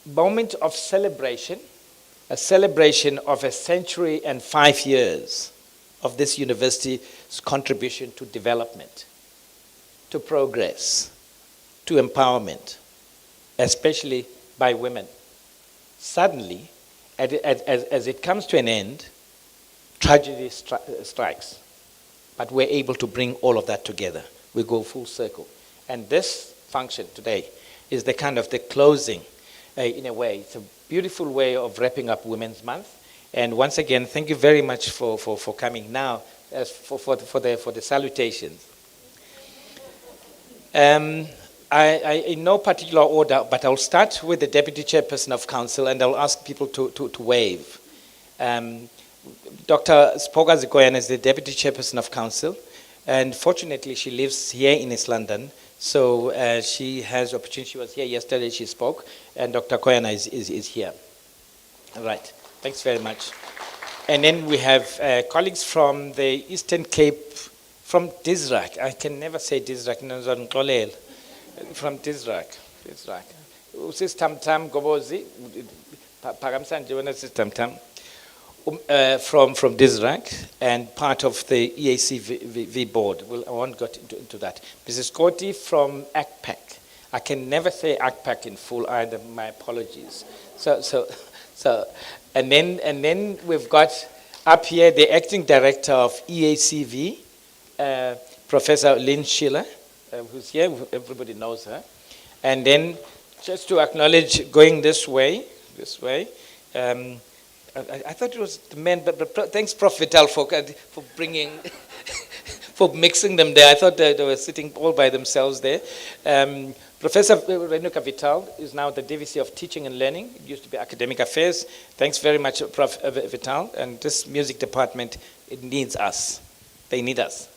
moment of celebration, a celebration of a century and 5 years of this university's contribution to development, to progress, to empowerment, especially by women. Suddenly, as it comes to an end, tragedy strikes. But we're able to bring all of that together. We go full circle. And this function today is the kind of the closing, in a way. It's a beautiful way of wrapping up Women's Month. And once again, thank you very much for coming now for the salutations. In no particular order, but I'll start with the Deputy Chairperson of Council, and I'll ask people to wave. Dr. Spoga Zikoyan is the Deputy Chairperson of Council, and fortunately she lives here in East London, so she has opportunity. She was here yesterday, she spoke, and Dr. Koyana is here. All right, thanks very much. And then we have colleagues from the Eastern Cape, from Dizrak. I can never say Dizrak, from Dizrak. Usis Tam Gobozi, Pagamsan Jonas Tam Tam. From Dizrak and part of the ECAVC board. I won't go into that. Mrs. Koti from ACPAC. I can never say ACPAC in full either. My apologies. And then we've got up here the acting director of ECAVC, Professor Lynn Schiller, who's here. Everybody knows her. And then just to acknowledge going this way. I thought it was the men, but thanks, Prof. Vital, for bringing, for mixing them there. I thought they were sitting all by themselves there. Professor Renuka Vital is now the DVC of Teaching and Learning. It used to be Academic Affairs. Thanks very much, Prof. Vital. And this music department, it needs us. They need us.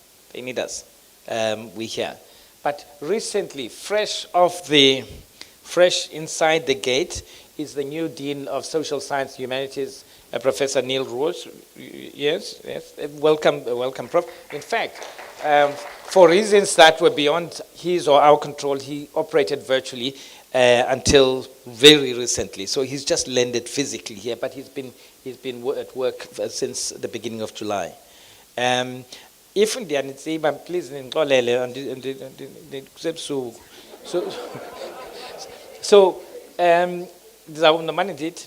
We here. But recently, fresh inside the gate, is the new Dean of Social Science Humanities, Professor Neil Rose. Yes. Welcome, Prof. In fact, for reasons that were beyond his or our control, he operated virtually until very recently. So he's just landed physically here, but he's been at work since the beginning of July. If please, the money did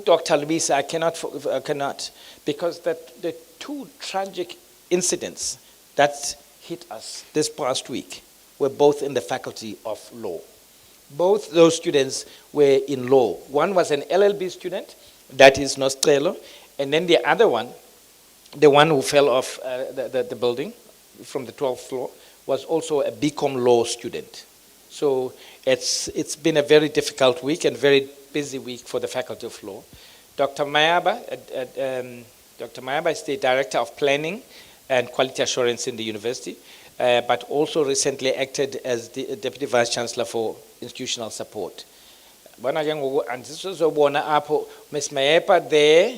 Dr. Luisa, I cannot, because the two tragic incidents that hit us this past week were both in the Faculty of Law. Both those students were in law. One was an LLB student, that is Nostrelo, and then the other one, the one who fell off the building from the 12th floor, was also a BCom law student. So it's been a very difficult week and very busy week for the Faculty of Law. Dr. Mayaba is the Director of Planning and Quality Assurance in the university, but also recently acted as the Deputy Vice Chancellor for Institutional Support. And this was Ms. Mayapa there,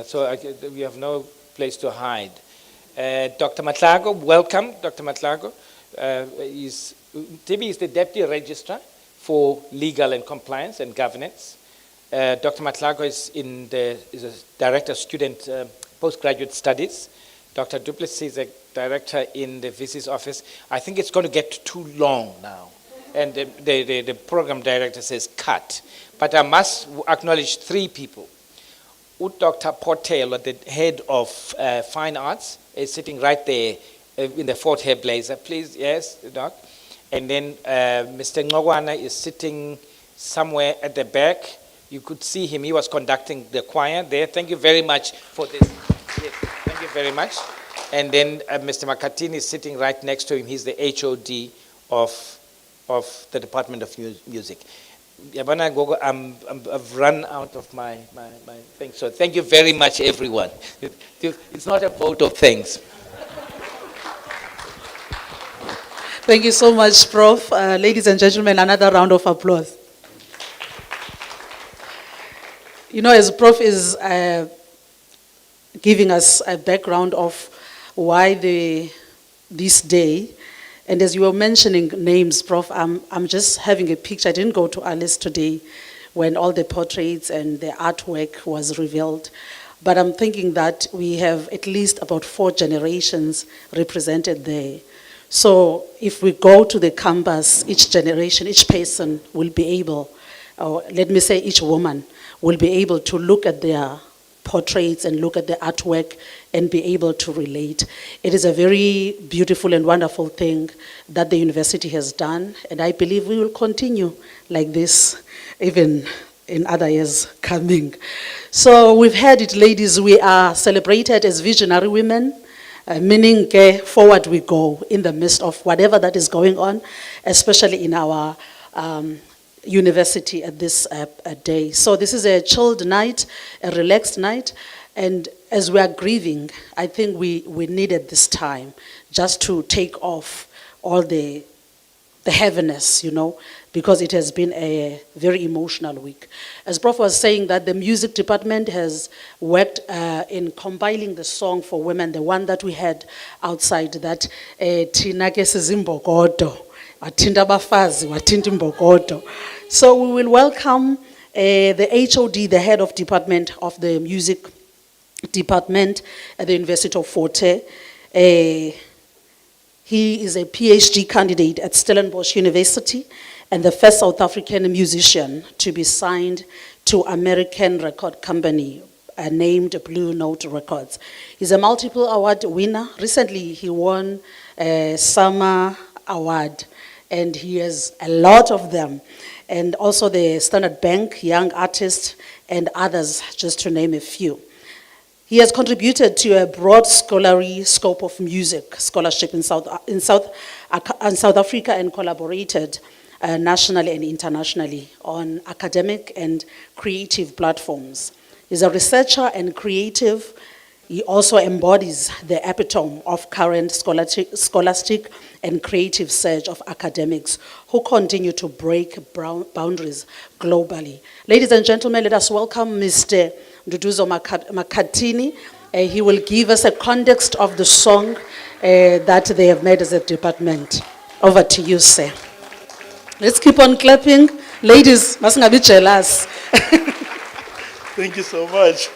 so we have no place to hide. Dr. Matlago, welcome, Dr. Matlago. Tibi is the Deputy Registrar for Legal and Compliance and Governance. Dr. Matlago is a Director of Student Postgraduate Studies. Dr. Duplessis is a Director in the VC's office. I think it's going to get too long now. And the Program Director says cut. But I must acknowledge three people. Dr. Portel, the Head of Fine Arts, is sitting right there in the fourth hair blazer. Please, yes, Doc. And then Mr. Ngogwana is sitting somewhere at the back. You could see him. He was conducting the choir there. Thank you very much for this. Yes, thank you very much. And then Mr. Makatini is sitting right next to him. He's the HOD of the Department of Music. Yabana Gogo, I've run out of my thing. So thank you very much, everyone. It's not a vote of thanks. Thank you so much, Prof. Ladies and gentlemen, another round of applause. You know, as Prof is giving us a background of why this day And as you were mentioning names, Prof, I'm just having a picture. I didn't go to Alice today when all the portraits and the artwork was revealed. But I'm thinking that we have at least about 4 generations represented there. So if we go to the campus, each generation, each person will be able, or let me say each woman, will be able to look at their portraits and look at the artwork and be able to relate. It is a very beautiful and wonderful thing that the university has done, and I believe we will continue like this even in other years coming. So we've had it, ladies, we are celebrated as visionary women, meaning forward we go in the midst of whatever that is going on, especially in our university at this day. So this is a chilled night, a relaxed night, and as we are grieving, I think we needed this time just to take off all the heaviness, because it has been a very emotional week. As Prof was saying, that the music department has worked in compiling the song for women, the one that we had outside, that Tina ke sizimbokodo, wathinta abafazi, wathinta imbokodo. So we will welcome the HOD, the head of department of the music department at the University of Fort Hare. He is a PhD candidate at Stellenbosch University and the first South African musician to be signed to American record company named Blue Note Records. He's a multiple award winner. Recently, he won a Summer Award, and he has a lot of them. And also the Standard Bank Young Artist and others, just to name a few. He has contributed to a broad scholarly scope of music scholarship in South Africa and collaborated nationally and internationally on academic and creative platforms. He's a researcher and creative. He also embodies the epitome of current scholastic and creative surge of academics who continue to break boundaries globally. Ladies and gentlemen, let us welcome Mr. Nduduzo Makatini. He will give us a context of the song that they have made as a department. Over to you, sir. Let's keep on clapping. Ladies, must not be jealous. Thank you so much.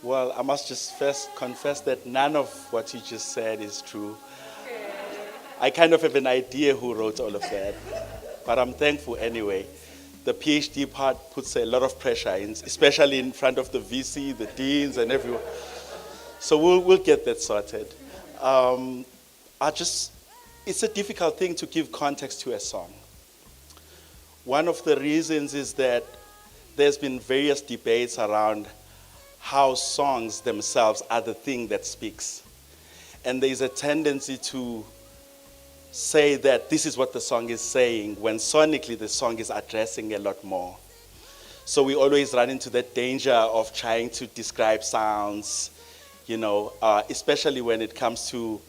Well, I must just first confess that none of what you just said is true. I kind of have an idea who wrote all of that, but I'm thankful anyway. The PhD part puts a lot of pressure, especially in front of the VC, the deans, and everyone. So we'll get that sorted. It's a difficult thing to give context to a song. One of the reasons is that there's been various debates around how songs themselves are the thing that speaks. And there's a tendency to say that this is what the song is saying, when sonically the song is addressing a lot more. So we always run into that danger of trying to describe sounds, especially when it comes to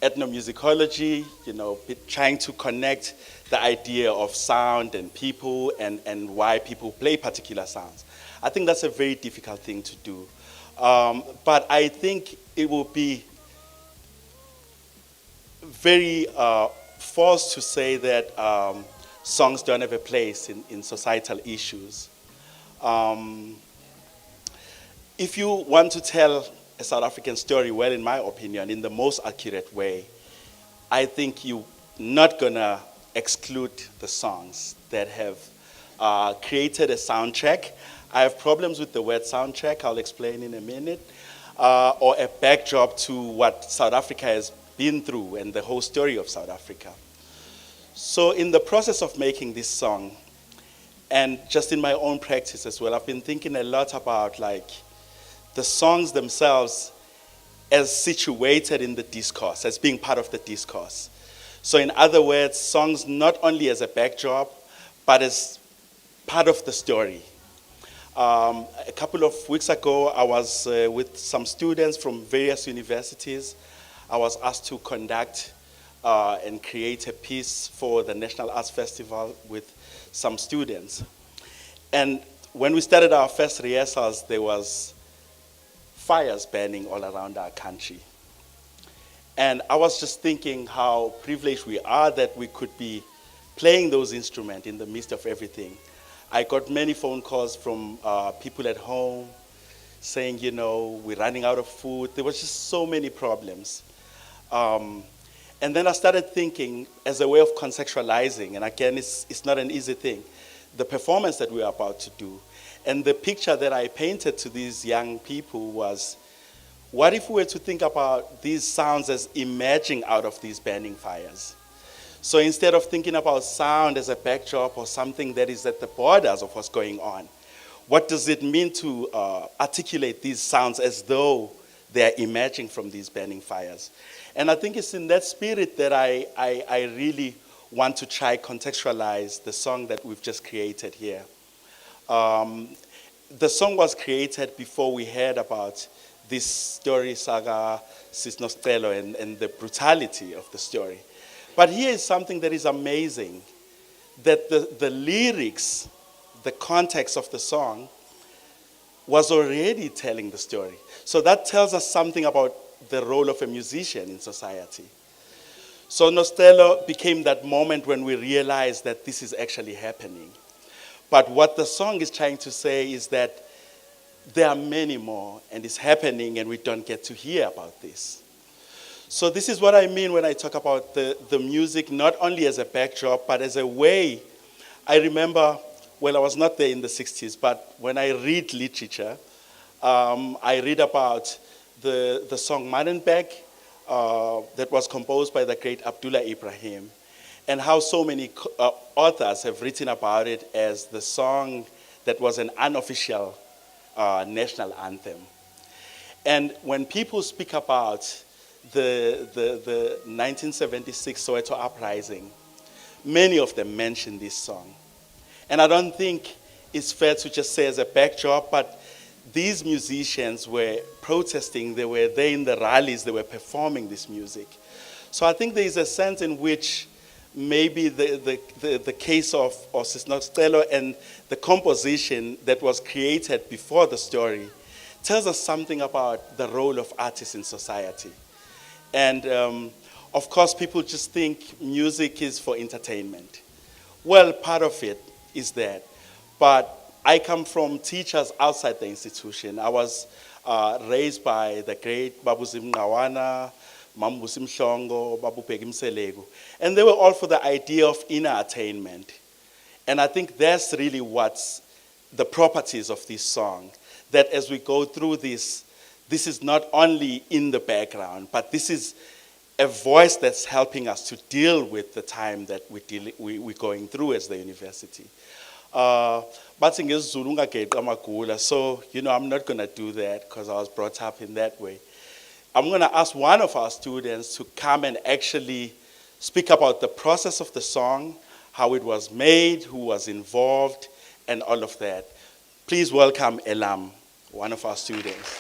ethnomusicology, trying to connect the idea of sound and people and why people play particular sounds. I think that's a very difficult thing to do. But I think it will be very false to say that songs don't have a place in societal issues. If you want to tell a South African story, well, in my opinion, in the most accurate way, I think you're not gonna exclude the songs that have created a soundtrack. I have problems with the word soundtrack, I'll explain in a minute, or a backdrop to what South Africa has been through and the whole story of South Africa. So in the process of making this song, and just in my own practice as well, I've been thinking a lot about the songs themselves as situated in the discourse, as being part of the discourse. So in other words, songs not only as a backdrop, but as part of the story. A couple of weeks ago, I was with some students from various universities. I was asked to conduct and create a piece for the National Arts Festival with some students. And when we started our first rehearsals, there was fires burning all around our country. And I was just thinking how privileged we are that we could be playing those instruments in the midst of everything. I got many phone calls from people at home saying, you know, we're running out of food. There was just so many problems. And then I started thinking as a way of contextualizing, and again, it's not an easy thing, the performance that we are about to do. And the picture that I painted to these young people was, what if we were to think about these sounds as emerging out of these burning fires? So instead of thinking about sound as a backdrop or something that is at the borders of what's going on, what does it mean to articulate these sounds as though they are emerging from these burning fires? And I think it's in that spirit that I really want to try contextualize the song that we've just created here. The song was created before we heard about this story, saga, Sis Nostelo, and the brutality of the story. But here is something that is amazing, that the lyrics, the context of the song, was already telling the story. So that tells us something about the role of a musician in society. So Nostelo became that moment when we realized that this is actually happening. But what the song is trying to say is that there are many more, and it's happening, and we don't get to hear about this. So this is what I mean when I talk about the music, not only as a backdrop, but as a way. I remember, well, I was not there in the 60s, but when I read literature, I read about the song Madenbek that was composed by the great Abdullah Ibrahim, and how so many authors have written about it as the song that was an unofficial national anthem. And when people speak about the 1976 Soweto uprising, many of them mention this song. And I don't think it's fair to just say as a backdrop, but these musicians were protesting, they were there in the rallies, they were performing this music. So I think there is a sense in which maybe the case of Sis Nostelo and the composition that was created before the story tells us something about the role of artists in society. And of course, people just think music is for entertainment. Well, part of it is that. But I come from teachers outside the institution. I was raised by the great Babu Zimnawana, Mambu Simshongo, Babu Pegimselegu. And they were all for the idea of inner attainment. And I think that's really what's the properties of this song. That as we go through this, this is not only in the background, but this is a voice that's helping us to deal with the time that we're going through as the university. But in Zulu, so, you know, I'm not going to do that because I was brought up in that way. I'm going to ask one of our students to come and actually speak about the process of the song, how it was made, who was involved, and all of that. Please welcome Elam, one of our students.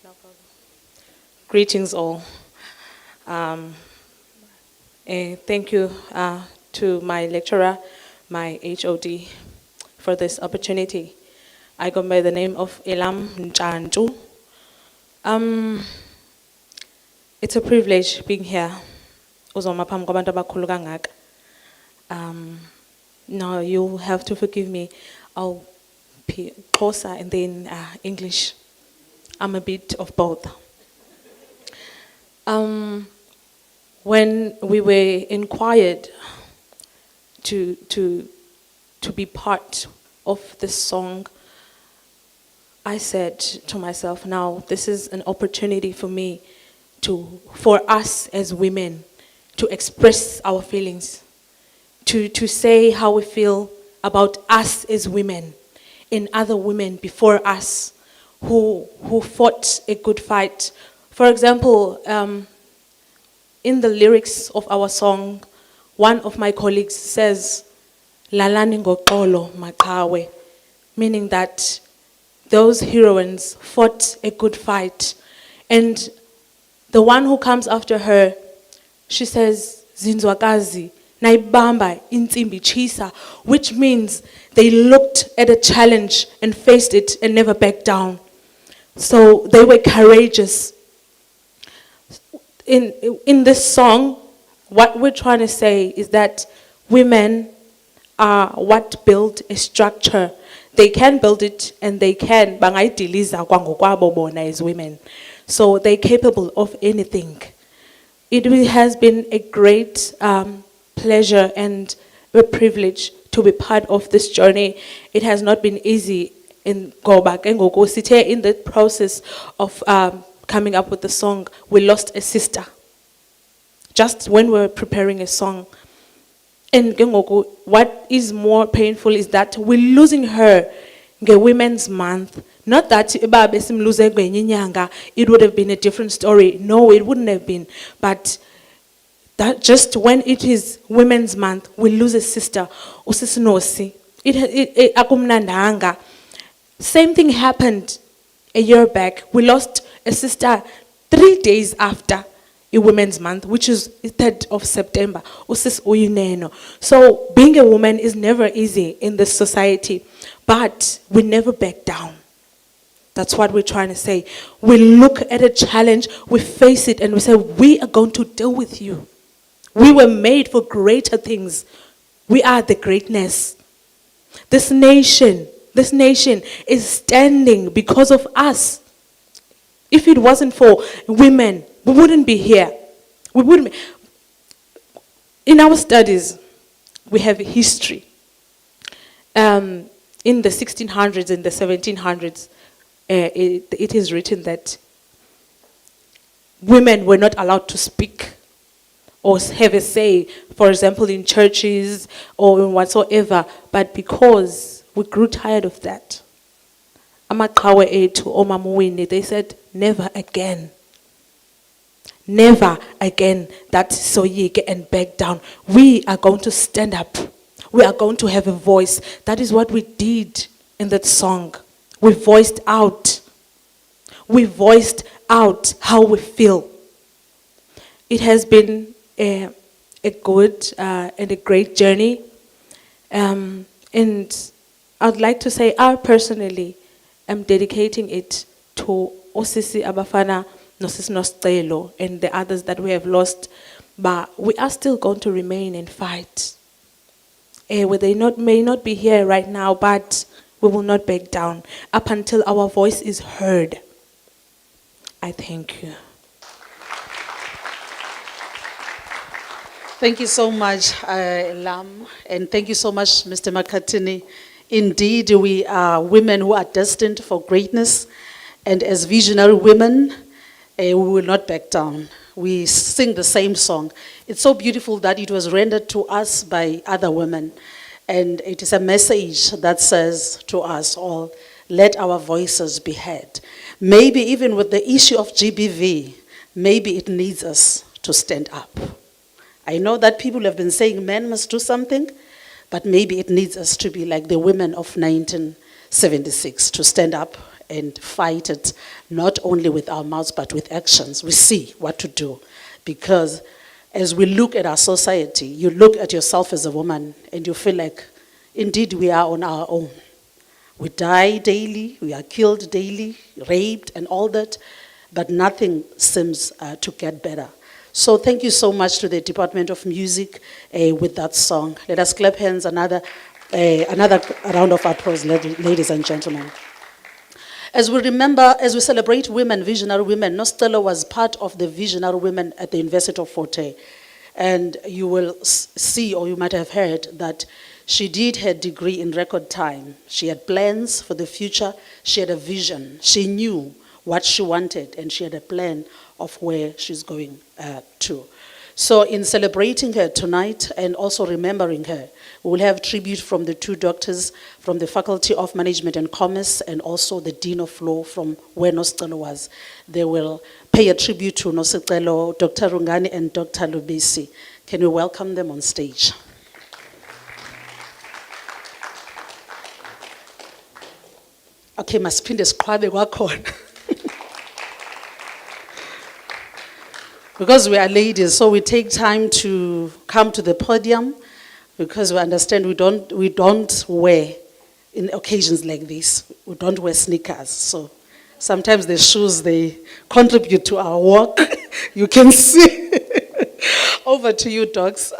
No problem. Greetings all. Thank you to my lecturer, my HOD, for this opportunity. I go by the name of Elam Nchantu. It's a privilege being here. Now you have to forgive me. I'll be closer and then English. I'm a bit of both. When we were inquired to be part of this song, I said to myself, now this is an opportunity for me for us as women to express our feelings, to say how we feel about us as women and other women before us who fought a good fight. For example, in the lyrics of our song, one of my colleagues says, "Lalani ngoxolo maqhawe," meaning that those heroines fought a good fight. And the one who comes after her, she says, Zinzwakazi, naibamba intsimbi chisa, which means they looked at a challenge and faced it and never backed down. So they were courageous. In this song, what we're trying to say is that women are what build a structure. They can build it and they can, bangayidiliza kwangokwabo bona as women. So they're capable of anything. It has been a great pleasure and a privilege to be part of this journey. It has not been easy in go back and go sit here in the process of coming up with the song. We lost a sister just when we were preparing a song. And what is more painful is that we're losing her in Women's Month. Not that it would have been a different story. No, it wouldn't have been. But that just when it is Women's Month, we lose a sister. Same thing happened a year back. We lost a sister 3 days after a Women's Month, which is 3rd of September. So being a woman is never easy in this society, but we never back down. That's what we're trying to say. We look at a challenge, we face it, and we say, we are going to deal with you. We were made for greater things. We are the greatness. This nation is standing because of us. If it wasn't for women, we wouldn't be here. We wouldn't be. In our studies, we have history. In the 1600s and the 1700s, it is written that women were not allowed to speak or have a say, for example, in churches or in whatsoever, but because we grew tired of that, they said, never again. Never again that soyike and back down. We are going to stand up. We are going to have a voice. That is what we did in that song. We voiced out. We voiced out how we feel. It has been a good and a great journey. And I'd like to say, I personally am dedicating it to Osisi Abafana, Nosisi Nostelo, and the others that we have lost. But we are still going to remain and fight. Where they may not be here right now, but we will not back down up until our voice is heard. I thank you. Thank you so much, Lam, and thank you so much, Mr. Makatini. Indeed, we are women who are destined for greatness, and as visionary women, we will not back down. We sing the same song. It's so beautiful that it was rendered to us by other women, and it is a message that says to us all, let our voices be heard. Maybe even with the issue of GBV, maybe it needs us to stand up. I know that people have been saying men must do something, but maybe it needs us to be like the women of 1976, to stand up and fight it, not only with our mouths, but with actions. We see what to do. Because as we look at our society, you look at yourself as a woman and you feel like, indeed, we are on our own. We die daily, we are killed daily, raped and all that, but nothing seems to get better. So thank you so much to the Department of Music with that song. Let us clap hands, another round of applause, ladies and gentlemen. As we remember, as we celebrate women, visionary women, Nostelo was part of the visionary women at the University of Fort Hare. And you will see, or you might have heard, that she did her degree in record time. She had plans for the future. She had a vision. She knew what she wanted, and she had a plan of where she's going to. So in celebrating her tonight and also remembering her, we will have tribute from the two doctors from the Faculty of Management and Commerce and also the Dean of Law from where Nostelo was. They will pay a tribute to Nostelo, Dr. Rungani and Dr. Lubisi. Can we welcome them on stage? Okay, masiphinde siqhwabe kwakhona. Because we are ladies, so we take time to come to the podium because we understand we don't wear, in occasions like this, we don't wear sneakers. So sometimes the shoes, they contribute to our walk. You can see. Over to you, docs.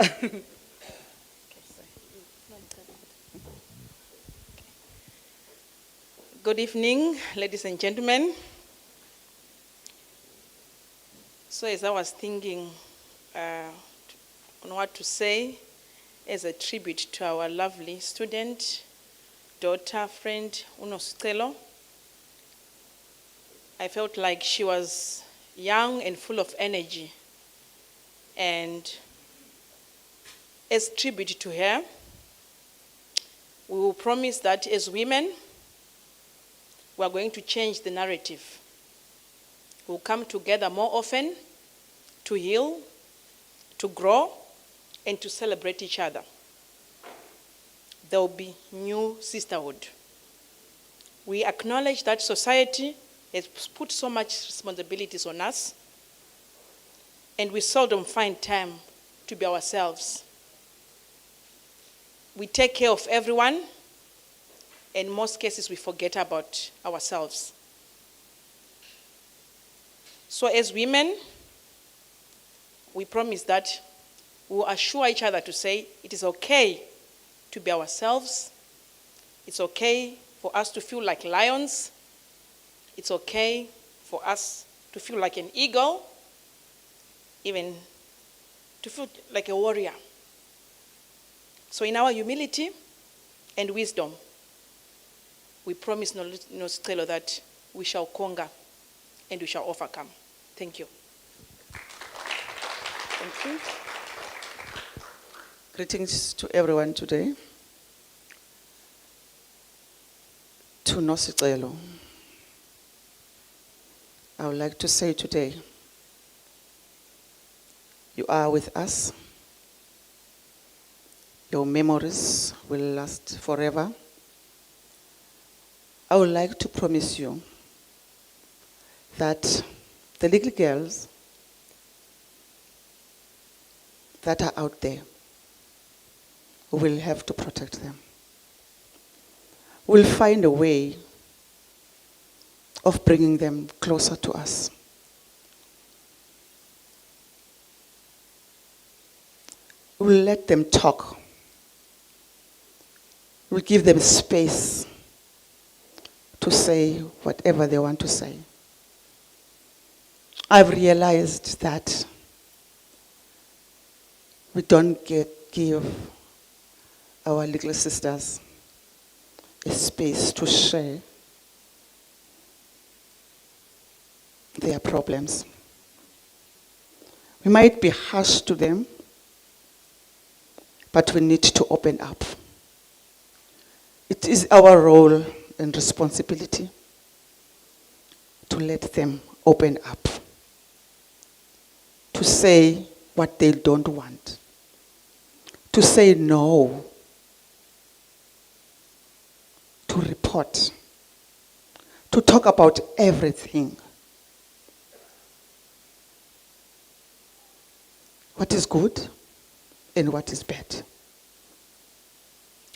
Good evening, ladies and gentlemen. So as I was thinking on what to say as a tribute to our lovely student, daughter, friend, Unosicelo, I felt like she was young and full of energy. And as tribute to her, we will promise that as women, we are going to change the narrative. We'll come together more often to heal, to grow, and to celebrate each other. There will be new sisterhood. We acknowledge that society has put so much responsibilities on us, and we seldom find time to be ourselves. We take care of everyone, and in most cases we forget about ourselves. So as women, we promise that we will assure each other to say it is okay to be ourselves. It's okay for us to feel like lions. It's okay for us to feel like an eagle, even to feel like a warrior. So in our humility and wisdom, we promise Nosicelo that we shall conquer and we shall overcome. Thank you. Thank you. Greetings to everyone today. To Nosicelo, I would like to say today, you are with us. Your memories will last forever. I would like to promise you that the little girls that are out there, we will have to protect them. We'll find a way of bringing them closer to us. We'll let them talk. We'll give them space to say whatever they want to say. I've realized that we don't give our little sisters a space to share their problems. We might be harsh to them, but we need to open up. It is our role and responsibility to let them open up, to say what they don't want, to say no, to report, to talk about everything. What is good and what is bad.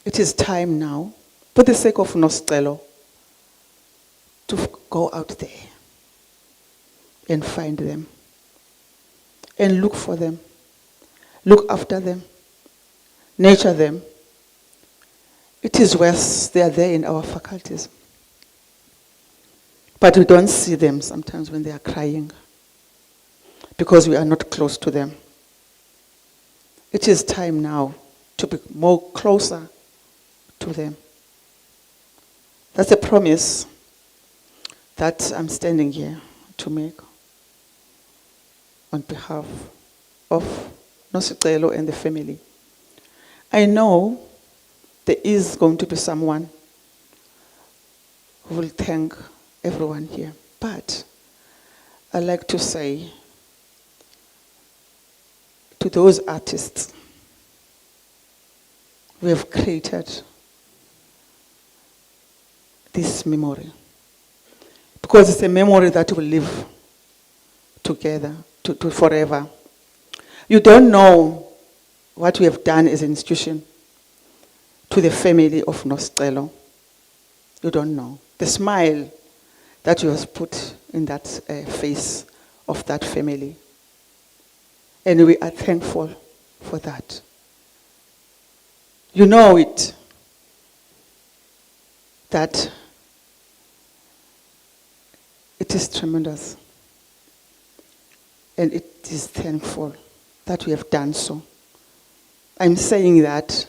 It is time now, for the sake of Nosicelo, to go out there and find them and look for them, look after them, nurture them. It is worse, they are there in our faculties. But we don't see them sometimes when they are crying because we are not close to them. It is time now to be more closer to them. That's a promise that I'm standing here to make on behalf of Nosicelo and the family. I know there is going to be someone who will thank everyone here, but I'd like to say to those artists we have created this memory. Because it's a memory that will live together to forever. You don't know what we have done as an institution to the family of Nostelo. You don't know. The smile that you have put in that face of that family. And we are thankful for that. You know it, that it is tremendous. And it is thankful that we have done so. I'm saying that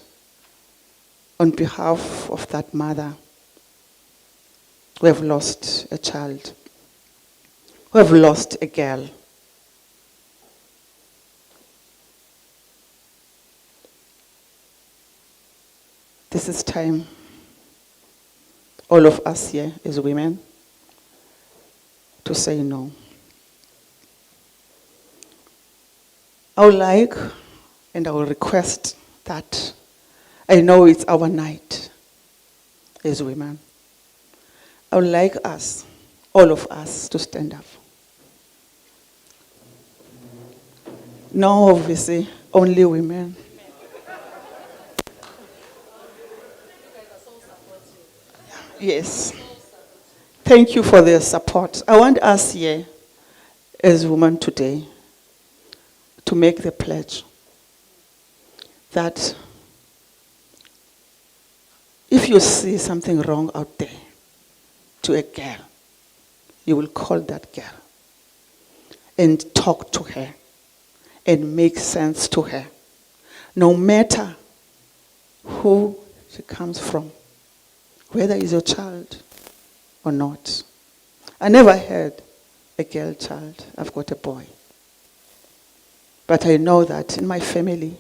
on behalf of that mother who have lost a child, who have lost a girl. This is time, all of us here as women, to say no. I would like and I will request that I know it's our night as women. I would like us, all of us, to stand up. No, obviously, only women. Yes. Thank you for their support. I want us here, as women today, to make the pledge that if you see something wrong out there to a girl, you will call that girl and talk to her and make sense to her, no matter who she comes from, whether it's your child or not. I never had a girl child. I've got a boy. But I know that in my family,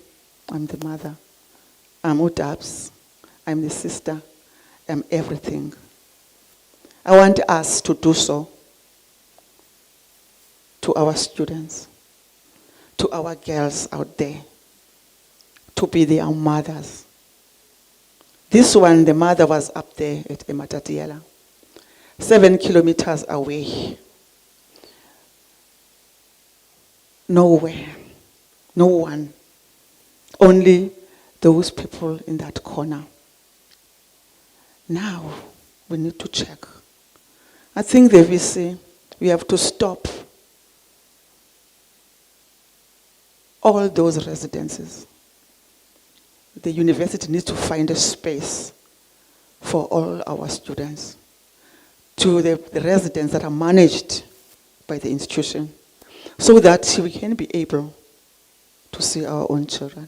I'm the mother. I'm Udabs. I'm the sister. I'm everything. I want us to do so to our students, to our girls out there, to be their mothers. This one, the mother was up there at Ematatiela, 7 kilometers away. Nowhere, no one, only those people in that corner. Now, we need to check. I think the VC, we have to stop all those residences. The university needs to find a space for all our students, to the residents that are managed by the institution, so that we can be able to see our own children,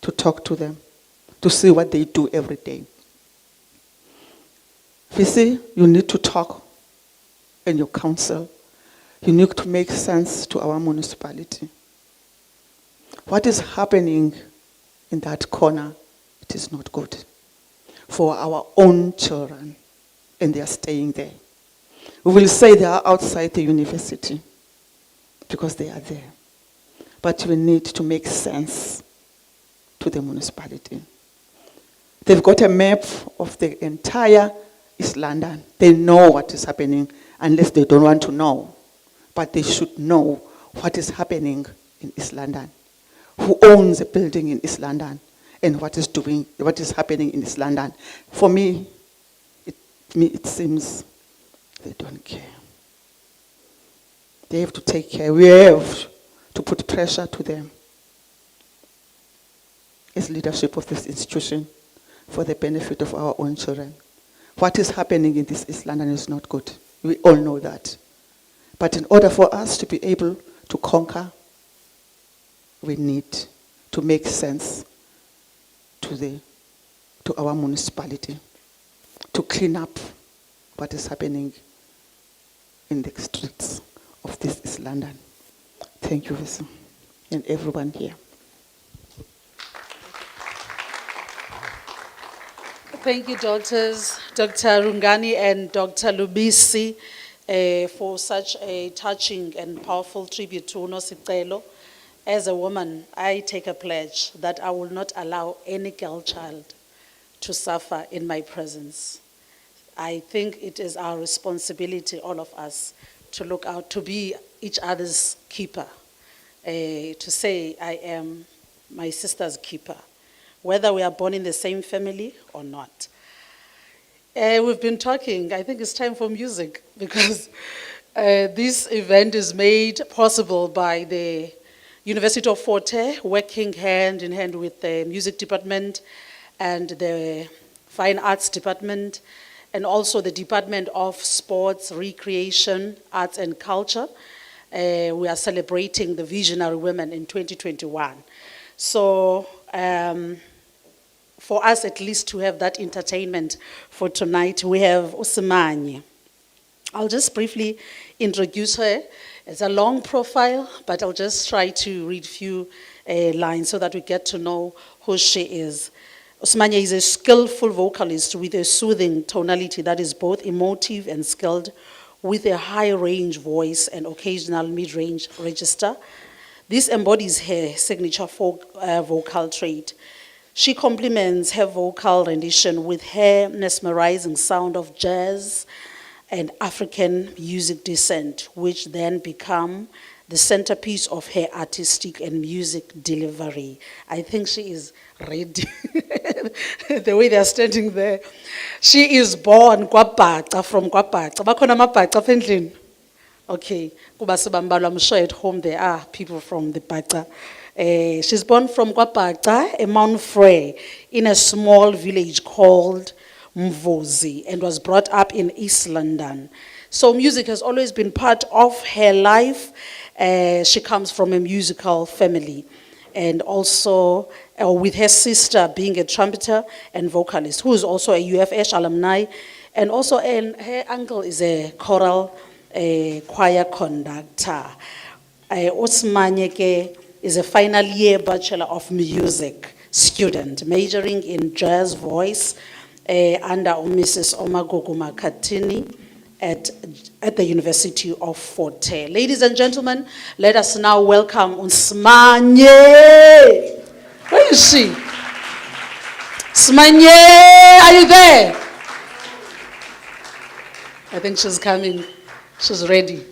to talk to them, to see what they do every day. You see, you need to talk in your council. You need to make sense to our municipality. What is happening in that corner, it is not good for our own children, and they are staying there. We will say they are outside the university because they are there. But we need to make sense to the municipality. They've got a map of the entire East London. They know what is happening, unless they don't want to know. But they should know what is happening in East London. Who owns a building in East London, and what is happening in East London. For me, it seems they don't care. They have to take care. We have to put pressure to them as leadership of this institution for the benefit of our own children. What is happening in this East London is not good. We all know that. But in order for us to be able to conquer, we need to make sense to our municipality, to clean up what is happening in the streets of this East London. Thank you, Visa, and everyone here. Thank you, doctors, Dr. Rungani and Dr. Lubisi, for such a touching and powerful tribute to Nosicelo. As a woman, I take a pledge that I will not allow any girl child to suffer in my presence. I think it is our responsibility, all of us, to look out, to be each other's keeper, to say, I am my sister's keeper, whether we are born in the same family or not. We've been talking, I think it's time for music, because this event is made possible by the University of Fort Hare, working hand in hand with the music department and the fine arts department, and also the Department of Sports, Recreation, Arts and Culture. We are celebrating the Visionary Women in 2021. So for us at least to have that entertainment for tonight, we have Usimanye. I'll just briefly introduce her. It's a long profile, but I'll just try to read a few lines so that we get to know who she is. Usimanye is a skillful vocalist with a soothing tonality that is both emotive and skilled, with a high-range voice and occasional mid-range register. This embodies her signature folk vocal trait. She complements her vocal rendition with her mesmerizing sound of jazz and African music descent, which then become the centerpiece of her artistic and music delivery. I think she is ready, the way they are standing there. She is born KwaBhaca, from KwaBhaca. Bakhona amaBhaca apha endlini? Okay, kuba sibambalwa, I'm sure at home there are people from the Bhaca. She's born from KwaBhaca, a Mount Frey, in a small village called Mvuzi, and was brought up in East London. So music has always been part of her life. She comes from a musical family, and also with her sister being a trumpeter and vocalist, who is also a UFH alumni, and also her uncle is a choral choir conductor. Usimanye is a final year Bachelor of Music student, majoring in jazz voice under Mrs. Omagogo Makatini at the University of Fort Hare. Ladies and gentlemen, let us now welcome Usimanye. Where is she? Usimanye, are you there? I think she's coming. She's ready.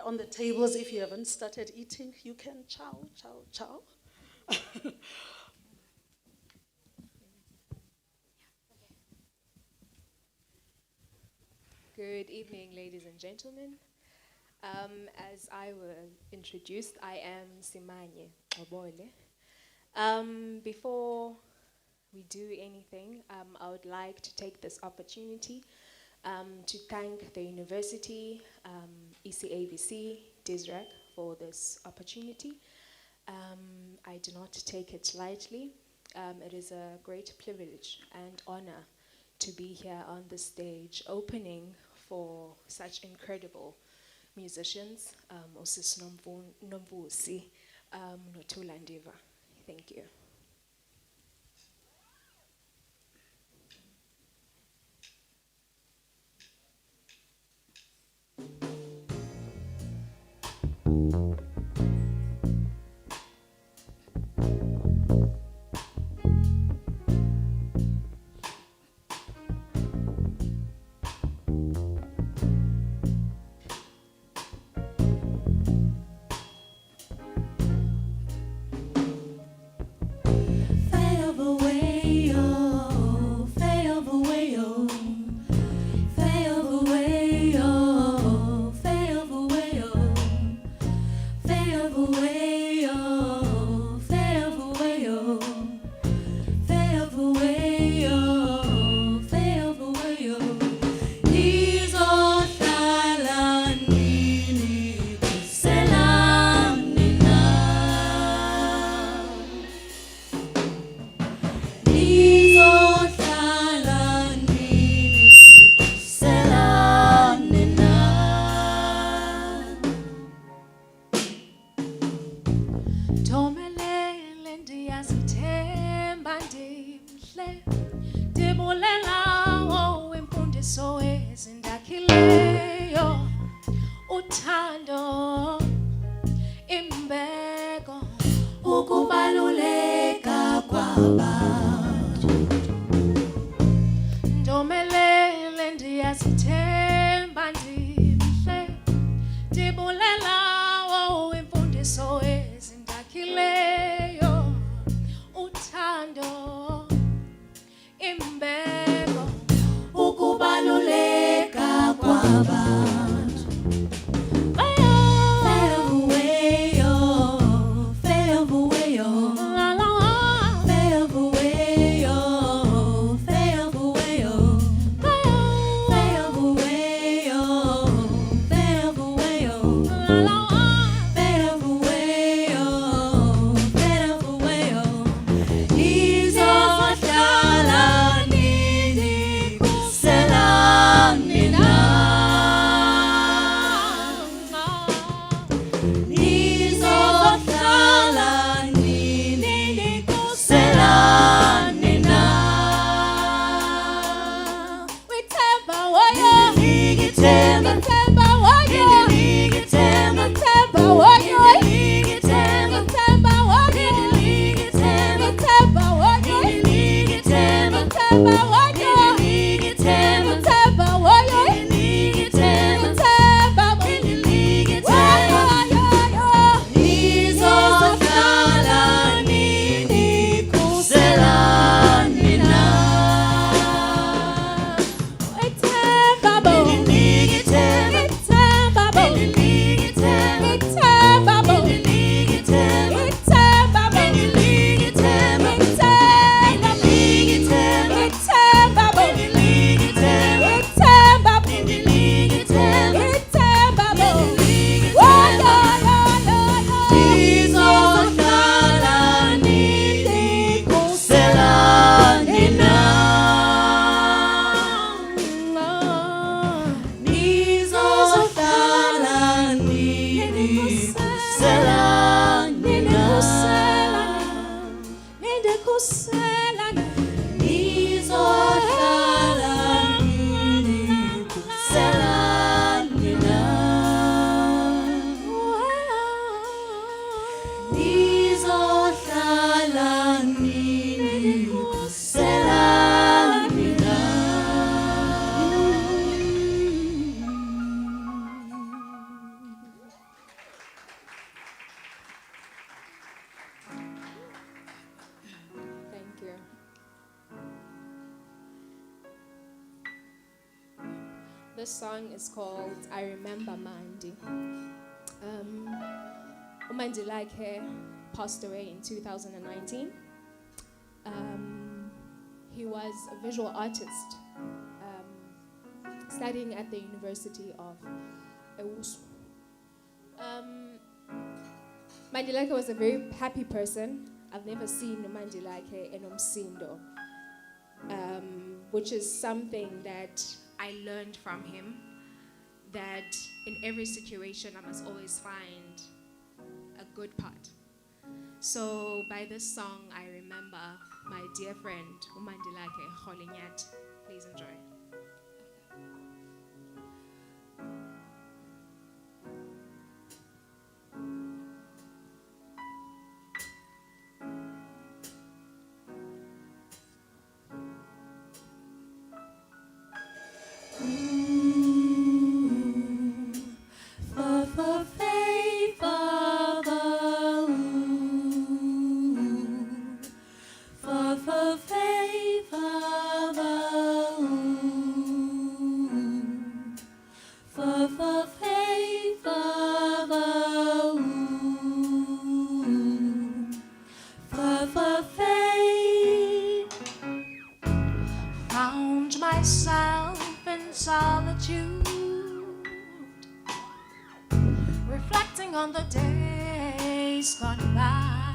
On the tables, if you haven't started eating, you can chow, chow, chow. Good evening, ladies and gentlemen. As I was introduced, I am Simanye Obole. Before we do anything, I would like to take this opportunity to thank the university, ECAVC, DISRAC, for this opportunity. I do not take it lightly. It is a great privilege and honor to be here on the stage opening for such incredible musicians, Osis Nomvusi, Notulandiva. Thank you. emihle ndibulela wemfundiso ezindakhileyo uthando imbeko ukubaluleka kwabantu ndomelele ndiyazithemba ndimhle ndibulela wemfundiso ezindakhileyo uthando imbeko ukubaluleka kwabantu This song is called I Remember Mandi. Umandilake passed away in 2019. He was a visual artist studying at the University of Ewusu. Mandilake was a very happy person. I've never seen Mandilake enomsindo, which is something that I learned from him, that in every situation I must always find a good part. So by this song, I remember my dear friend, Umandilake Holinyat. Please enjoy. Found myself in solitude, reflecting on the days gone by.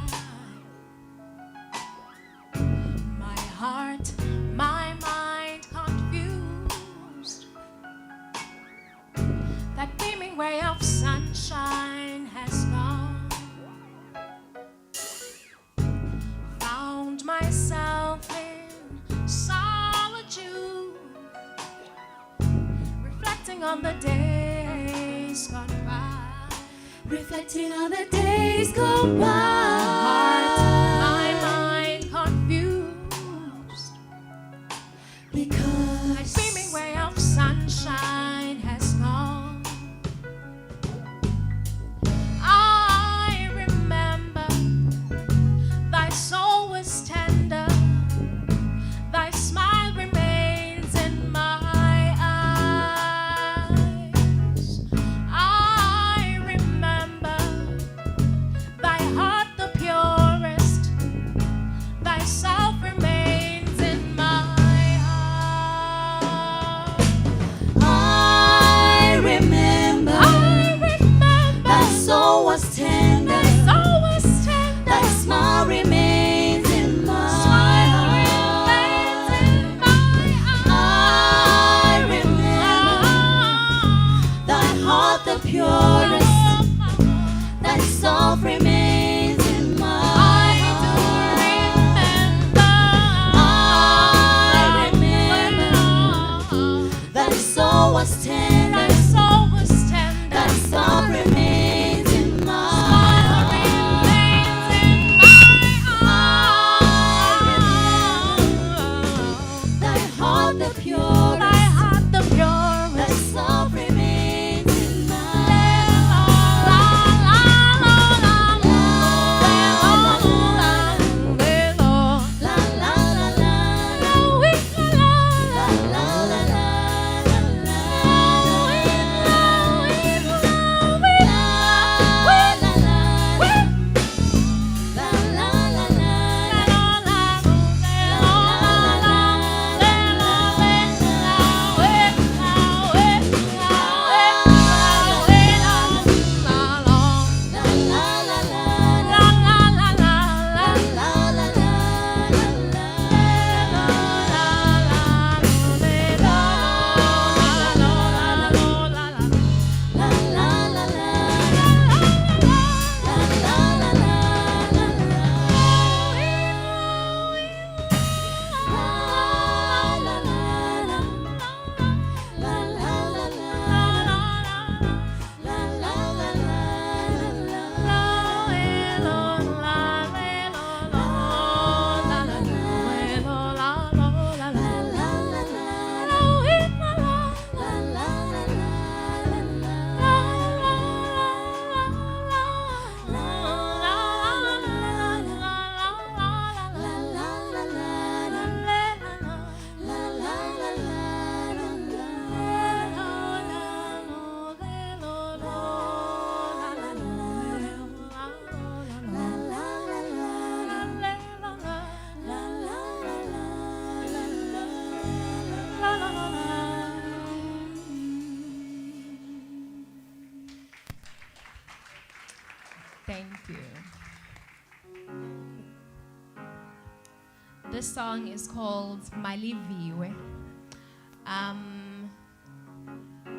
My heart, my mind confused. That beaming ray of sunshine has gone. Found myself in on the days gone by, reflecting on the days gone by. My mind confused, because my beaming ray of sunshine has gone. I remember thy soul was tender, thy smile remains in my eyes. I remember thy heart the purest, thy self remains in my heart. I remember thy soul was tender, thy smile remains in my heart. I remember thy heart the purest, thy self remains in my heart. I remember thy soul was tender, thy self remains in my heart. Thy heart the purest, thy self remains in my Thank you. This song is called Maliviwe.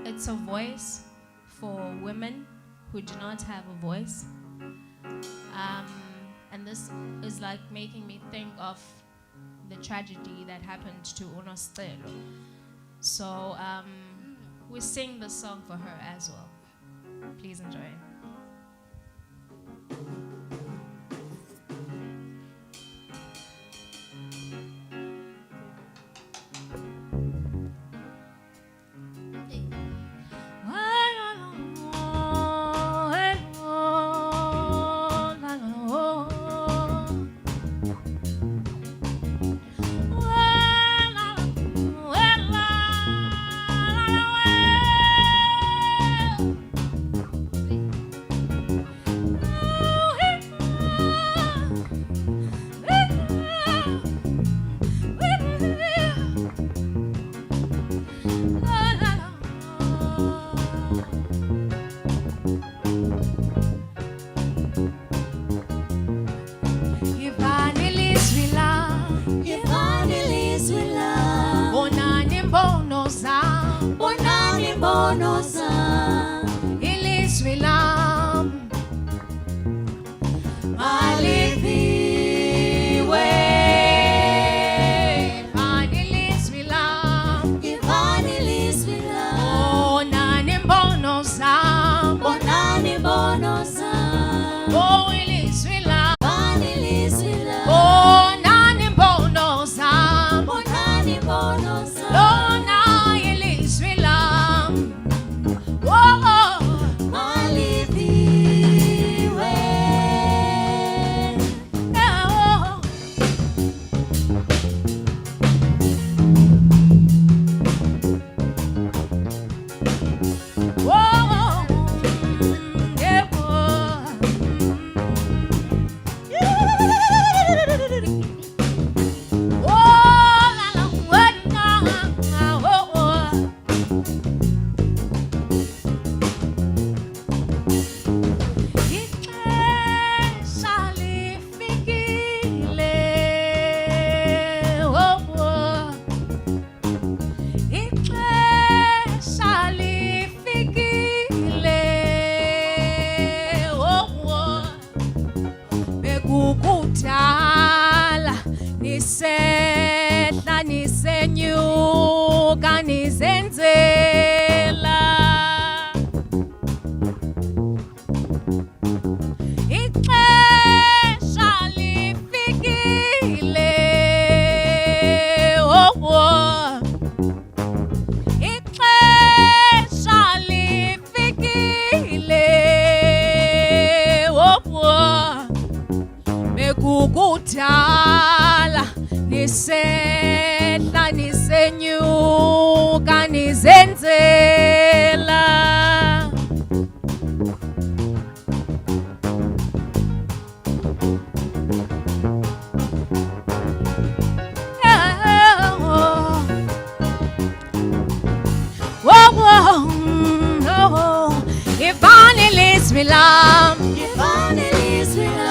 It's a voice for women who do not have a voice. And this is like making me think of the tragedy that happened to Unoscelo. So we sing the song for her as well. Please enjoy it. nisenyuka nizenzela ixesha lifikile oh, oh. Ixesha lifikile oh, oh. Bekukudala nisehla nisenyuka nizenzela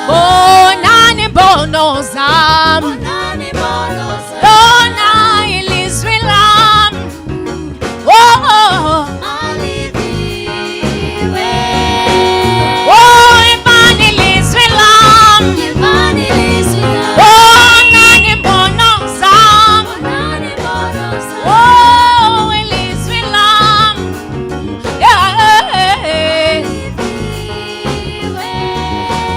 Bonani bono zam Lona ilizwi lam Oh Aliviwe. Oh ibani ilizwi lam Ibani ilizwi lam. Bonani bono zam Bonani bono zam. Oh ilizwi lam Yeah Aliviwe.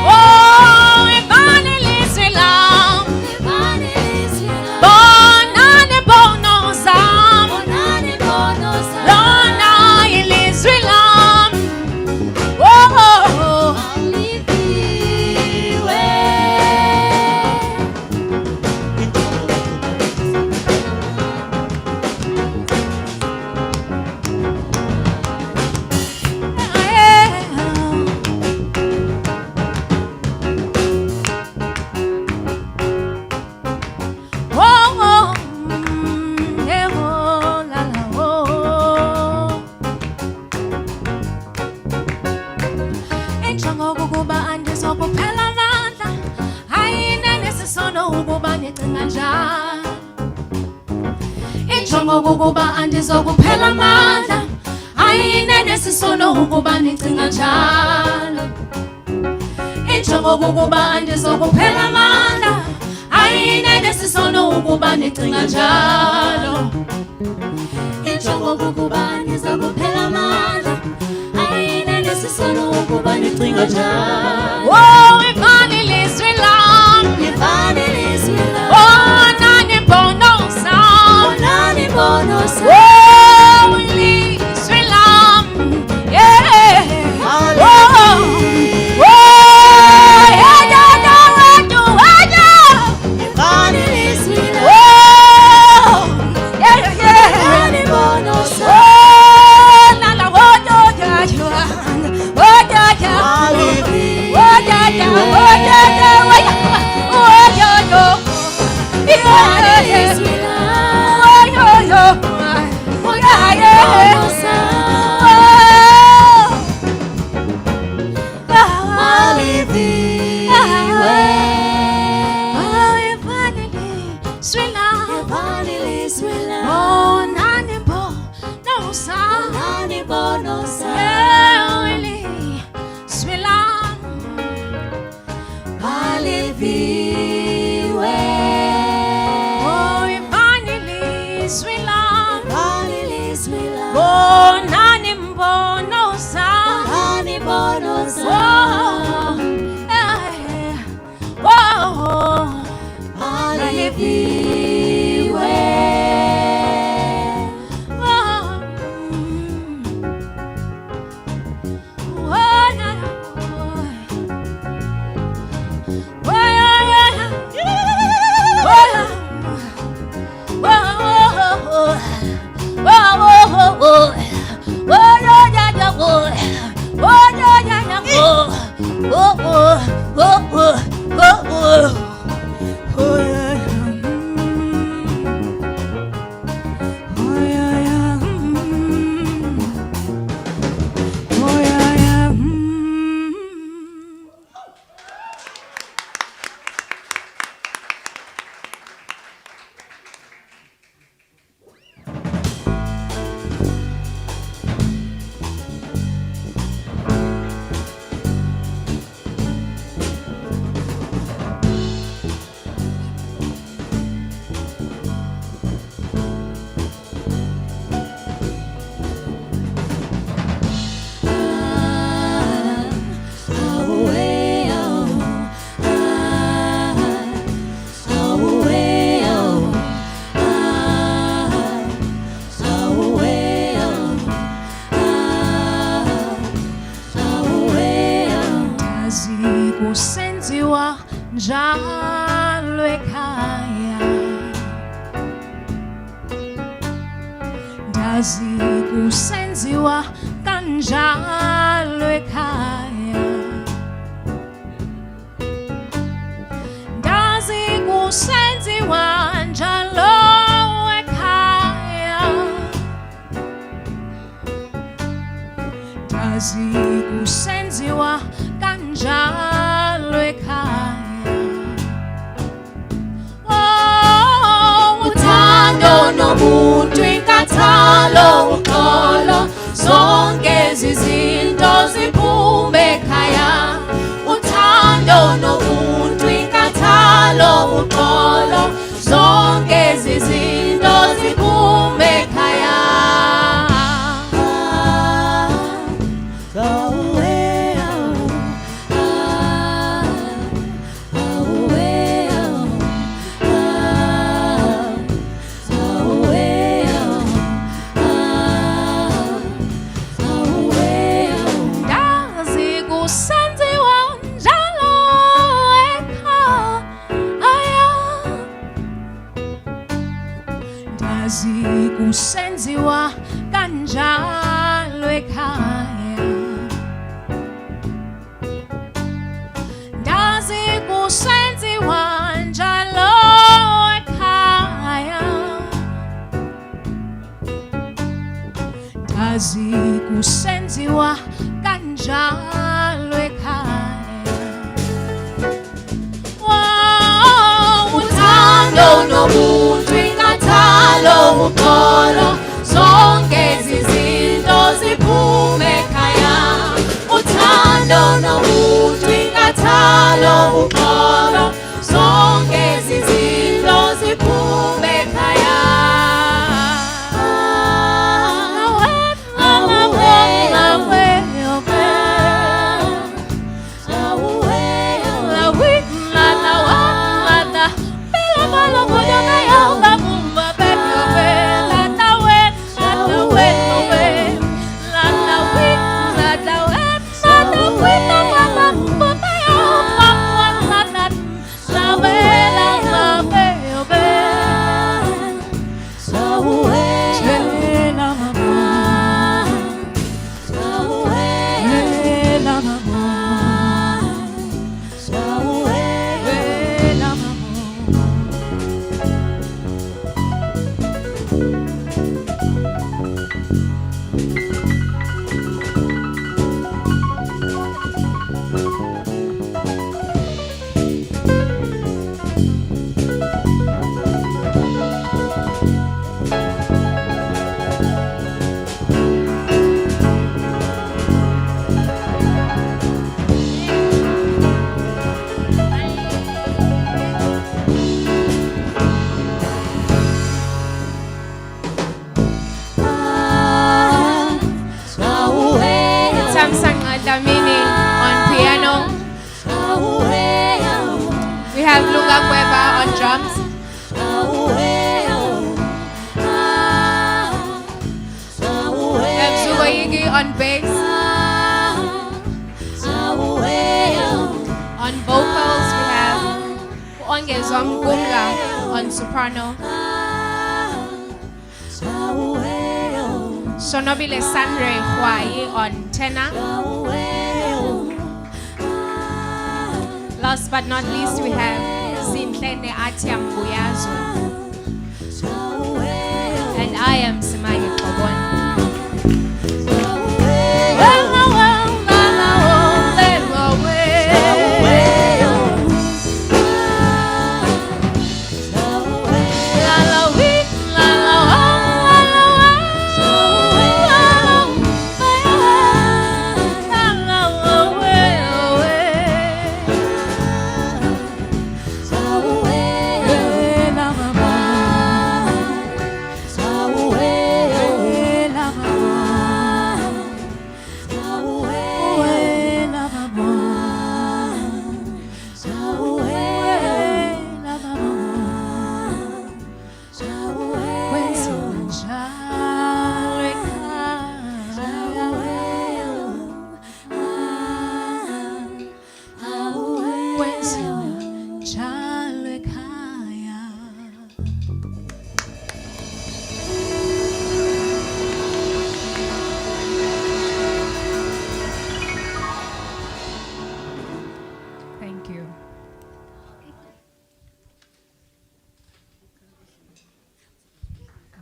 Oh ibani ilizwi lam Ibani ilizwi lam. Bonani bono zam Bonani bono zam. Lona ilizwi lam Oh Aliviwe. Ukuba andizokuphela amandla ayinenesisono ukuba ndicinga njalo injongo kukuba andizokuphela amandla ayinenesisono ukuba ndicinga njalo injongo kukuba andizokuphela amandla ayinenesisono ukuba ndicinga njalo Injongo kukuba ndizokuphela amandla ayinenesisono ukuba ndicinga njalo Oh ibani ilizwi lam Ibani ilizwi lam. Bonani bono zam Bonani bono zam. Oh ilizwi lam Yeah Oh Oh Yeah yeah yeah Ibani ilizwi lam. Oh Yeah yeah yeah Bonani bono zam. Oh la la oh yeah yeah Oh yeah yeah Aliviwe. Oh yeah yeah Oh yeah yeah Oh yeah yeah Ibani Yeah ilizwi lam. Oh yeah yeah Oh yeah yeah Bono zam. Aliviwe. Ibani ilizwi lam. Bonani bono zam. Aliviwe. Ibani ilizwi lam. Bonani bono zam. Aliviwe. Ndazi kusenziwa kanjalo ekhaya. Ndazi kusenziwa njalo ekhaya. Ndazi kusenziwa kanjalo ekhaya. Oh, uthando nobuntu inkathalo uxolo zonke izinto ziphume ekhaya. Uthando nobuntu inkathalo uxolo zonke izinto ziphume ekhaya. Kusenziwa kanjalo ekhaya. Ndazi kusenziwa njalo ekhaya. Ndazi kusenziwa kanjalo ekhaya. Oh, uthando nobuntu inkathalo uxolo zonke izinto ziphume ekhaya. Uthando nobuntu inkathalo uxolo zonke izinto ziphume ekhaya. We have Lunga Cueva on drums. We have Zubayigi on bass. On vocals we have Ongezwam Gunga on soprano. Sonobile Sandre Huai on tenor. Last but not least, we have Zintlene Atiam Buyazo. And I am Simaya Kobon.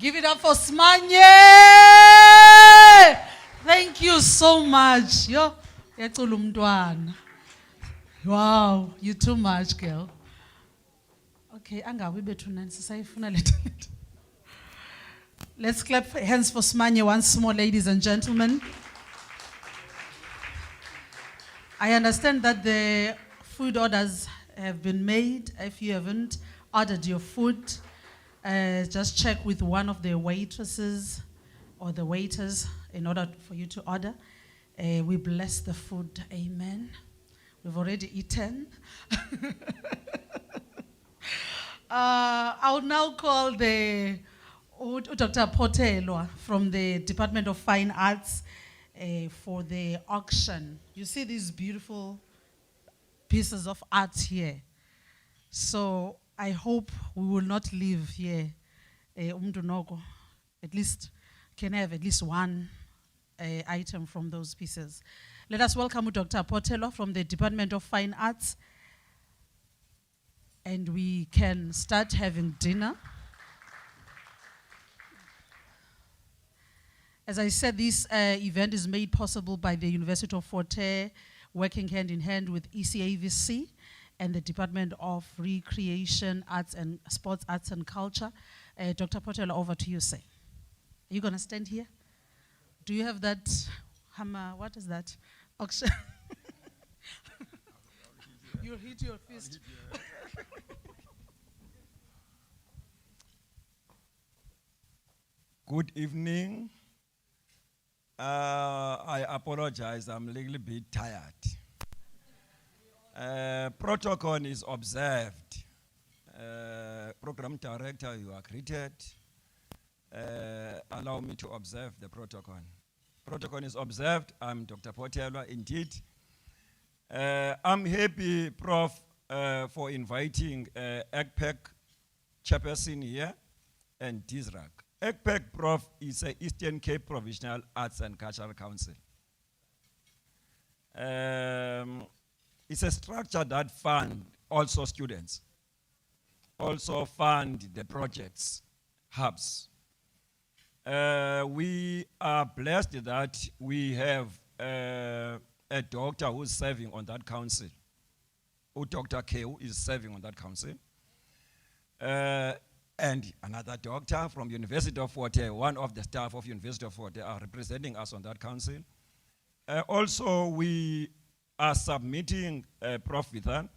Give it up for Smanye! Thank you so much. Yo, yacula umntwana. Wow, you too much, girl. Okay, angawi bethu nani sisayifuna le talent. Let's clap hands for Smanye once more, ladies and gentlemen. I understand that the food orders have been made. If you haven't ordered your food, just check with one of the waitresses or the waiters in order for you to order. We bless the food, amen. We've already eaten. I'll now call the Dr. Potelo from the Department of Fine Arts for the auction. You see these beautiful pieces of art here. So I hope we will not leave here, at least can have at least one item from those pieces. Let us welcome Dr. Potelo from the Department of Fine Arts, and we can start having dinner. As I said, this event is made possible by the University of Fort Hare, working hand in hand with ECAVC and the Department of Recreation, Arts and Sports, Arts and Culture. Dr. Potelo, over to you, sir. Are you going to stand here? Do you have that hammer? What is that? Auction? You'll hit your fist. Good evening. I apologize, I'm a little bit tired. Protocol is observed. Program director, you are greeted. Allow me to observe the protocol. Protocol is observed. I'm Dr. Potelo, indeed. I'm happy, Prof, for inviting ECPEC chairperson here and DISRAC. ECPEC, Prof, is the Eastern Cape Provincial Arts and Cultural Council. It's a structure that funds also students, also fund the projects, hubs. We are blessed that we have a doctor who's serving on that council, Dr. Keu is serving on that council. And another doctor from University of Fort Hare, one of the staff of University of Fort Hare are representing us on that council. Also, we are submitting Prof. Vithan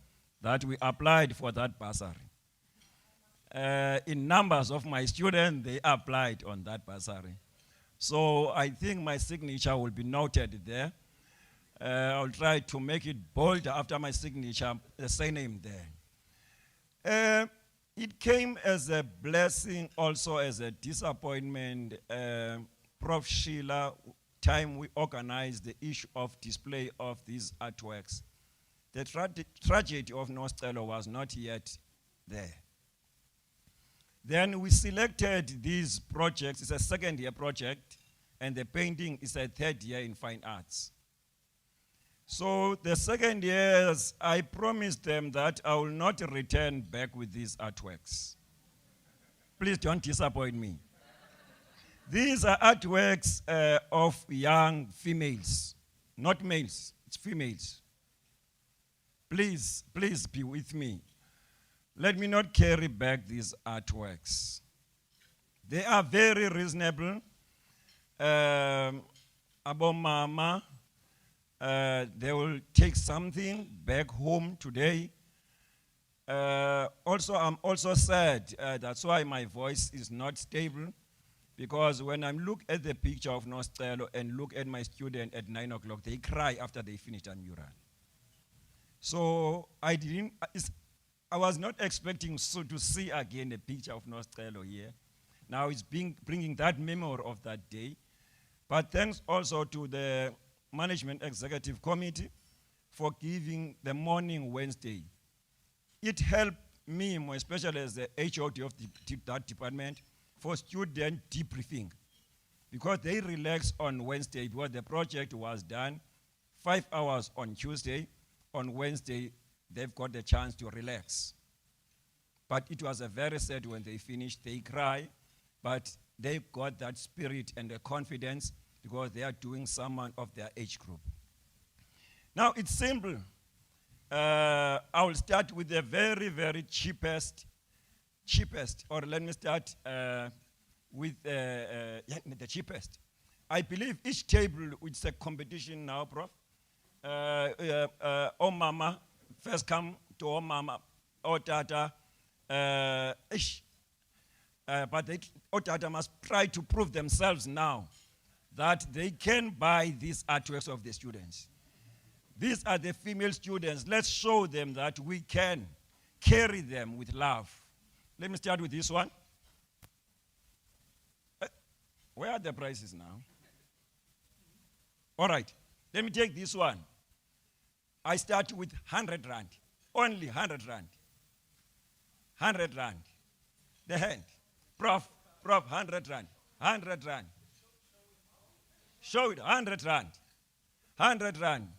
that we applied for that bursary. In numbers of my students, they applied on that bursary. So I think my signature will be noted there. I'll try to make it bold after my signature, the surname there. It came as a blessing, also as a disappointment. Prof. Sheila, time we organized the issue of display of these artworks, the tragedy of Nostelo was not yet there. Then we selected these projects. It's a second-year project, and the painting is a third year in fine arts. So the second years, I promised them that I will not return back with these artworks. Please don't disappoint me. These are artworks of young females, not males, it's females. Please be with me. Let me not carry back these artworks. They are very reasonable. Abomama, they will take something back home today. Also, I'm also sad. That's why my voice is not stable. Because when I look at the picture of Nostelo and look at my student at 9 o'clock, they cry after they finish a mural. So I was not expecting to see again a picture of Nostelo here. Now it's bringing that memory of that day. But thanks also to the Management Executive Committee for giving the morning Wednesday. It helped me, more especially as the HOD of that department, for student debriefing. Because they relaxed on Wednesday, because the project was done 5 hours on Tuesday. On Wednesday, they've got the chance to relax. But it was a very sad when they finished. They cry, but they've got that spirit and the confidence because they are doing someone of their age group. Now, it's simple. I will start with the very, very cheapest, or let me start with the cheapest. I believe each table, it's a competition now, Prof. Oh mama, first come to oh mama, oh tata, but oh tata must try to prove themselves now that they can buy these artworks of the students. These are the female students. Let's show them that we can carry them with love. Let me start with this one. Where are the prices now? All right, let me take this one. I start with 100 rand, only 100 rand. 100 rand. The hand. Prof, 100 rand, 100 rand. Show it, 100 rand, 100 rand.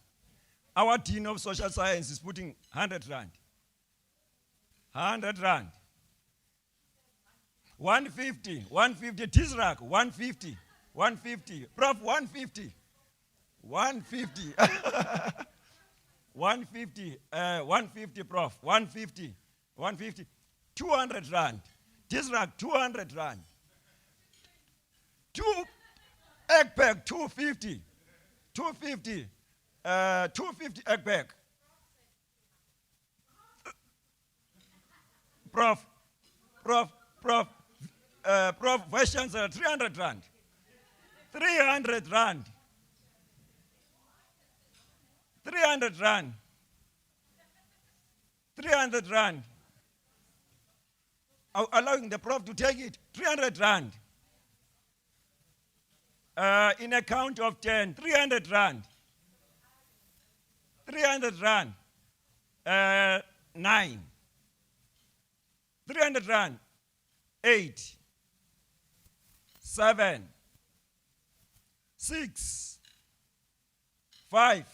Our Dean of Social Science is putting 100 rand. 100 rand. 150, 150, Tizrak, 150, 150. Prof, 150. 150. 150, 150, Prof, 150, 150. 200 rand. Tizrak, 200 rand. Egg pack, 250. 250. 250 egg bag. Prof, Vice Chancellor, 300 rand. 300 rand. 300 rand. 300 rand. Allowing the Prof to take it, 300 rand. In a count of 10, 300 rand. 300 rand, 9. 300 rand, 8. 7. 6. 5.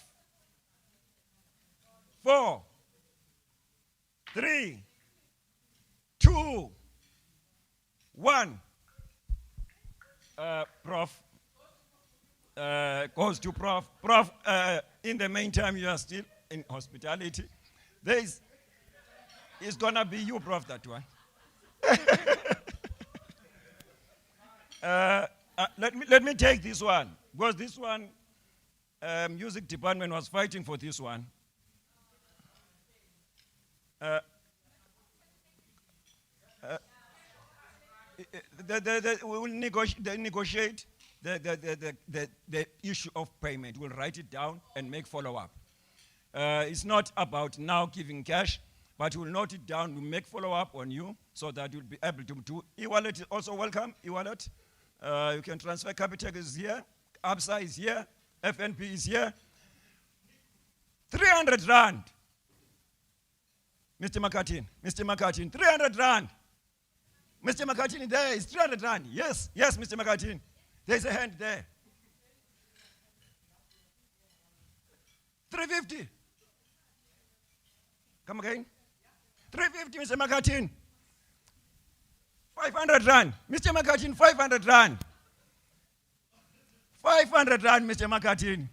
4. 3. 2. 1. Prof. Goes to Prof. Prof, in the meantime, you are still in hospitality. It's going to be you, Prof, that one. Let me take this one, because this one, music department was fighting for this one. We will negotiate the issue of payment. We'll write it down and make follow-up. It's not about now giving cash, but we'll note it down, we'll make follow-up on you so that you'll be able to do. E-wallet is also welcome, e-wallet. You can transfer. Capitec is here, ABSA is here, FNP is here. 300 rand. Mr. McCartin, 300 rand. Mr. McCartin, there is 300 rand. Yes, Mr. McCartin. There's a hand there. 350. Come again. 350, Mr. McCartin. 500 rand. Mr. McCartin, 500 rand. 500 rand, Mr. McCartin.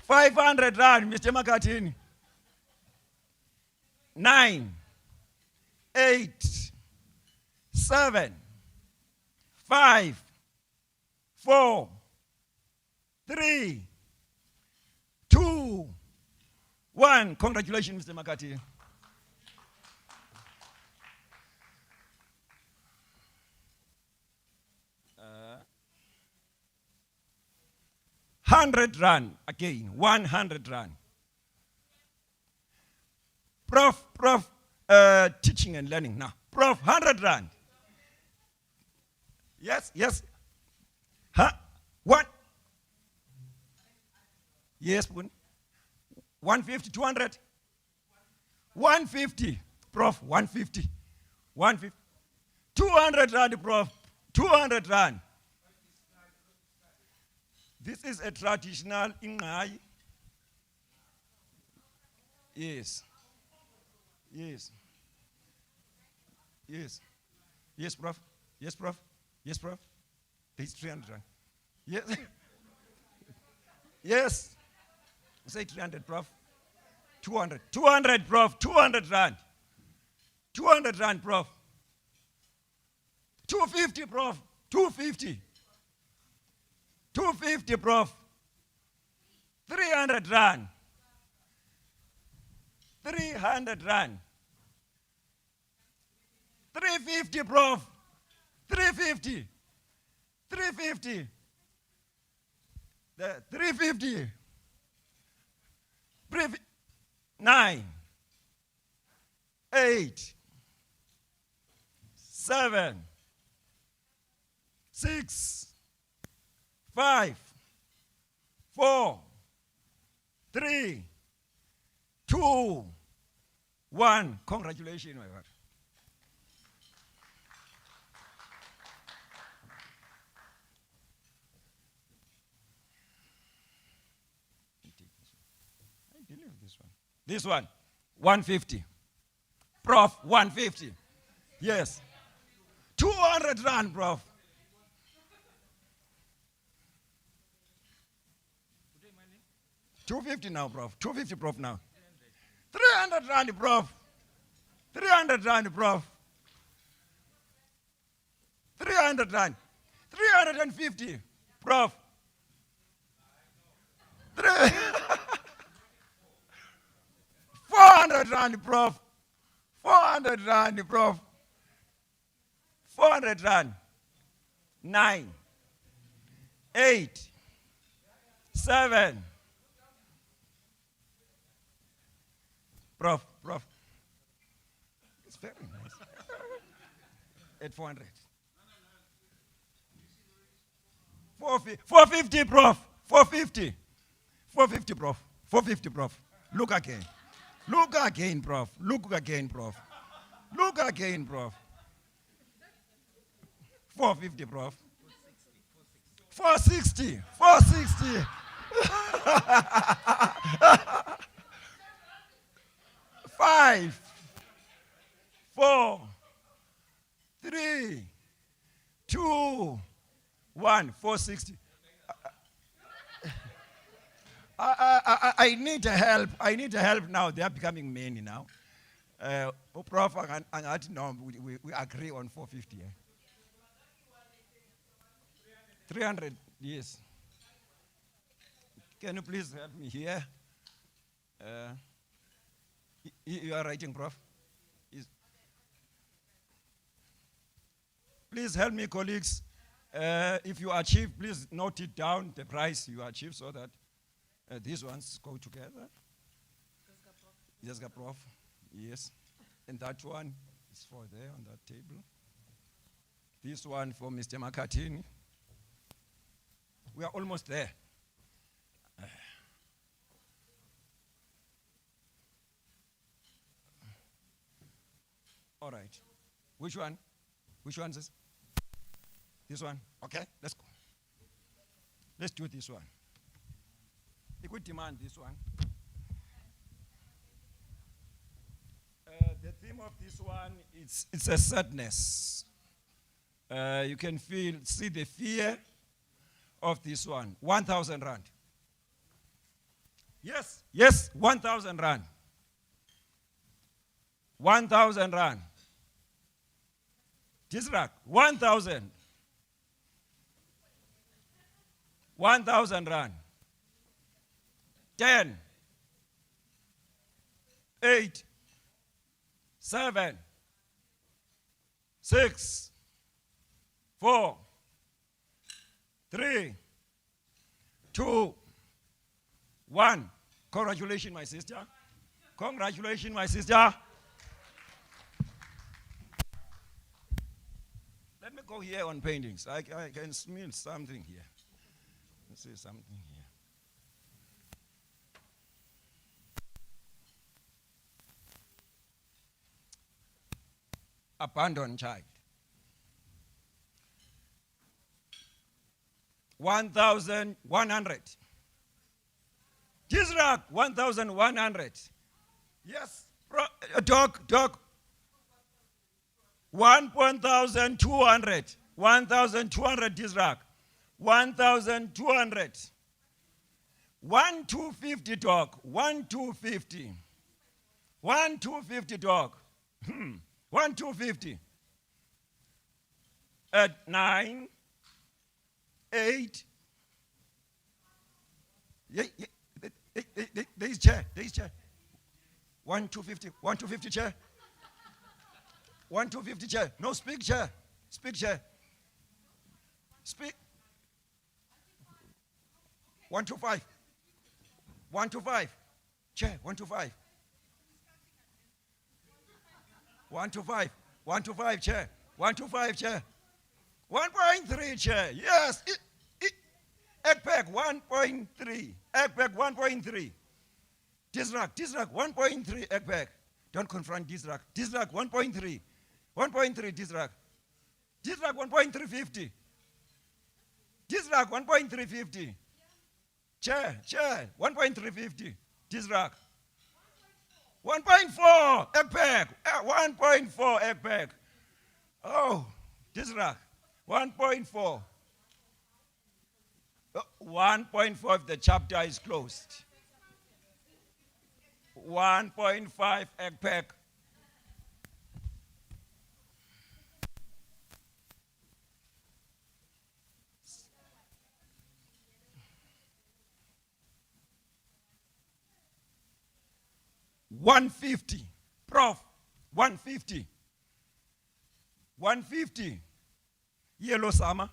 500 rand, Mr. McCartin. 9, 8, 7, 5, 4, 3, 2, 1. Congratulations, Mr. McCarthy. £100 again, 100 rand. Prof, teaching and learning now. Prof, 100 rand. Yes. Huh? What? Yes, 150, 200. 150, Prof, 150. 150. 200 rand, Prof, 200 rand. This is a traditional Ingai. Yes. Yes, Prof. Yes, Prof. Yes, Prof. It's 300 rand. Yes. Yes. Say 300, Prof. 200. 200, Prof. 200 rand. 200 rand, Prof. 250, Prof. 250. 250, Prof. 300 rand. 300 rand. 350, Prof. 350. 350. The 350. 9, 8, 7, 6, 5, 4, 3, 2, 1. Congratulations, my God. This one, 150. Prof, 150. Yes. 200 rand, Prof. $250 now, Prof. 250, Prof, now. 300 rand, Prof. 300 rand, Prof. 300 rand. 350, Prof. 400 rand, Prof. 400 rand, Prof. 400 rand. 9, 8, 7. Prof. It's very nice. At 400. 450, Prof. 450. 450, Prof. 450, Prof. Look again. Look again, Prof. Look again, Prof. Look again, Prof. 450, Prof. 460. 460. 5, 4, 3, 2, 1. 460. I need help. I need help now. They are becoming many now. Prof, and no, we agree on 450. 300, yes. Can you please help me here? You are writing, Prof? Please help me, colleagues. If you achieve, please note it down, the price you achieve, so that these ones go together. Jessica, Prof. Yes. And that one is for there on that table. This one for Mr. Makatini. We are almost there. All right. Which one? Which one is this? This one? Okay, let's go. Let's do this one. You could demand this one. The theme of this one, it's a sadness. You can see the fear of this one. 1,000 rand. Yes, 1,000 rand. 1,000 rand. Tisrak, 1,000. 1,000 rand. 10, 8, 7, 6, 4, 3, 2, 1. Congratulations, my sister. Congratulations, my sister. Let me go here on paintings. I can smell something here. Let's see something here. Abandoned child. 1,100. Tisrak, 1,100. Yes, dog. 1,200. 1,200 Dizrak. 1,200. 1,250 dog. 1,250. 1,250 dog. 1,250. At 9, 8. There is chair. 1,250. 1,250 chair. 1,250 chair. No, speak chair. Speak chair. Speak. 125. 125. Chair. 125. 125. 125 chair. 125 chair. 1.3 chair. Yes. Ekpek 1.3. Ekpek 1.3. Dizrak 1.3 Ekpek. Don't confront Dizrak. Dizrak 1.3. 1.3 Dizrak. Dizrak 1.350. Dizrak 1.350. Chair 1.350. Dizrak 1.4 Ekpek. 1.4 Ekpek. Oh, Dizrak 1.4. 1.5, the chapter is closed. 1.5 Ekpek. $150, Prof. 150. 150. Yellow summer.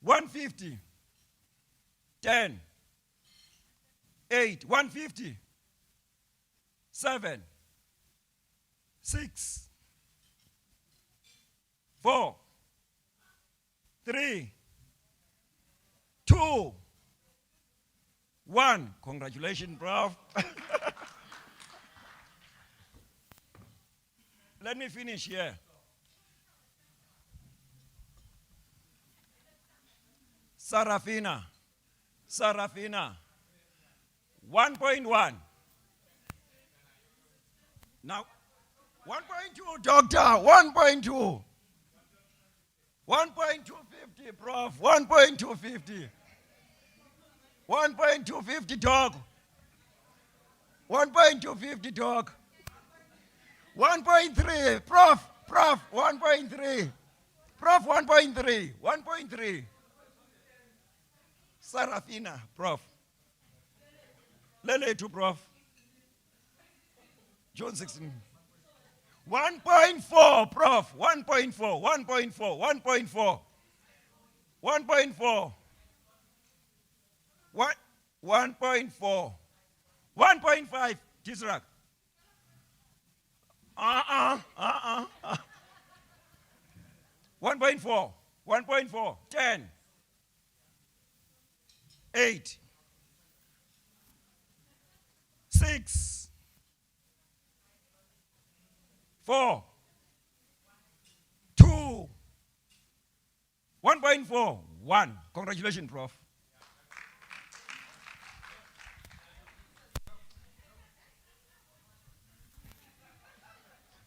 150. 10. 8. 150. 7. 6. 4. 3. 2. 1. Congratulations, Prof. Let me finish here. Sarafina. 1.1. Now, 1.2, doctor, 1.2. 1.250, Prof, 1.250. 1.250, dog. 1.250, dog. 1.3, Prof, 1.3. Prof, 1.3, 1.3. Sarafina, Prof. Lele to Prof. John 16. 1.4, Prof. 1.4, 1.4, 1.4. 1.4. 1.4. 1.5, Tizrak. 1.4. 1.4. 10. 8. 6. 4. 2. 1.4. 1. Congratulations, Prof.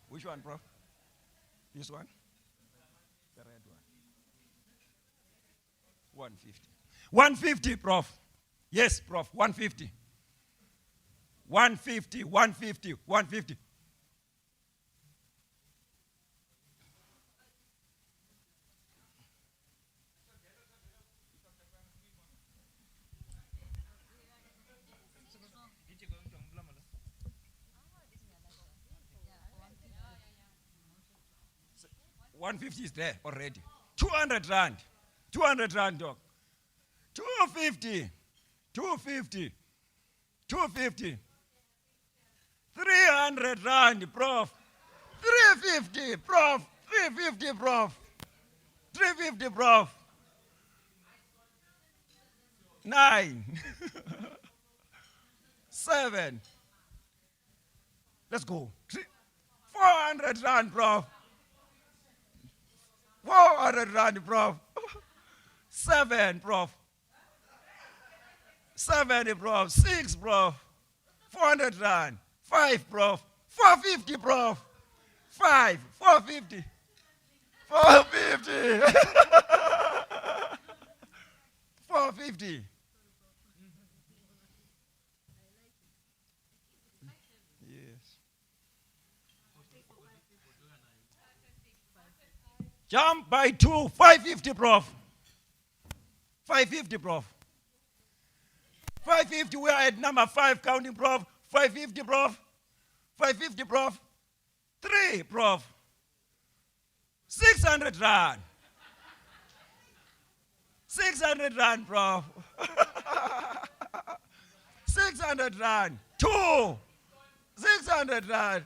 Which one, Prof? This one? The red one. 150. 150, Prof. Yes, Prof. 150. 150, 150, 150. $150 is there already. 200 rand. 200 rand, dog. 250. 250. 250. 300 rand, Prof. 350, Prof. 350, Prof. 350, Prof. 9. 7. Let's go. 400 rand, Prof. 400 rand, Prof. 7, Prof. 7, Prof. 6, Prof. 400 rand. 5, Prof. 450, Prof. 5, 450. 450. 450. Yes. Jump by 2, 550, Prof. 550, Prof. 550, we are at number 5, counting, Prof. 550, Prof. 550, Prof. 3, Prof. 600 rand. 600 rand, Prof. 600 rand. 2. 600 rand.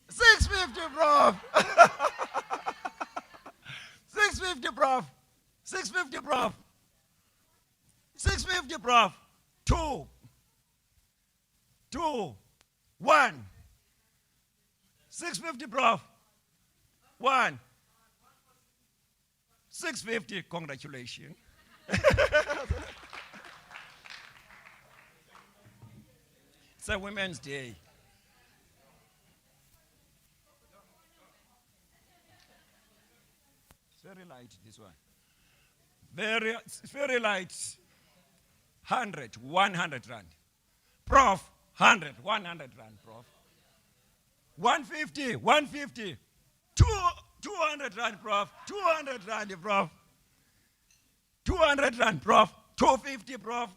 650, Prof. 650, Prof. 650, Prof. 650, Prof. 2. 2. 1. 650, Prof. 1. 650, congratulations. It's a Women's Day. It's very light, this one. It's very light. 100, 100 rand. Prof, 100, 100 rand, Prof. 150, 150. 200 rand, Prof. 200 rand, Prof. 200 rand, Prof. 250, Prof.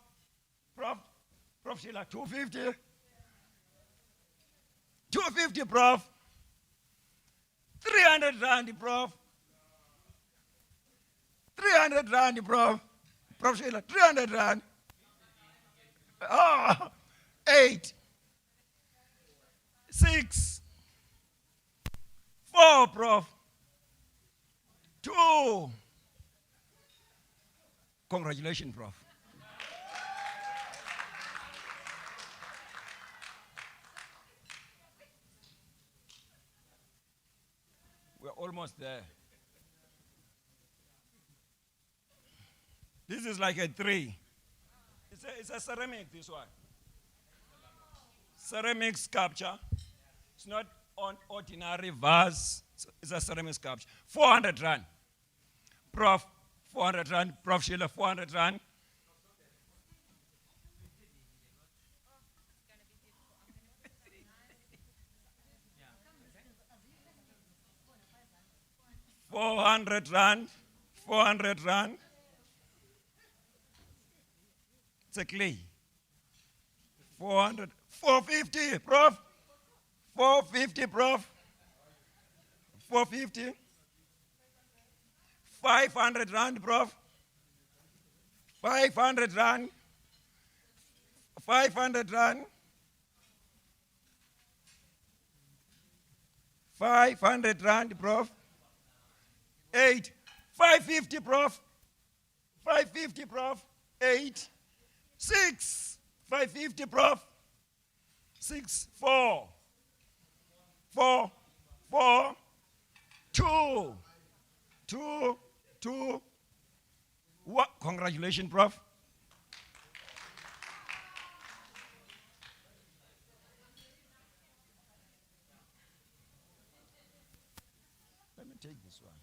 Prof Sheila, 250. 250, Prof. 300 rand, Prof. 300 rand, Prof. Prof Sheila, 300 rand. 8. 6. 4, Prof. 2. Congratulations, Prof. We're almost there. This is like a 3. It's a ceramic, this one. Ceramic sculpture. It's not on ordinary vase. It's a ceramic sculpture. 400 rand. Prof, 400 rand. Prof Sheila, 400 rand. $400. 400 rand. It's a clay. 400. 450, Prof. 450, Prof. 450. 500 rand, Prof. 500 rand. 500 rand. 500 rand, Prof. 8. 550, Prof. 550, Prof. 8. 6. 550, Prof. 6. 4. 4. 4. 2. 2. 2. What? Congratulations, Prof. Let me take this one.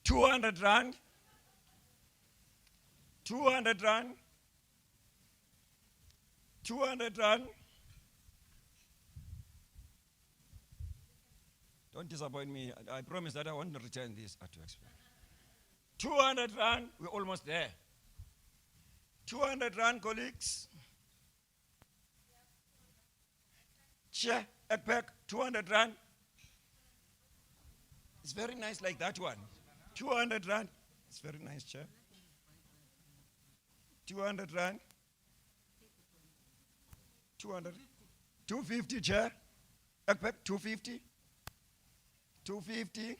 200 rand. 200 rand. 200 rand. Don't disappoint me. I promise that I won't return this at your expense. 200 rand, we're almost there. 200 rand, colleagues. Chair, Ekpek, 200 rand. It's very nice like that one. 200 rand. It's very nice, Chair. 200 rand. 200. 250, Chair. Ekpek, 250. 250.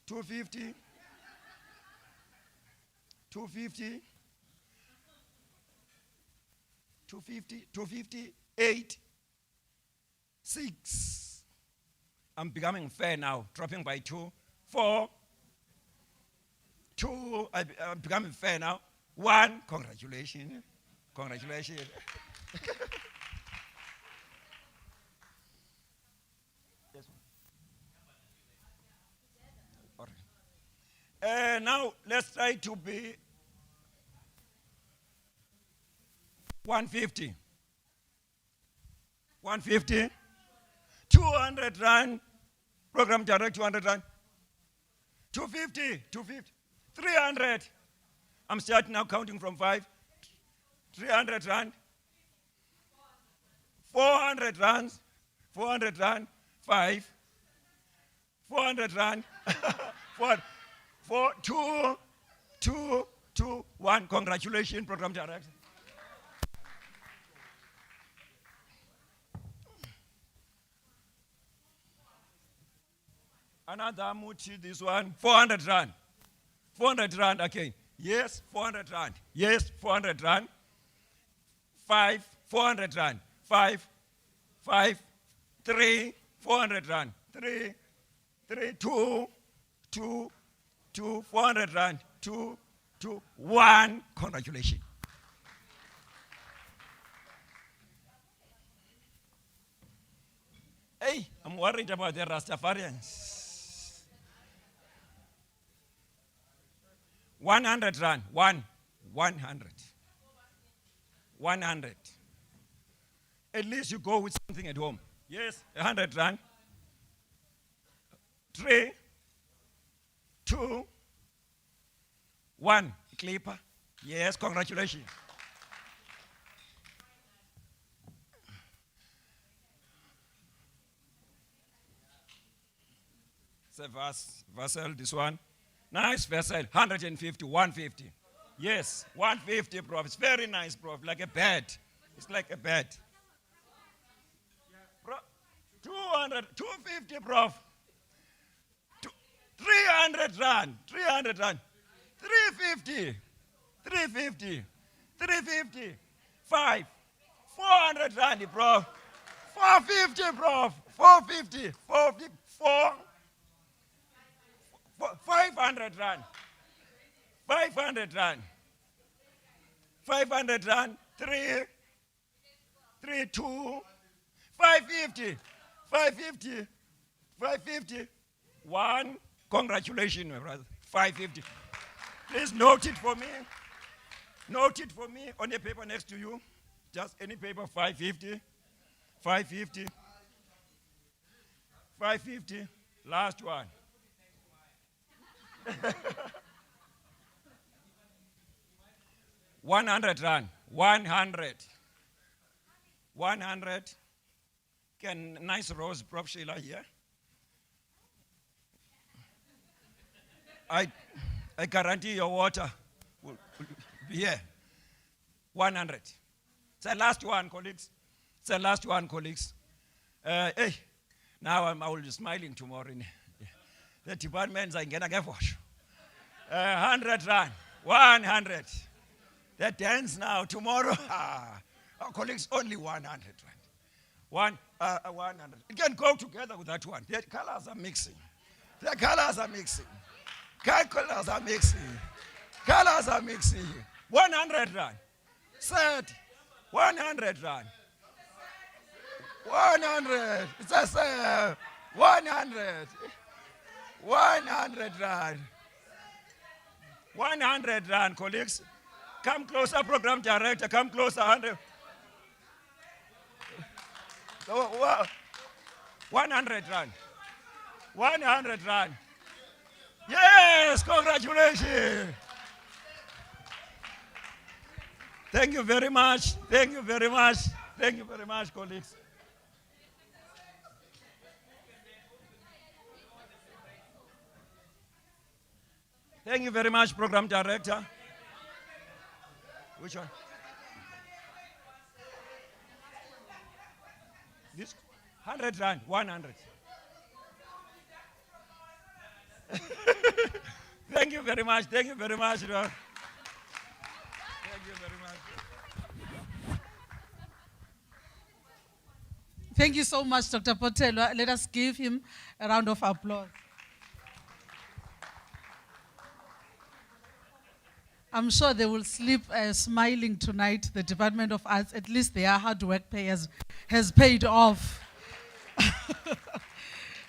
250. 250. 250. 250. 8. 6. I'm becoming fair now, dropping by 2. 4. 2. I'm becoming fair now. 1. Congratulations. Congratulations. Yes, all right. Now let's try to be 150. 150. 200 rand. Program direct 200 rand. 250. 250. 300. I'm starting now counting from 5. 300 rand. 400 rand. 400 rand. 5. 400 rand. 4, 2, 1. Congratulations, program director. Another muti, this one, 400 rand. 400 rand again. Yes, 400 rand. Yes, 400 rand. 5, 400 rand. 5, 3, 400 rand. 3, 2, 400 rand. 2, 1. Congratulations. Hey, I'm worried about the Rastafarians. 100 rand. 100. 100. At least you go with something at home. Yes, 100 rand. 3, 2, 1. Clipper. Yes, congratulations. It's a vessel, this one. Nice vessel, 150, 150. Yes, 150, prof. It's very nice, prof. Like a bed. It's like a bed. 200, 250, prof. 300 rand, 300 rand. 350, 350, 350. 5, 400 rand, prof. 450, prof. 450, 454. 500 rand. 500 rand. 500 rand. 3, 2, 550. 550. 550. 1. Congratulations, my brother. 550. Please note it for me. Note it for me on the paper next to you. Just any paper, 550. 550. 550. Last one. 100 rand. 100. 100. Can nice rose, Prof. Sheila here. I guarantee your water will be here. 100. It's the last one, colleagues. It's the last one, colleagues. Hey, now I will be smiling tomorrow. The departments are going to get 100 rand. 100. The dance now, tomorrow. Our colleagues, only 100 rand. 100. It can go together with that one. The colors are mixing. The colors are mixing. Colors are mixing. Colors are mixing. 100 rand. Set. 100 rand. 100. It's a set. 100. 100 rand. 100 rand, colleagues. Come closer, program director. Come closer. 100. 100 rand. 100 rand. Yes, congratulations. Thank you very much. Thank you very much. Thank you very much, colleagues. Thank you very much, program director. Which one? This 100 rand, 100. Thank you very much. Thank you very much, Ron. Thank you very much. Thank you so much, Dr. Potelo. Let us give him a round of applause. I'm sure they will sleep smiling tonight, the Department of Arts. At least their hard work has paid off.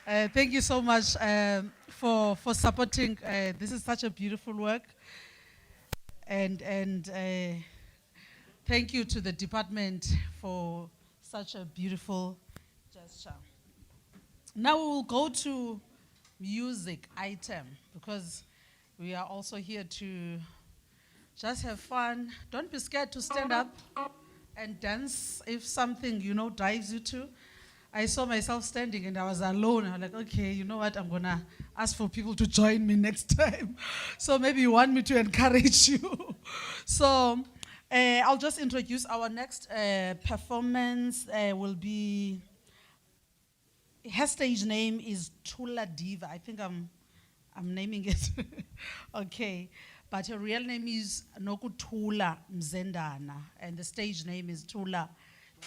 Thank you so much for supporting. This is such a beautiful work. And thank you to the department for such a beautiful gesture. Now we will go to music item, because we are also here to just have fun. Don't be scared to stand up and dance if something, drives you to. I saw myself standing and I was alone. I'm like, okay, you know what? I'm going to ask for people to join me next time. So maybe you want me to encourage you. So I'll just introduce our next performance. Will be, her stage name is Tula Diva. I think I'm naming it. Okay. But her real name is Nokutula Mzendana, and the stage name is Tula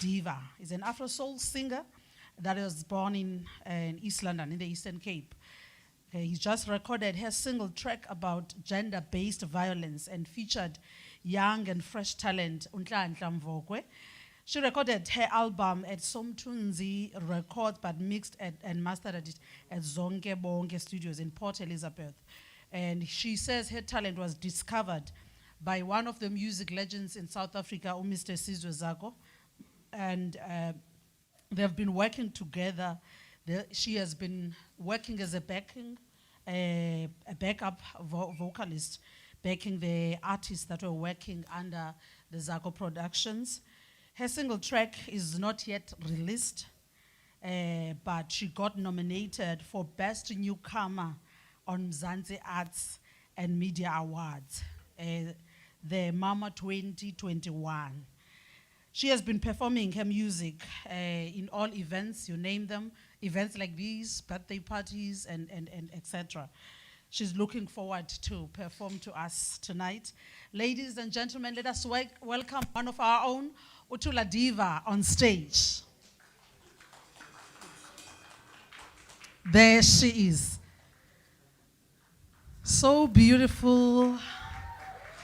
Diva. She's an Afro soul singer that was born in East London, in the Eastern Cape. He just recorded her single track about gender-based violence and featured young and fresh talent, Unhlanhla Mvokwe. She recorded her album at Somtunzi Records, but mixed and mastered it at Zonke Bonke Studios in Port Elizabeth. And she says her talent was discovered by one of the music legends in South Africa, Mr. Sizwe Zako. And they've been working together. She has been working as a backup vocalist, backing the artists that were working under the Zako Productions. Her single track is not yet released, but she got nominated for Best Newcomer on Mzansi Arts and Media Awards, the Mama 2021. She has been performing her music in all events, you name them, events like these, birthday parties, and etc. She's looking forward to perform to us tonight. Ladies and gentlemen, let us welcome one of our own, Utula Diva, on stage. There she is. So beautiful,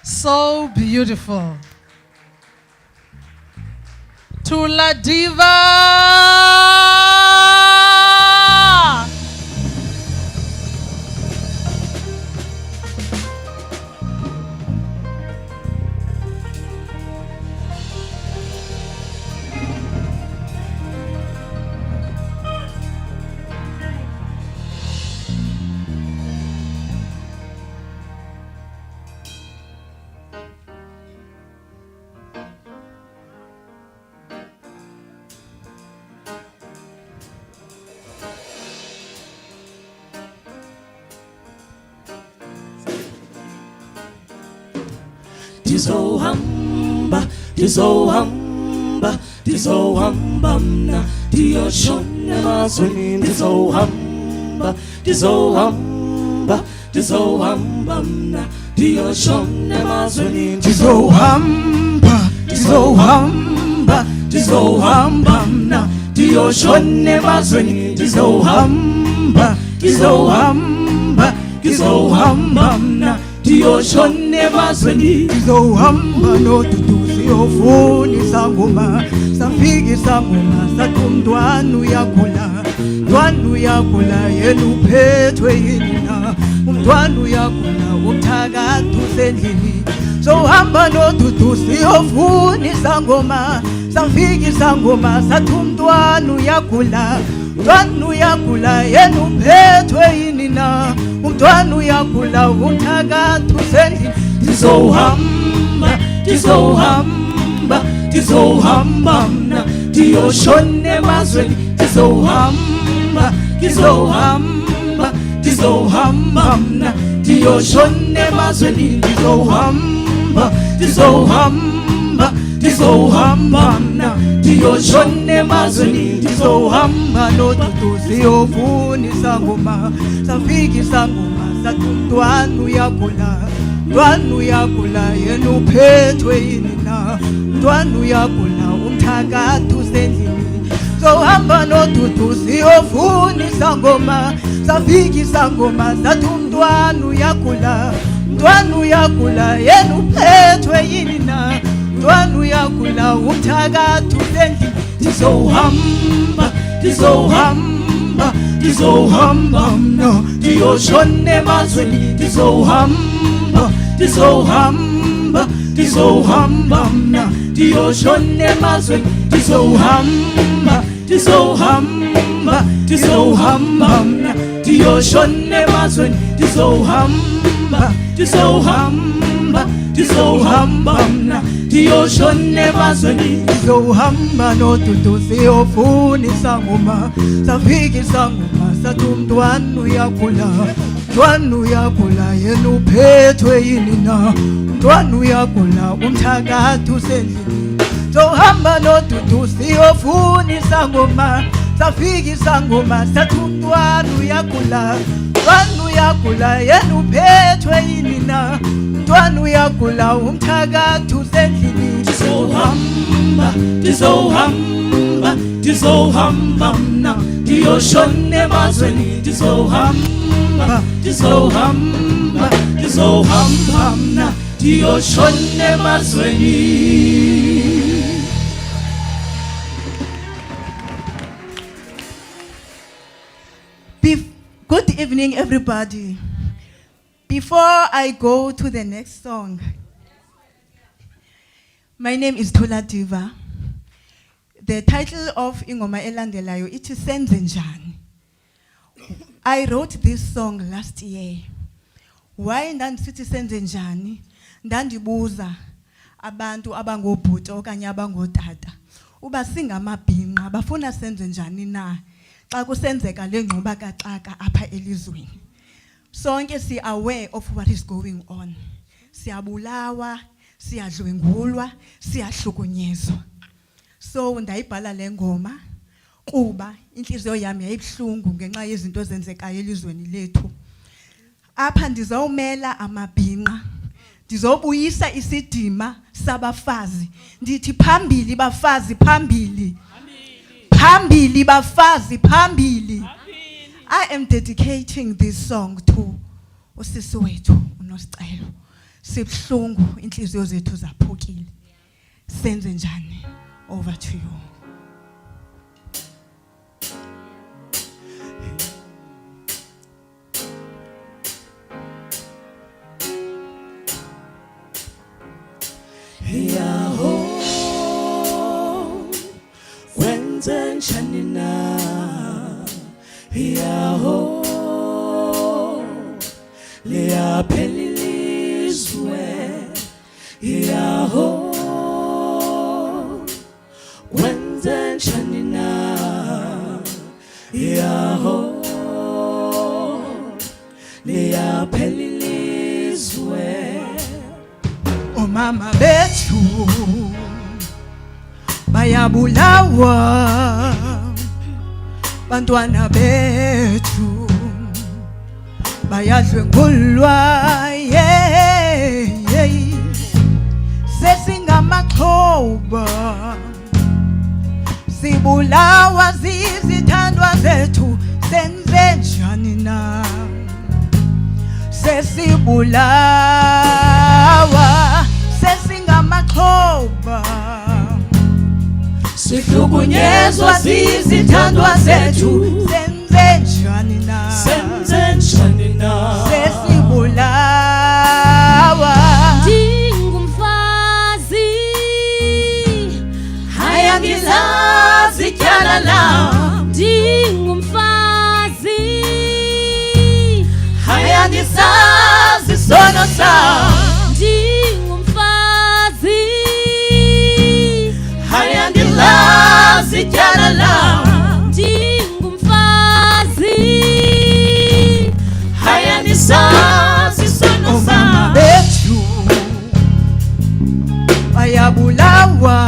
so beautiful. Tula Diva! Dizohamba, dizohamba, dizohamba mna diyoshona emazweni. Dizohamba, dizohamba, dizohamba mna diyoshona emazweni. Dizohamba, dizohamba, dizohamba mna diyoshona emazweni. Dizohamba, dizohamba, dizohamba mna diyoshona emazweni. Dizohamba nodudu siyofuna isangoma, safika isangoma sathi umntwana uyakhula, umntwana uyakhula yena uphethwe yini na, umntwana uyakhula umthakatha usendlini. Sohamba nodudu siyofuna isangoma, safika isangoma sathi umntwana uyakhula, umntwana uyakhula yena uphethwe yini na, umntwana uyakhula umthakatha usendlini. Dizohamba, dizohamba, dizohamba mna diyoshona emazweni. Dizohamba, dizohamba, dizohamba mna diyoshona emazweni. Dizohamba, dizohamba, dizohamba mna diyoshona emazweni. Dizohamba nodudu siyofuna isangoma, safika isangoma sathi umntwana uyakhula, umntwana uyakhula yena uphethwe yini na, umntwana uyakhula umthakatha usendlini. Sohamba nodudu siyofuna isangoma, safika isangoma sathi umntwana uyakhula, Mntwana uyagula yena uphethwe yini na? Mntwana uyagula umthakathu endlini. Ndizohamba, ndizohamba, ndizohamba mna ndiyoshona emazweni. Ndizohamba, ndizohamba, ndizohamba mna ndiyoshona emazweni. Ndizohamba, ndizohamba, ndizohamba mna ndiyoshona emazweni. Ndizohamba, ndizohamba, ndizohamba mna ndiyoshona emazweni. Ndizohamba nodudu siyofuna isangoma, safika isangoma sathi umntwana uyagula. Mntwana uyagula yena uphethwe yini na? Mntwana uyagula umthakathu usendlini. Zohamba nodudu siyofuna isangoma, safika isangoma sathi umntwana uyagula. Mntwana uyagula yena uphethwe yini na? Mntwana uyagula umthakathu usendlini. Ndizohamba, ndizohamba, ndizohamba mna ndiyoshona emazweni. Ndizohamba, ndizohamba, ndizohamba mna ndiyoshona emazweni. Good evening, everybody. Before I go to the next song, my name is Thula Diva. The title of Ingoma elandelayo ithi Senze Njani. I wrote this song last year. Why ndandisithi senze njani? Ndandibuza abantu abangobhuti okanye abangootata uba singamabhinqa bafuna senze njani na xa kusenzeka le ngxuba kaxaka apha elizweni. Sonke si-aware of what is going on. Siyabulawa, siyadlwengulwa, siyahlukunyezwa. So ndayibhala le ngoma kuba inhliziyo yami yayibuhlungu ngenxa yezinto ezenzekayo elizweni lethu. Apha ndizawumela amabhinqa, ndizobuyisa isidima sabafazi. Ndithi phambili bafazi, phambili. Phambili bafazi, phambili. I am dedicating this song to usisi wethu uNosicelo. Sibuhlungu inhliziyo zethu zaphukile. Senze njani? Over to you. Yaho, kwenze njani na? Yaho, liyaphelilizwe. Yaho, kwenze njani na? Yaho, liyaphelilizwe. Omama bethu bayabulawa, bantwana bethu bayadlwengulwa, sesingamaxhoba, sibulawa zizithandwa zethu. Senze njani na? Sesibulawa, sesingamaxhoba, sihlukunyezwa zizithandwa zethu. Senze njani na? Senze njani na? Sesibulawa. Ndingumfazi, haya ngilazi tyala lam. Ndingumfazi, haya ndisazi isono sam. Ndingumfazi, haya ndilazi tyala lam. Ndingumfazi, haya ndisazi isono sam. Omama bethu bayabulawa,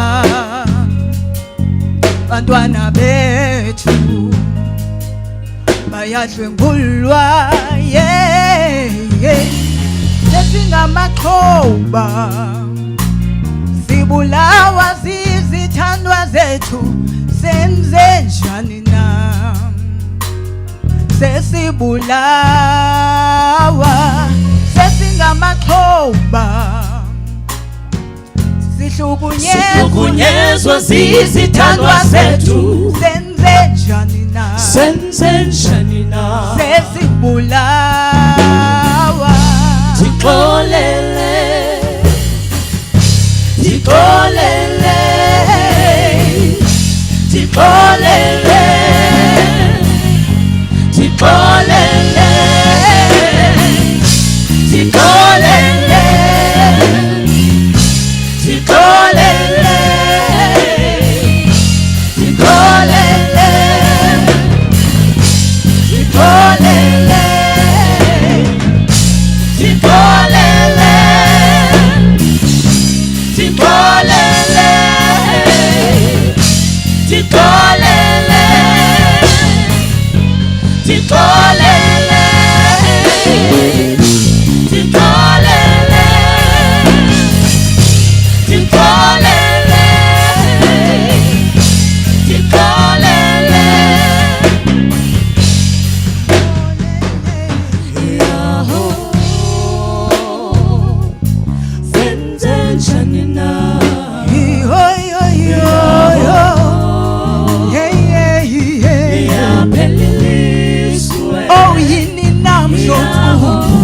bantwana bethu bayadlwengulwa, sesingamaxhoba, sibulawa zizithandwa zethu. Senze njani na? Sesibulawa, singamaxhoba Sihlukunyezwa zizithandwa zethu senze njani na senze njani na sesibulawa Tixolele Tixolele Tixolele Tixolele Tixolele Tixolele Tixolele Tixolele Tixolele Tixolele Tixolele Tixolele Tixolele Tixolele Tixolele Yaho Senze njani na Yaphelelizwe Oh yini namhlothu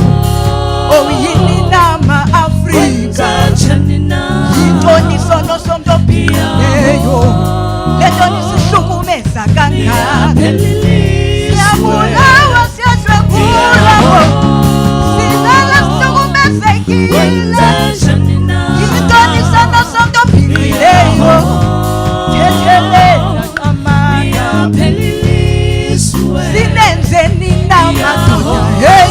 Oh yini nama Afrika njani na Yintoni sono sonto philileyo Lento nisihlukumeza kangaka Siyabulawa siyadlwengulwa Silala sihlukumezekile Yintoni sono sonto philileyo Thethelela qamanga Sinenzeni na madoda hey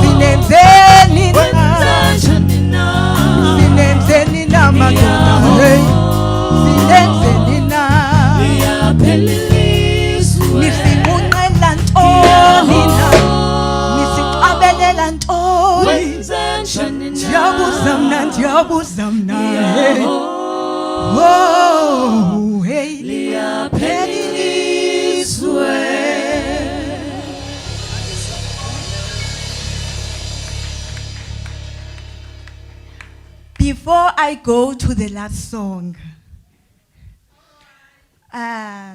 Sinenzeni na Sinenzeni na madoda hey Sinenzeni na Nisimunqela ntoni na Nisiqabelela ntoni Ndiyabuza mna hey Oh hey Liyaphelelizwe Before I go to the last song,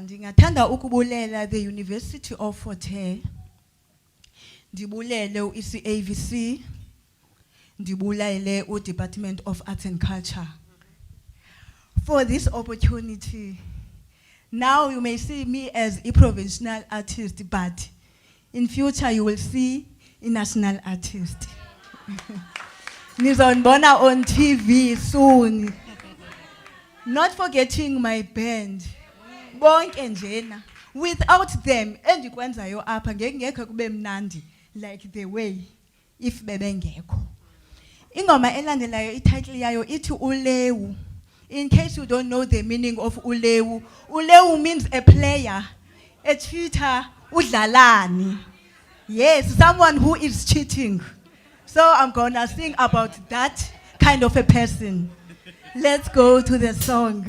ndingathanda ukubulela the University of Fort Hare, ndibulele u-ECAVC, ndibulele u-Department of Arts and Culture for this opportunity. Now you may see me as a provincial artist, but in future you will see a national artist. Nizonibona on TV soon. Not forgetting my band. Bonke njena. Without them, endikwenzayo apha ngeke kube mnandi like the way if bebengekho. Ingoma elandelayo ititle yayo ithi Ulewu. In case you don't know the meaning of Ulewu, Ulewu means a player, a cheater, udlalani. Yes, someone who is cheating. So I'm gonna sing about that kind of a person. Let's go to the song.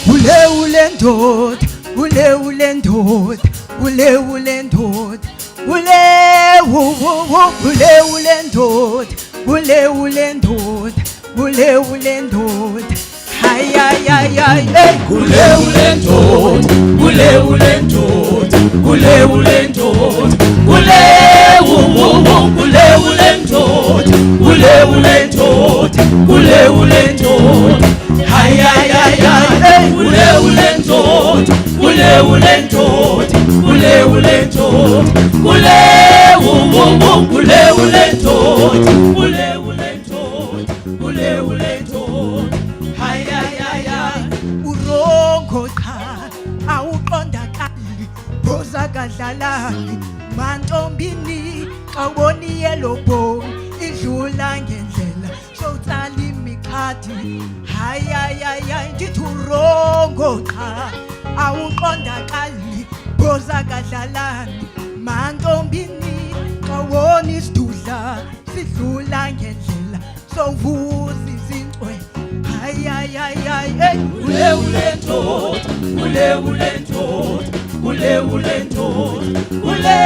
Ule ndod, ule ndod, ule ndod, ule ndod, ule ndod. Ay ay ay ay ay. Ule ndod, ule ndod, ule ndod, ule ndod, ule ndod. Ay ay ay ay. Ule ndod, ule ndod, ule ndod, ule ndod. Ay ay ay ay. Urongo cha, awuqondakali, boza kadlalani, mantombini, kawoni yellow bone, idlula ngendlela, showtsala imikhadi. Ay ay ay ay, ndithi urongo cha, awuqondakali, boza kadlalani, mantombini, kawoni isidudla sidlula sidlula ngendlela sovuza izingcwe hayi hayi hayi hey ule ule ndoda ule ule ndoda ule ule ndoda ule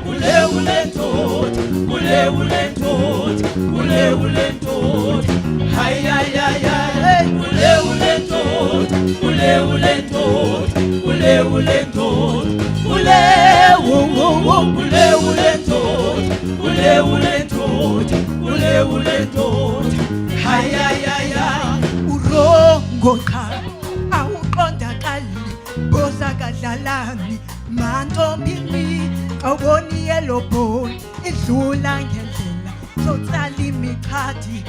ule ule ndoda ule ule ndoda ule ule ndoda hayi hayi hayi ule ule ndoda ule ule ndoda ule ule ndoda ule ule ndoda ule ule ndoda ule ule ndoda hayi hayi hayi urongo cha awuqondakali boza kadlalani mantombini awuboni yellow bone idlula ngendlela sotsala imiqhathi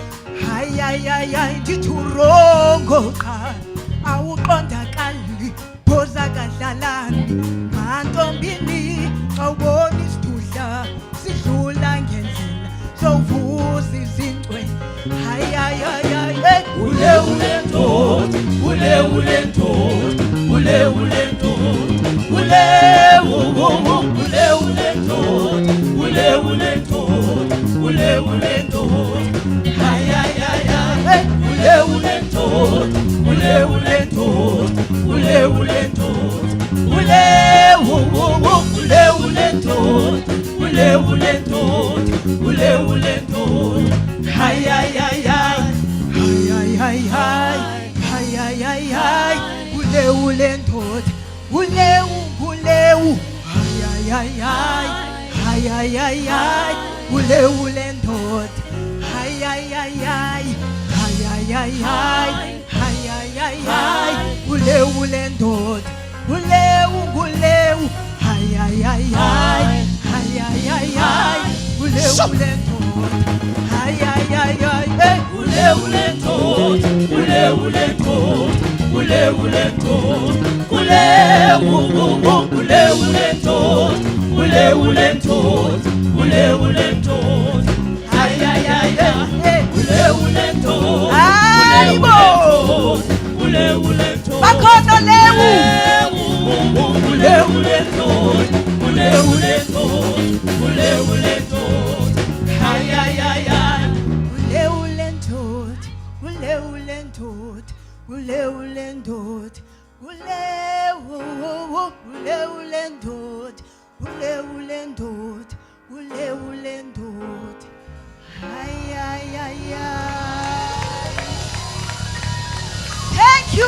hayi hayi hayi ndithi urongo cha awuqondakali boza kadlalani mantombini awuboni sidudla sidlula ngendlela sovuza izingcwe hayi hayi hayi ule ule ndoda ule ule ndoda ule ule ndoda ule ule ndoda ule ule ndoda ule ule ndoda hayi hayi hayi ule ule ndoda ule ule ndoda ule ule ndoda ule ule ndoda ule ule ndoda ule ule ndoda hayi hayi hayi Hay hay hay hay hay ule ule ndoda ule hay hay hay hay hay hay ule ule ndoda hay hay hay hay hay hay hay hay hay hay ule ule ndoda ule hay hay hay hay hay hay hay ule ule ndoda hay hay hay hay ule ule ndoda ule ule ndoda ule ule ndoda ule ule ndoda ule ule ndoda ule ule ndoda hayi hayi hayi ule ule ndoda ule ule ndoda bakhona lewu ule ule ndoda ule ule ndoda ule ule ndoda hayi hayi hayi ule ule ndoda ule ule ndoda ule ule ndoda ule ule ndoda ule ule ndoda ule ule ndoda hay hay hay thank you.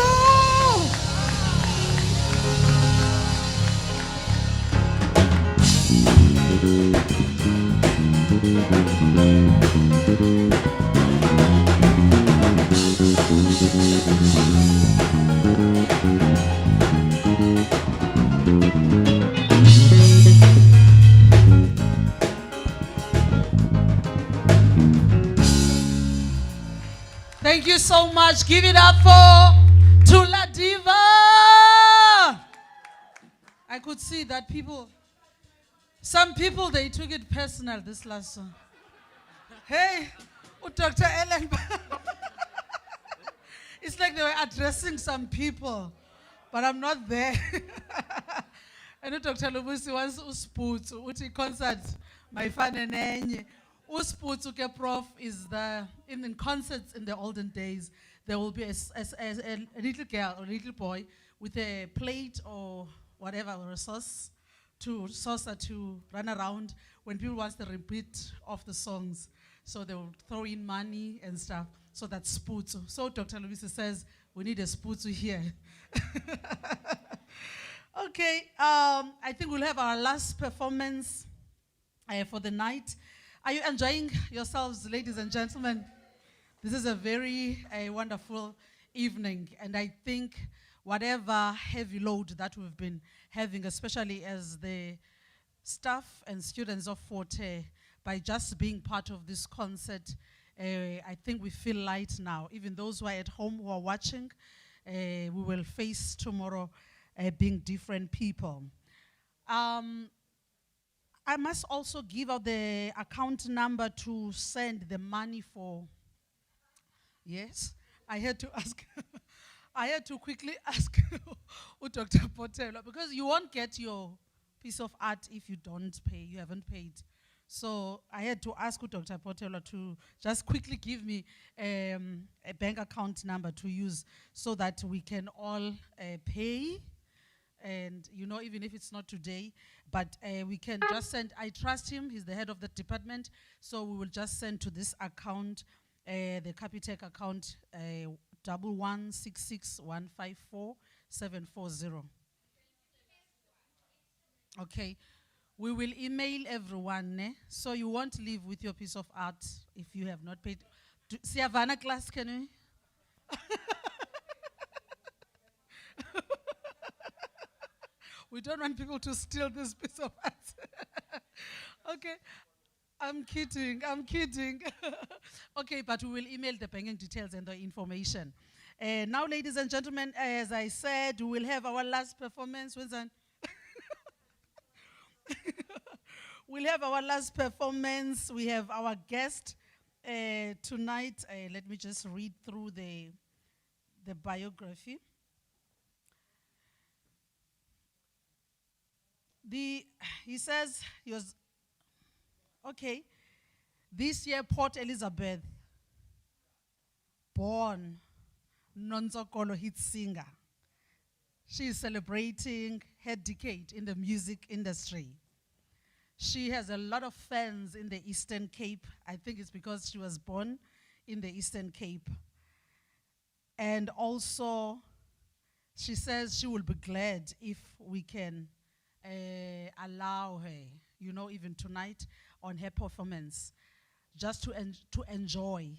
Thank you so much. Give it up for Tula Diva. I could see that some people, they took it personal, this last song. Hey, Dr. Ellen. It's like they were addressing some people, but I'm not there. And Dr. Lubusi wants usputsu, uti concert, my fan and enye. Usputsu ke prof is in concerts in the olden days, there will be a little girl or little boy with a plate or whatever, or a saucer to run around when people want the repeat of the songs. So they will throw in money and stuff. So that's sputsu. So Dr. Lubusi says, we need a sputsu here. Okay, I think we'll have our last performance for the night. Are you enjoying yourselves, ladies and gentlemen? This is a very wonderful evening, and I think whatever heavy load that we've been having, especially as the staff and students of Forte, by just being part of this concert, I think we feel light now. Even those who are at home who are watching, we will face tomorrow being different people. I must also give out the account number to send the money for. Yes, I had to ask. I had to quickly ask Dr. Potelo, because you won't get your piece of art if you don't pay, you haven't paid. So I had to ask Dr. Potelo to just quickly give me a bank account number to use so that we can all pay. And, you know, even if it's not today, but we can just send, I trust him, he's the head of the department, so we will just send to this account, the Capitec account, 1166154 Okay. We will email everyone, so you won't leave with your piece of art if you have not paid. Siavana class, can we? We don't want people to steal this piece of art. Okay, I'm kidding. Okay, but we will email the banking details and the information. Now, ladies and gentlemen, as I said, we will have our last performance. We'll have our last performance. We have our guest tonight. Let me just read through the biography. He says he was, okay, this year Port Elizabeth, born Nonzokolo hit singer. She is celebrating her decade in the music industry. She has a lot of fans in the Eastern Cape. I think it's because she was born in the Eastern Cape. And also, she says she will be glad if we can allow her, you know, even tonight on her performance, just to enjoy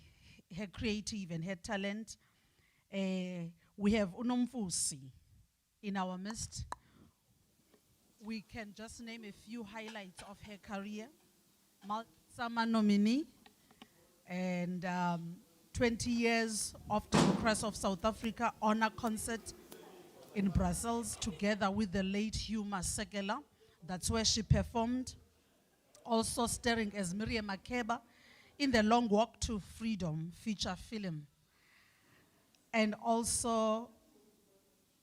her creative and her talent. We have Unomfusi in our midst. We can just name a few highlights of her career. Sama nominee, and 20 years of Democracy of South Africa honor concert in Brussels together with the late Hugh Masekela. That's where she performed. Also starring as Miriam Makeba in the Long Walk to Freedom feature film. And also,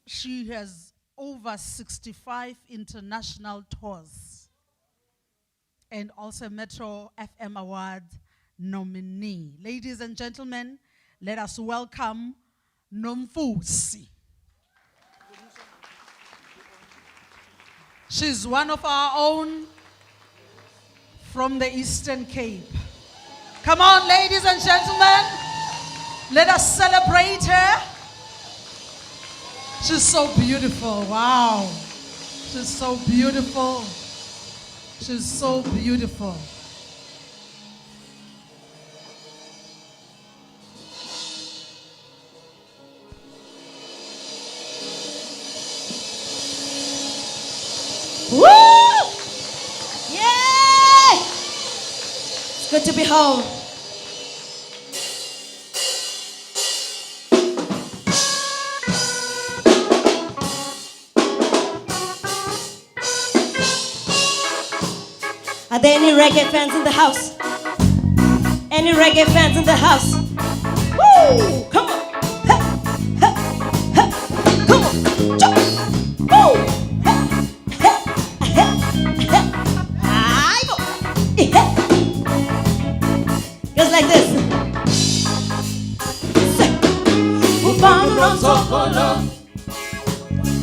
she has over 65 international tours. And also Metro FM Award nominee. Ladies and gentlemen, let us welcome Nomfusi. She's one of our own from the Eastern Cape. Come on, ladies and gentlemen, let us celebrate her. She's so beautiful, wow. She's so beautiful. She's so beautiful. Woo! Yeah! It's good to be home. Are there any reggae fans in the house? Any reggae fans in the house? Woo! Come on! Ha, ha, ha. Come on! Jump. Woo! Ha, ha, ha, ha. Aibo. Ha. Goes like this. Upano non sokolo,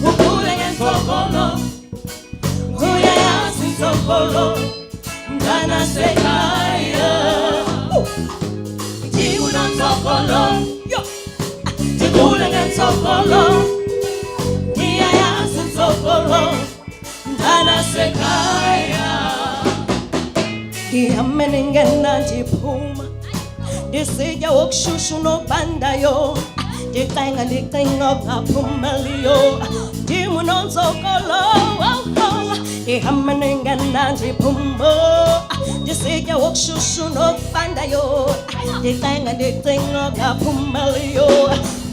upule en sokolo, uyaya sin sokolo. Dana sekaya, tiuna sokolo, yo, tikule ngen sokolo, iya sin sokolo, dana sekaya. Kiameningena jipuma, disija okshushu no bandayo, ditenga kapumalio, timunon sokolo, Ihameningana jipumbo, disija okshushu no bandayo, ditenga kapumalio,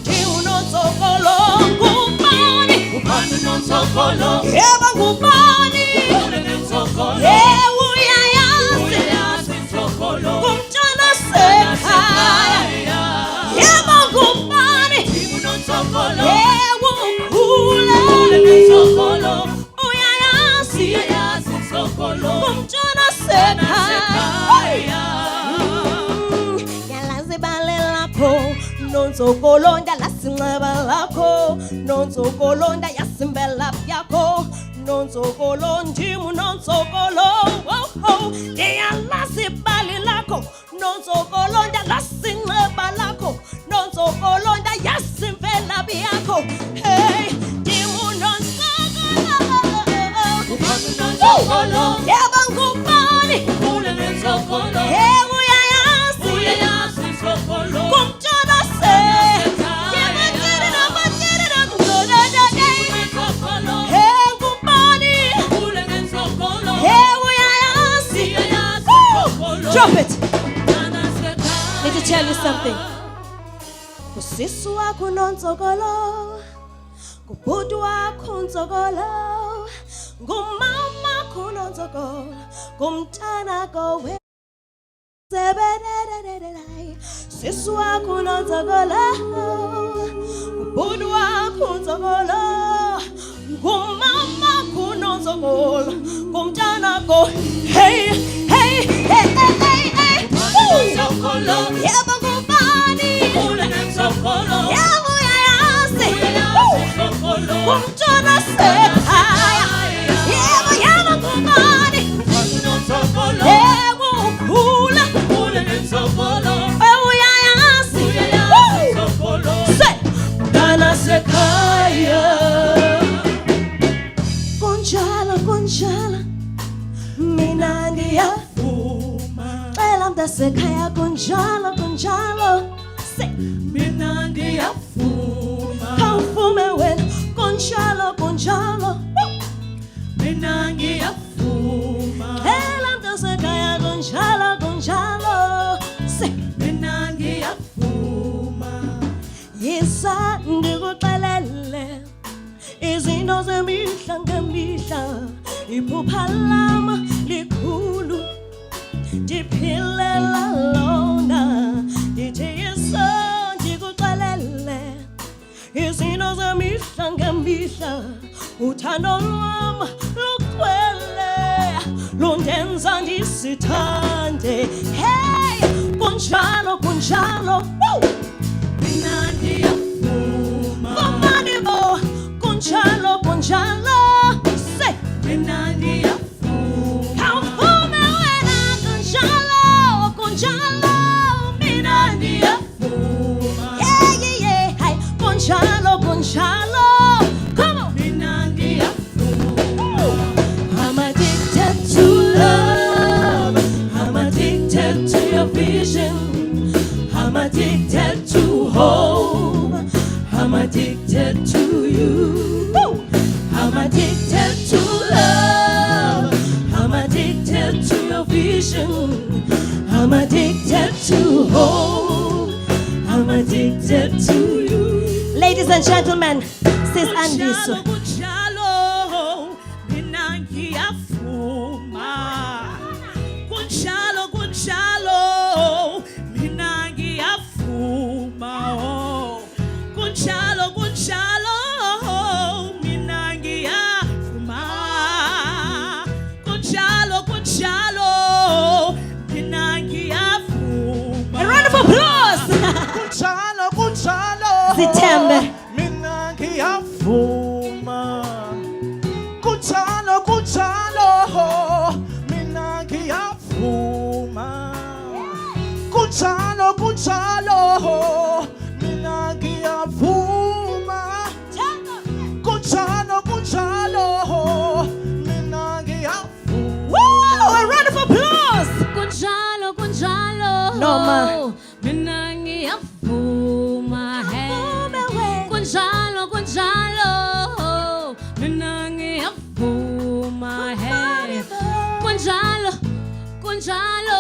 timunon sokolo, kupani, kupani non sokolo, eba kupani, kupani sokolo, ewuyaya sin sokolo, kumjana sekaya, eba kupani, timunon sokolo, ewukule, kupani sokolo. Kumjana sekaya. nonzokolonda lasinxeba lakho, nonzokolonda yasimbela yakho, nonzokolondimu nonzokolo, oh oh, deyalasibali lakho, nonzokolonda lasinxeba lakho, nonzokolonda yasimvela yakho, hey, dimu nonzokolo, yeba ngubani, kumtshana se, drop it. Let me tell you something. Kusisi wakho nonzokolo, kubhuti wakho nzokolo, ngumama wakho nonzokolo, ngumntana kowe. Sisi wakho nonzokolo, kubhuti wakho nzokolo, ngumama wakho nonzokolo, ngumntana kowe. Hey, hey, hey, hey, hey, hey. Yeba ngubani, yeba uyayasi, kumtshana sekhaya, yeba ngubani, yeba ukhula, uyayasi, se, mntana sekhaya. Kunjalo, kunjalo, mina ndiyavuma, cela mntasekhaya kunjalo, kunjalo, se, mina ndiyavuma, khawuvume wena, kunjalo, kunjalo, mina ngiyavuma, cela mntasekhaya kunjalo, kunjalo, se, mina ngiyavuma, yisa ndikuxelele izinto zemihla ngemihla, iphupha lami likhulu, ndiphilela lona, ndithi yisa ndikuxelele izinto zemihla ngemihla, uthando lwami lukhwele, lundenza ndisithande, hey, kunjalo, kunjalo, mina ndiyavuma, kumani bo, kunjalo, kunjalo, se, mina ndiyavuma, khawuvume wena, kunjalo, kunjalo, mina ndiyavuma, yeah, yeah, yeah, hey, kunjalo, kunjalo, come on, mina ndiyavuma, I'm addicted to love, I'm addicted to your vision, I'm addicted to hope, I'm addicted to you, I'm addicted to love, I'm addicted to your vision, I'm addicted to hope, I'm addicted to you. Ladies and gentlemen, Sis Andiso. Kunjalo, mina ngiyavuma, kunjalo, kunjalo, mina ngiyavuma, oh. Kunjalo, kunjalo, mina ngiyavuma, kunjalo, kunjalo, mina ngiyavuma. A round of applause. Kunjalo, kunjalo, Zithembe. mina ngiyavuma. Kunjalo, kunjalo, mina ngiyavuma. Kunjalo, kunjalo, mina ngiyavuma. Kunjalo, kunjalo, mina ngiyavuma. Woo! A round of applause. Kunjalo, kunjalo, Noma. mina ngiyavuma, hey. Kunjalo, kunjalo, mina ngiyavuma, hey. Kunjalo, kunjalo,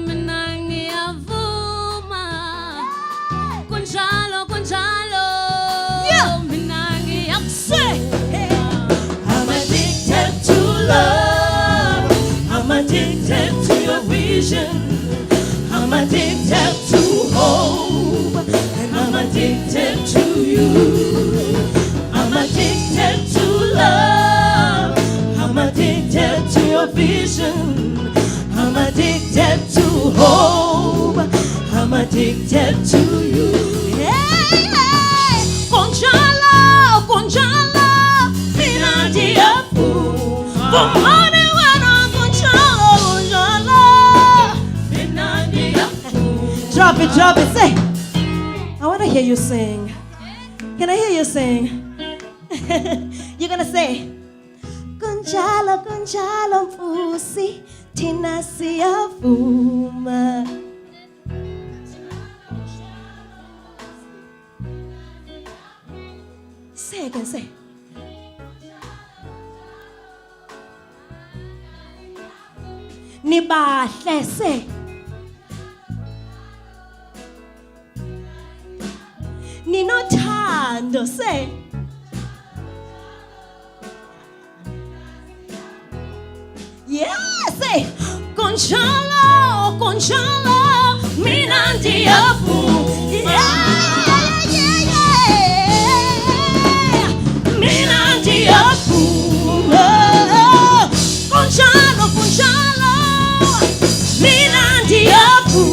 mina ngiyavuma. Kunjalo, kunjalo, Yeah. mina ngiyavuma. Say, hey. I'm addicted to love, I'm addicted to your vision, I'm addicted to hope, and I'm addicted to you. I'm addicted to love, I'm addicted to your vision, I'm addicted Bumani wana kunjalo. Drop it, say. I want to hear you sing. Can I hear you sing? You're gonna say, Kunjalo, kunjalo mfusi, tina siyavuma. Say again, say. Nibahle, say. Ninothando, say. Yeah, say. Kunjalo, kunjalo, mina ndiyavu. Yeah, yeah, yeah. Mina ndiyavu. Kunjalo, kunjalo, mina ndiyavu.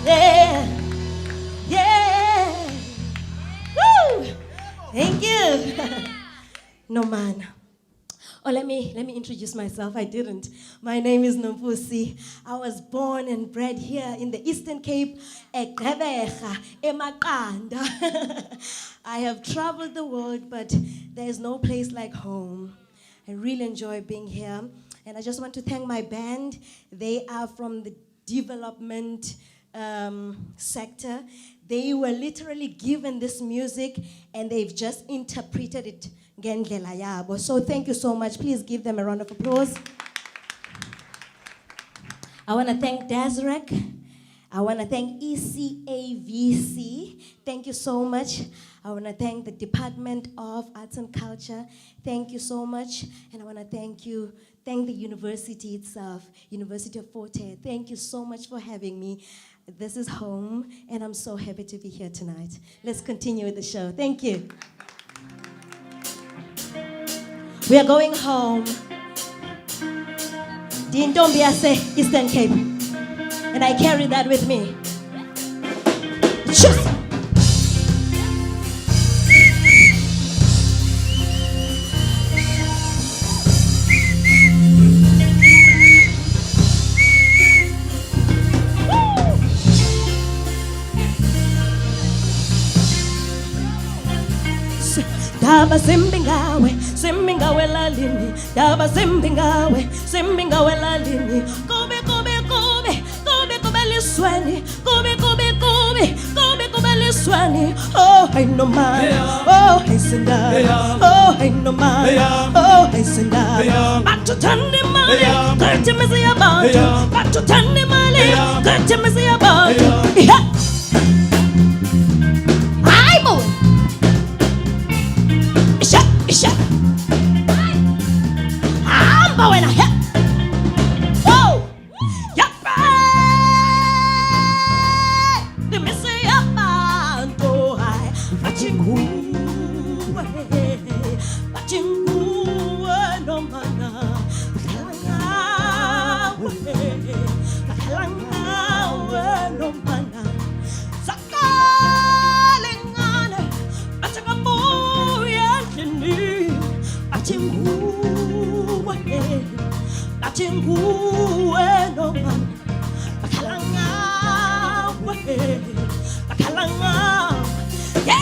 Yeah, yeah. Woo! Thank you. No man. Oh, let me introduce myself. I didn't. My name is Nomfusi. I was born and bred here in the Eastern Cape, eGqeberha, eMaqanda. I have traveled the world, but there is no place like home. I really enjoy being here. And I just want to thank my band. They are from the development sector. They were literally given this music and they've just interpreted it ngendlela yabo. So thank you so much. Please give them a round of applause. I want to thank Desirek. I want to thank ECAVC. Thank you so much. I want to thank the Department of Arts and Culture. Thank you so much. And I want to thank the university itself, University of Fort Hare. Thank you so much for having me. This is home, and I'm so happy to be here tonight. Let's continue with the show. Thank you. We are going home. Dindombiase, Eastern Cape. And I carry that with me. Cheers. Daba simbingawe, simbingawe lalini. Daba simbingawe, simbingawe lalini. Kube, kube, kube, kube, kube lisweni. Kube, kube, kube, kube, kube lisweni. Oh, hey no man. Oh, hey sinda. Oh, hey no man. Oh, hey sinda. Batutandi mali, kati mizi ya bantu. Batutandi mali, kati mizi ya bantu. Yeah. I'm moving. Isha. I'm going ahead. Oh, yeah. The missing up man go high. Bachingu, no mana. Bakalanga, no mana. Sakalengane, bachakambu. Batinguwe no man. Bakalanga. Yeah.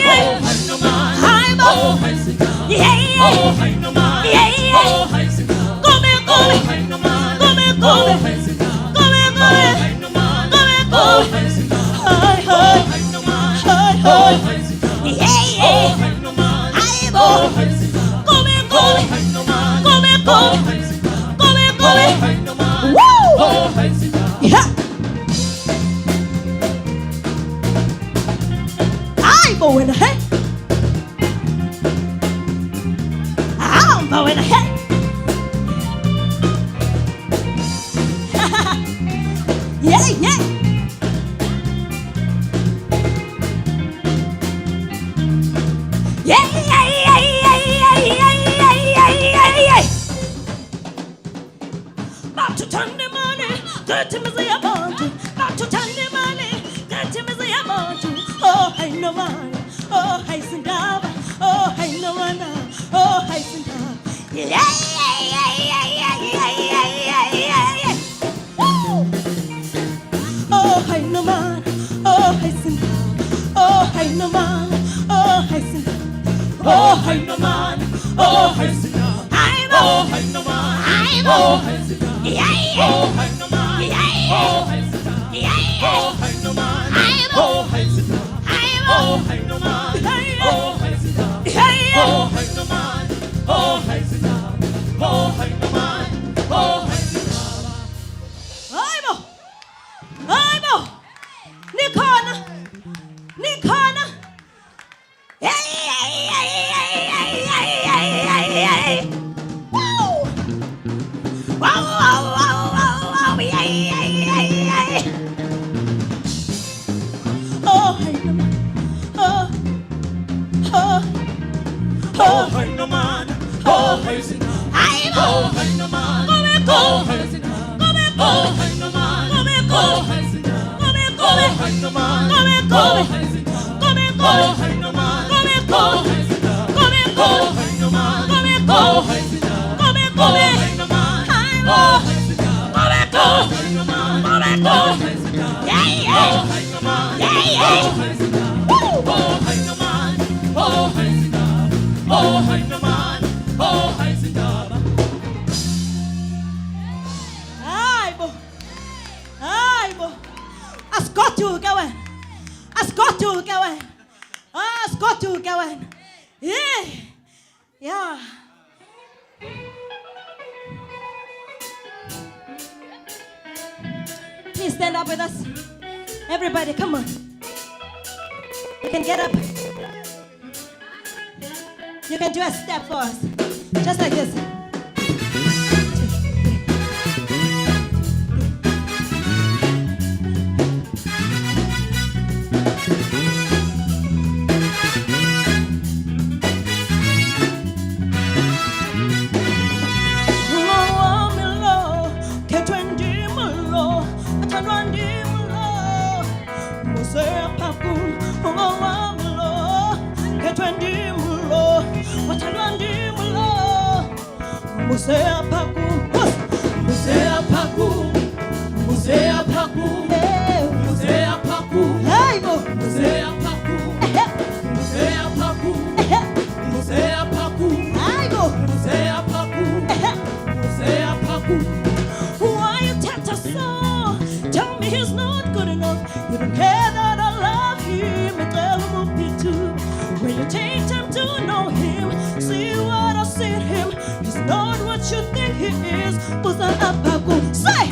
Oh, hey no man. Oh, hey sita. Yeah. Oh, hey no man. Yeah. Oh, hey sita. Come. Oh, hey no man. Come. Oh, hey sita. Come. Oh, hey no man. Come. Oh, hey sita. Hey. Oh, hey no man. Hey. Oh, hey sita. Yeah. Oh, hey no man. Oh, hey sita. Come. Oh, hey no man. Come. Oh, hey sita. Come. Oh, hey no man. Woo! Oh, hey sita. Yeah. I'm going ahead. I'm going ahead. Yeah. Yeah. Back to Sunday morning, good to miss your bond. Back to Sunday morning, good to miss your bond. Oh, hey no man. Oh, hi no man. Oh, hi sin. Oh, hi no man. Oh, hi sin. Oh, hi no man. Oh, hi sin. Oh, hi no man. Oh, hi sin. Oh, hi no man. Oh, hi sin. Oh, hi no man. Oh, hi sin. Oh, hi no man. Oh, hi sin. Oh, hi no man. Oh, hi sin. Oh, hi no man. Oh, hi sin. Aibo! Nikona! Nikona! Woo! Wow, wow, wow, wow, wow, Oh, hey, no man. Oh, hey, no man. Oh, hey, oh, hey, no man. Oh, hey, oh, hey, no man. Oh, hey, oh, hey, no man. Oh, hey, oh, hey, no man. Oh, hey, oh, hey, no man. Oh, hey, no man. Oh, hey, Yeah. Please stand up with us. Everybody, come on. You can get up. You can do a step for us. Just like this. Musea paku, musea paku, musea paku, musea paku, musea paku, musea paku, musea paku, musea paku, musea paku. Why you tempt us so? Tell me he's not good enough. You don't care that I love him, and tell him won't be too. When you take time to know him, see what I see in him. He's not what you think he is. Pusa apaku. Say!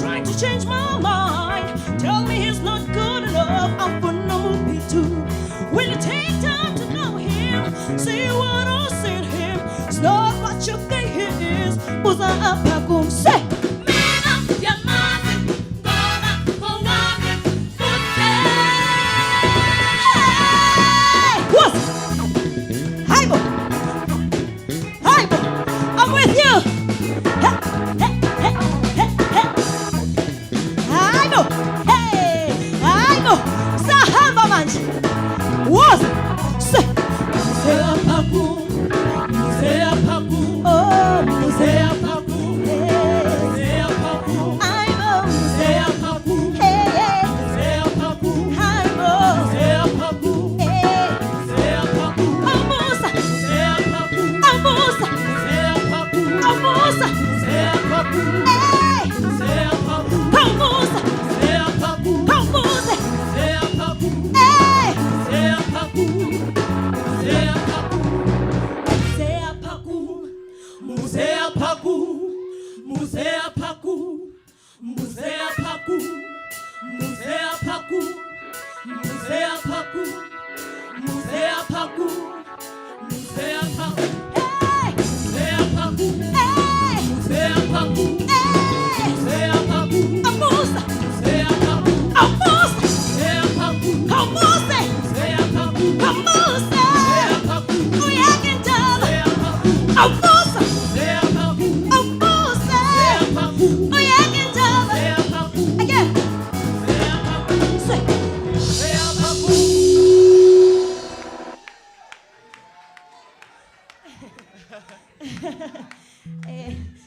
Trying to change my mind. Tell me he's not good enough. I'm gonna move me too. Will you take time to know him? See what I see in him. It's not what you think he is. Pusa apakum. Say. I'm with you. Was Musea paku, musea paku, oh musea paku,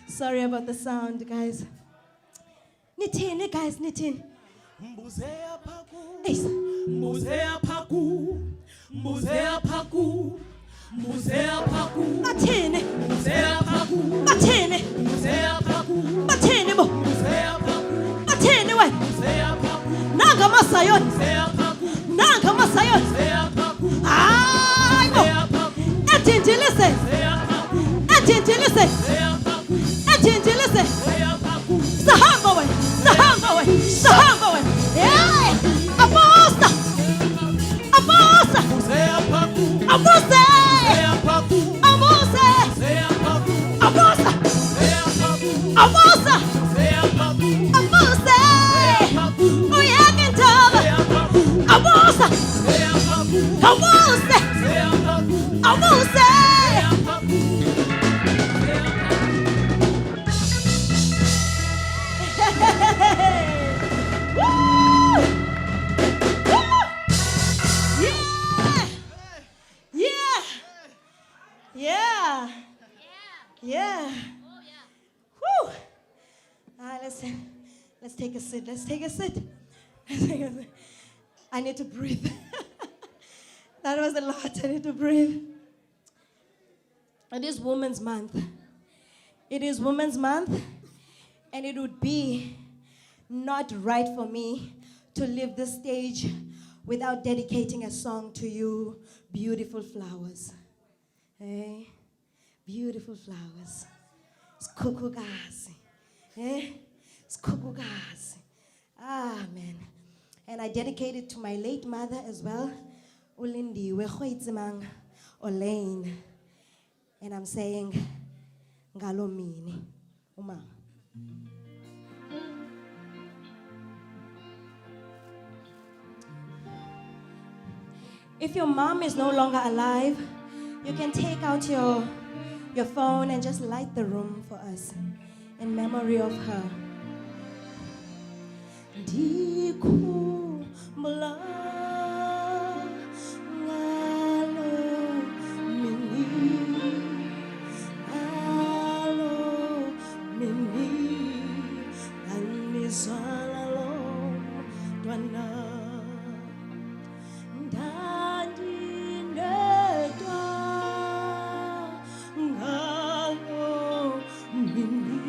Sorry about the sound, guys. Nithini, guys, nithini. Mbuzea paku, Ace. mbuzea paku, mbuzea paku, mbuzea paku, Bathini, mbuzea paku, bathini, mbuzea paku, bathini bo. mbuzea paku, Bathini wena. mbuzea paku, Nanga masayoni, mbuzea paku, nanga masayoni. mbuzea paku, Hayi bo. mbuzea paku, Edindilise, mbuzea paku, edindilise, mbuzea paku, edindilise. mbuzea paku, Sahamba wena, sahamba wena, sahamba wena. Hey, abusa, abusa, mbuzea paku, abuse, mbuzea paku, abuse, mbuzea paku, abusa, mbuzea paku, abusa, mbuzea paku, abuse. Uyeke intaba, abusa, mbuzea paku, abuse, mbuzea paku, abuse. Woo! Woo! Yeah! Yeah! Yeah! Woo! Let's take a sit. Let's take a sit. I need to breathe. That was a lot. I need to breathe. It is Women's Month. It is Women's Month, and it would be not right for me to leave this stage without dedicating a song to you, beautiful flowers. Eh? Beautiful flowers. Skukugasi. Eh? Skukugasi. Amen. And I dedicate it to my late mother as well, Ulindiwe Khoitsimang Olaine. And I'm saying, Ngalomini, Uma. If your mom is no longer alive, you can take out your phone and just light the room for us in memory of her. Dikhumbula ngalo mini, ngalo mini, nganizala lo mntwana. Ndandindedwa ngalo mini,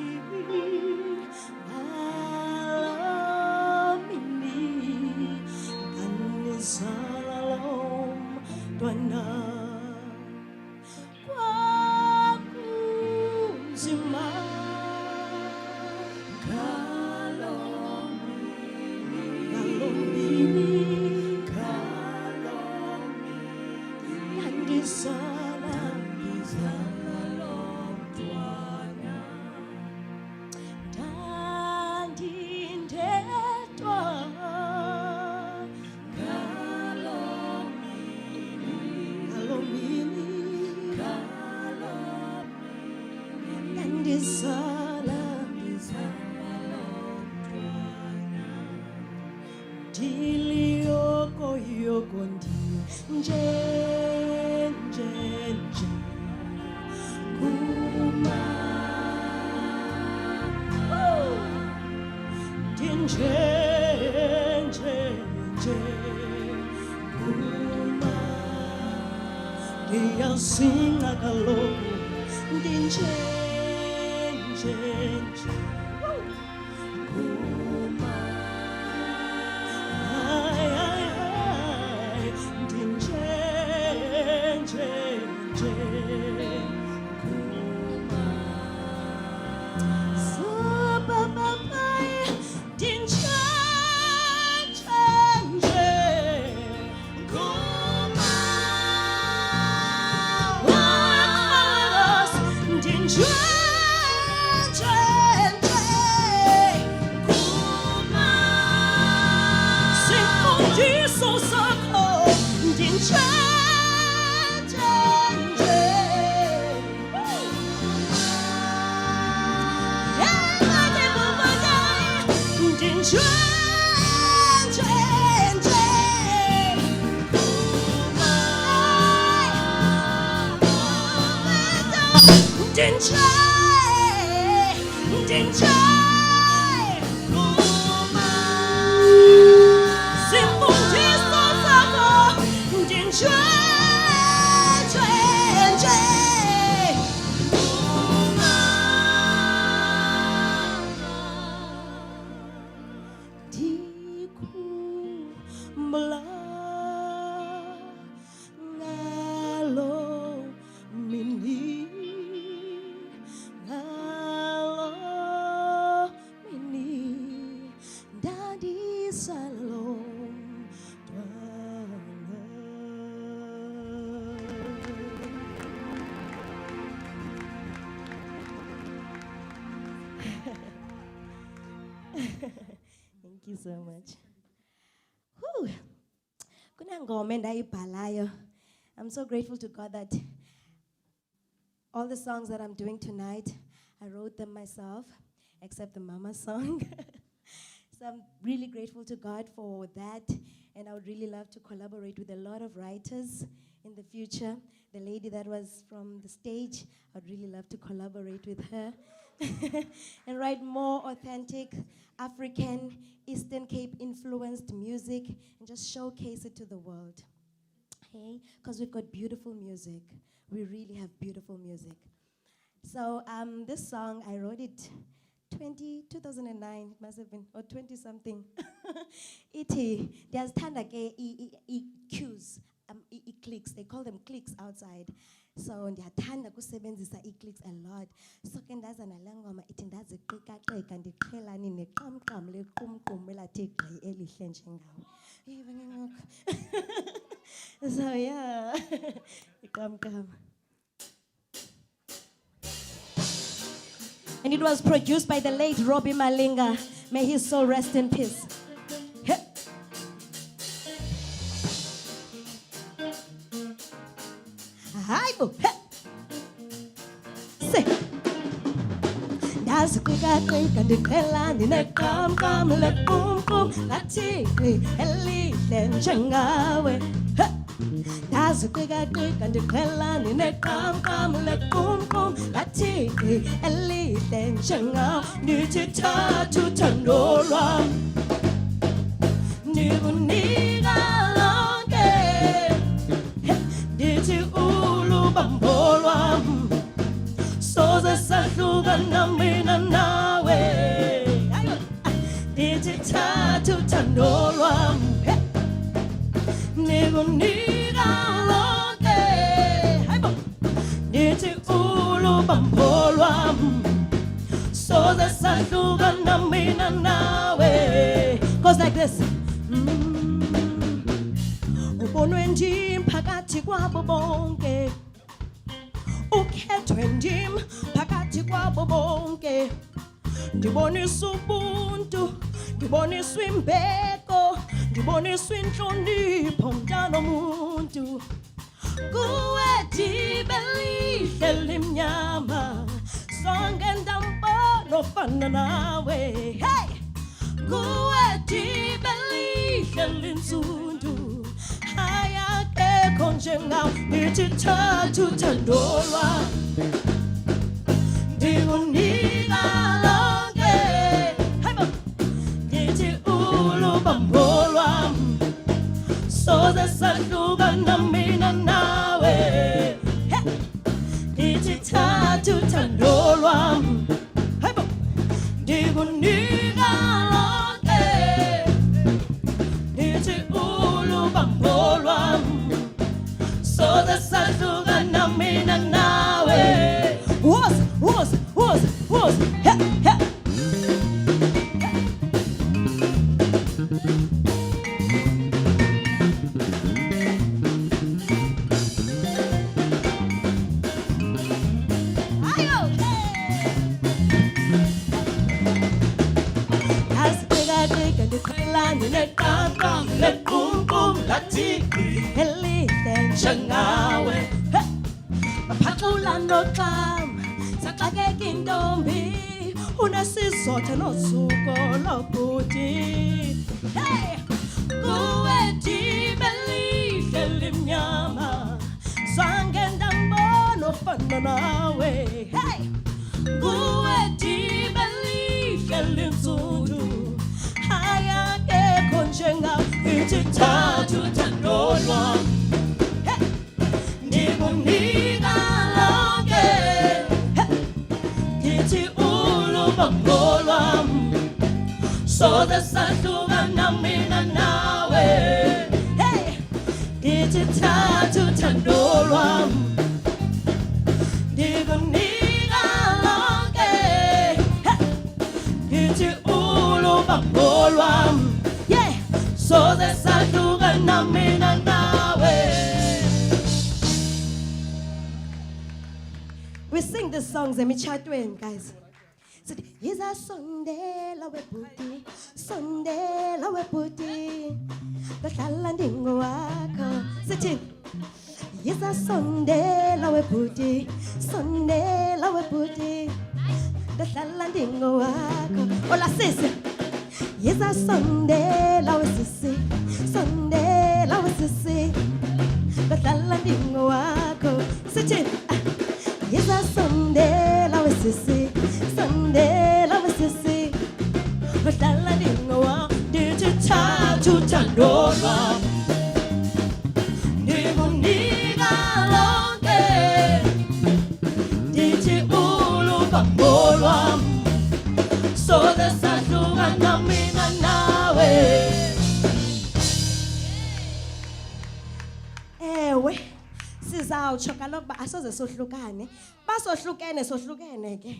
ngalo mini, nganizala lo mntwana. Kwakunzima ngalo mini, ngalo mini, ngalo mini, nganizala lo mntwana. Ndandindedwa ngalo mini, ngalo mini, ngalo mini, nganizala lo mntwana. Diliyoko yoko nje kuma dinje kuma diyasinga kaloku dinje kuma Thank you so much. Whew. Kunangoma endayibhalayo. I'm so grateful to God that all the songs that I'm doing tonight, I wrote them myself, except the Mama song. So I'm really grateful to God for that, and I would really love to collaborate with a lot of writers in the future. The lady that was from the stage, I'd really love to collaborate with her and write more authentic African, Eastern Cape influenced music and just showcase it to the world. Hey, because we've got beautiful music. We really have beautiful music. So this song, I wrote it 2009, it must have been, or 20 something. There's tanda ke cues, clicks, they call them clicks outside. So ndiyathanda kusebenzisa clicks a lot. So ke ndazana le ngoma ithi ndaziqika-qika ndiqhelani neqamqam lequmqum elathi gqi elihle njengawe. So yeah, iqamqam. And it was produced by the late Robbie Malinga. May his soul rest in peace. Hi, boo. Say. Ndaziqika-qika ndiqhelani neqamqam lequmqum lathi elihle njengawe. Ndaziqika-qika ndiqhelani neqamqam lequmqum lathi elihle njengawe. Ndithi thatha uthando lwam ndikunika lonke. Ndithi ulubambo lwam soze sahlukana mina nawe. Ndithi thatha uthando lwam ndikunika lonke. Ndithi ulubambo lwam soze sahlukana mina nawe. Goes like this. Ubonwe ndim phakathi kwabo bonke, ukhethwe ndim phakathi kwabo bonke. Ndiboniswa ubuntu, ndiboniswa imbeko, ndiboniswa inhlonipho mntana omuntu. Kuwe ndibe lihle limnyama, sonke ndambona ofana nawe. Hey! Kuwe ndibe lihle linsundu, ayakekho njengawe. Ndithi thatha uthando lwam ndikunika lonke. Ndithi ulubambo lwam soze sahlukana mina nawe. Ndithi thatha uthando lwam ndikunika lonke. Ndithi ulubambo lwam soze sahlukana mina nawe. Was, hey, hey. Ndaziqika-qika ndiqhelani neqamqam lequmqum lathi elihle njengawe. Baphaxula noxam saxakeka intombi, unesizotha nosuko lobhuti. Hey! Kuwe ndibe lihle limnyama, zange ndambona nofana nawe. Hey, kuwe dibelihle linsundu. Haya ke konjenga ititatu tandolwa. Hey, ndikunika lonke. Hey, kiti ulubangolwa. So the sahlukana mina nawe. Hey, ititatu tandolwa. Ndikunika lonke. Hey, kiti ulubangolwa. Yeah, so the sahlukana mina nawe. We sing these songs emitshatweni, guys. Yiza sondela webhuti, sondela webhuti, dohlala ndingo wakho. Sithi, yiza sondela webhuti, sondela webhuti, dohlala ndingo wakho. Ola sisi, yiza sondela wesisi, sondela wesisi, dohlala ndingo wakho. Sithi, yiza sondela wesisi, sondela wesisi, dohlala ndingo wakho. Ndithathu tandolwa, ndikunika lonke, ndithi ulubangolwa. So the sahlukana mina nawe. Ewe, sizawutsho kaloku uba asoze sohlukane. Basohlukene sohlukene ke.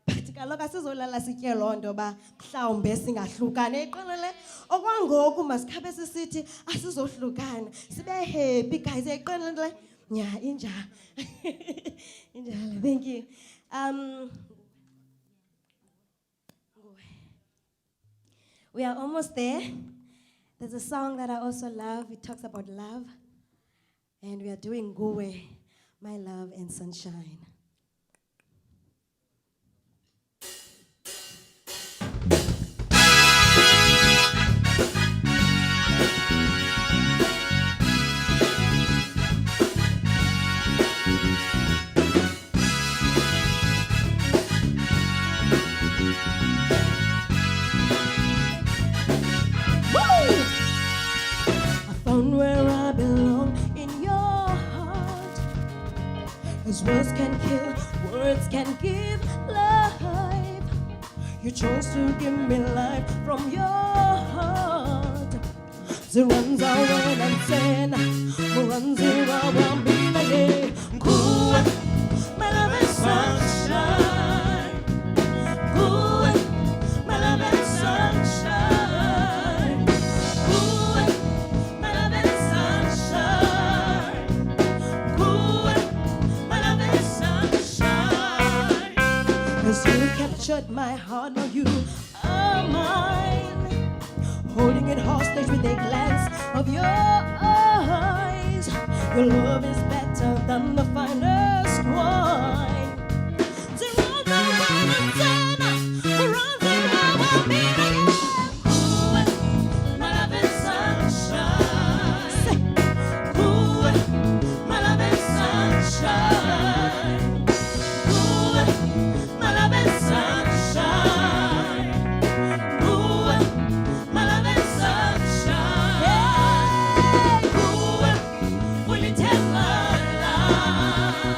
But kaloku asizolala sitye loo nto uba mhlawumbe singahlukane. Iqonele okwangoku masikhabe sisithi asizohlukana. Sibe happy guys. Iqonele nya injalo. Injalo. Thank you. We are almost there. There's a song that I also love. It talks about love. And we are doing Nguwe, My Love and Sunshine. Where I belong in your heart. Cause words can kill, words can give life. You chose to give me life from your heart. Ziranza when I'm saying, Muranzira won't be the day. Good, my love and sunshine. Good, my love and sunshine. Cause you captured my heart, now you are mine. Holding it hostage with a glance of your eyes. Your love is better than the finest wine. Zero, one, and 10. Run, zero, be again. Good, my love and sunshine. Say, good, my love and sunshine. Good, my love and sunshine. Good, my love and sunshine. Yeah. Good, will you take my life?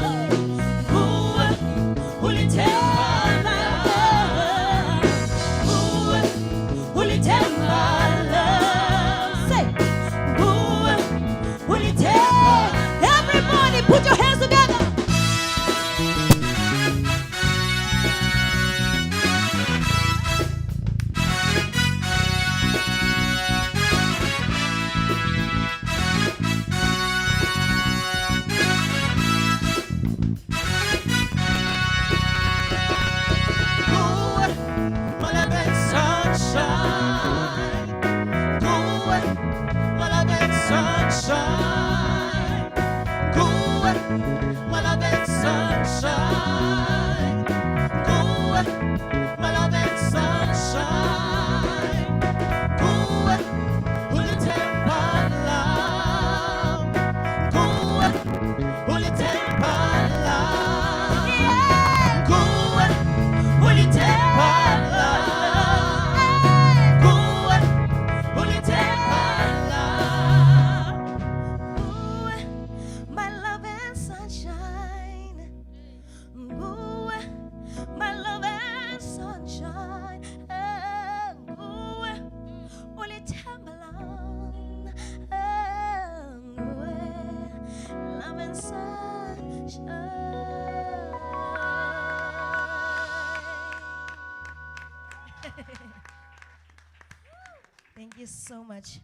Thank you so much.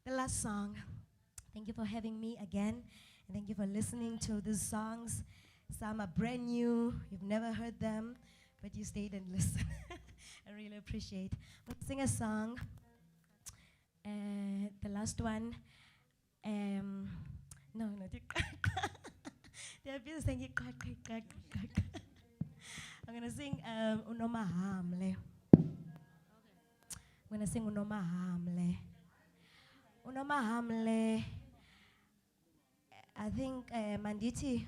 The last song. Thank you for having me again. And thank you for listening to these songs. Some are brand new. You've never heard them, but you stayed and listened. I really appreciate. I'm going to sing a song. The last one. No. They're busy saying it. I'm going to sing Unoma Hamle. I'm going to sing Unoma Hamle. Unoma Hamle. I think Manditi,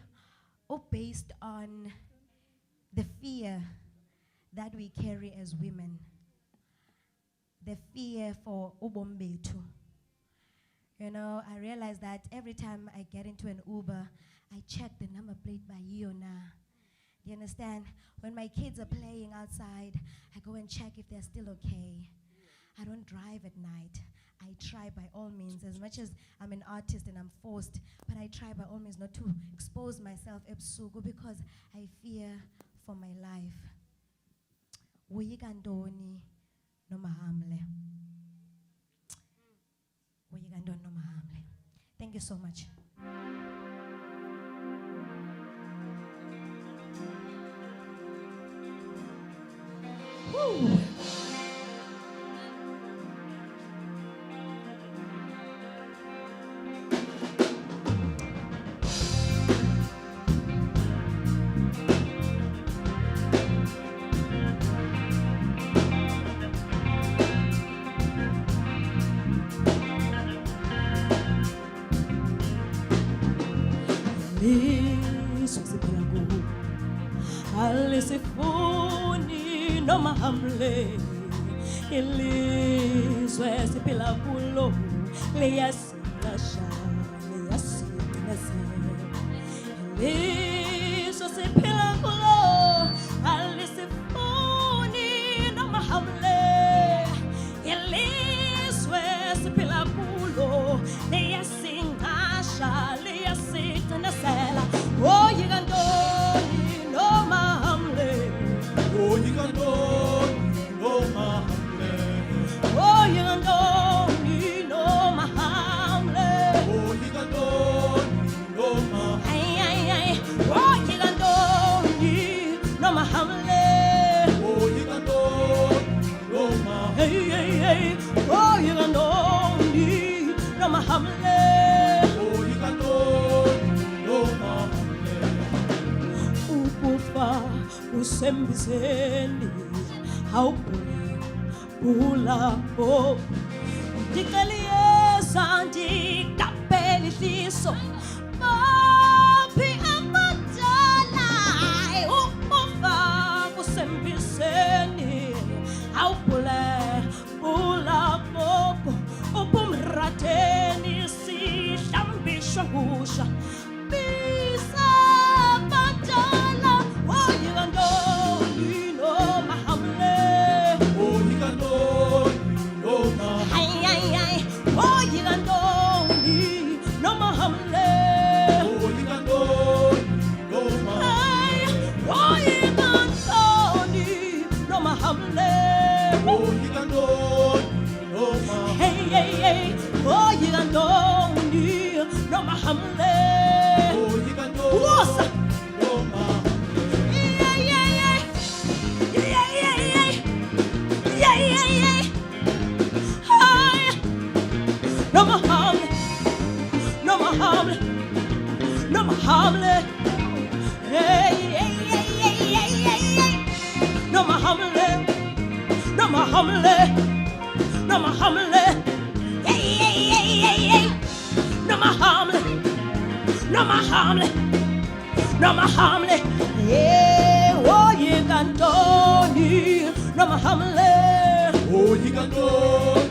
based on the fear that we carry as women, the fear for ubombetu. You know, I realize that every time I get into an Uber, I check the number plate by Yona. Do you understand? When my kids are playing outside, I go and check if they're still okay. I don't drive at night. I try by all means, as much as I'm an artist and I'm forced, but I try by all means not to expose myself ebusuku because I fear for my life. Uyikandoni noma hamle. Uyikandoni noma hamle. Thank you so much. Woo. Alisifuni noma hamle ilizwe siphila kulo liyasinasha liyasinasa ilizwe siphila kulo alisifuni noma hamle ilizwe siphila kulo liyasinasha liyasinasela oh yikandoni noma hamle oh yikandoni noma hamle oh yikandoni noma hamle oh yikandoni noma ay ay ay oh yikandoni noma hamle oh yikandoni noma hey hey hey oh yikandoni noma hamle oh yikandoni noma ukufa usembizeni awubula o ndikaliyesa ndikapeli hliso maphi amadala ukufa usembizeni awubula bula boko ubumrateni sihlambishwa ngusha bisa badala oh yikandoni noma hamle oh yikandoni noma ay ay ay oh yikandoni noma hamle oh yikandoni noma ay oh yikandoni noma hamle oh yikandoni noma hey hey hey oh yikandoni noma hamle oh yikandoni wosa noma yeah yeah yeah yeah yeah yeah yeah yeah yeah hi noma hamle noma hamle noma hamle hey hey hey hey hey hey noma hamle noma hamle noma hamle hey hey hey hey hey noma hamle noma hamle noma hamle yeah oh yikandoni noma hamle oh yikandoni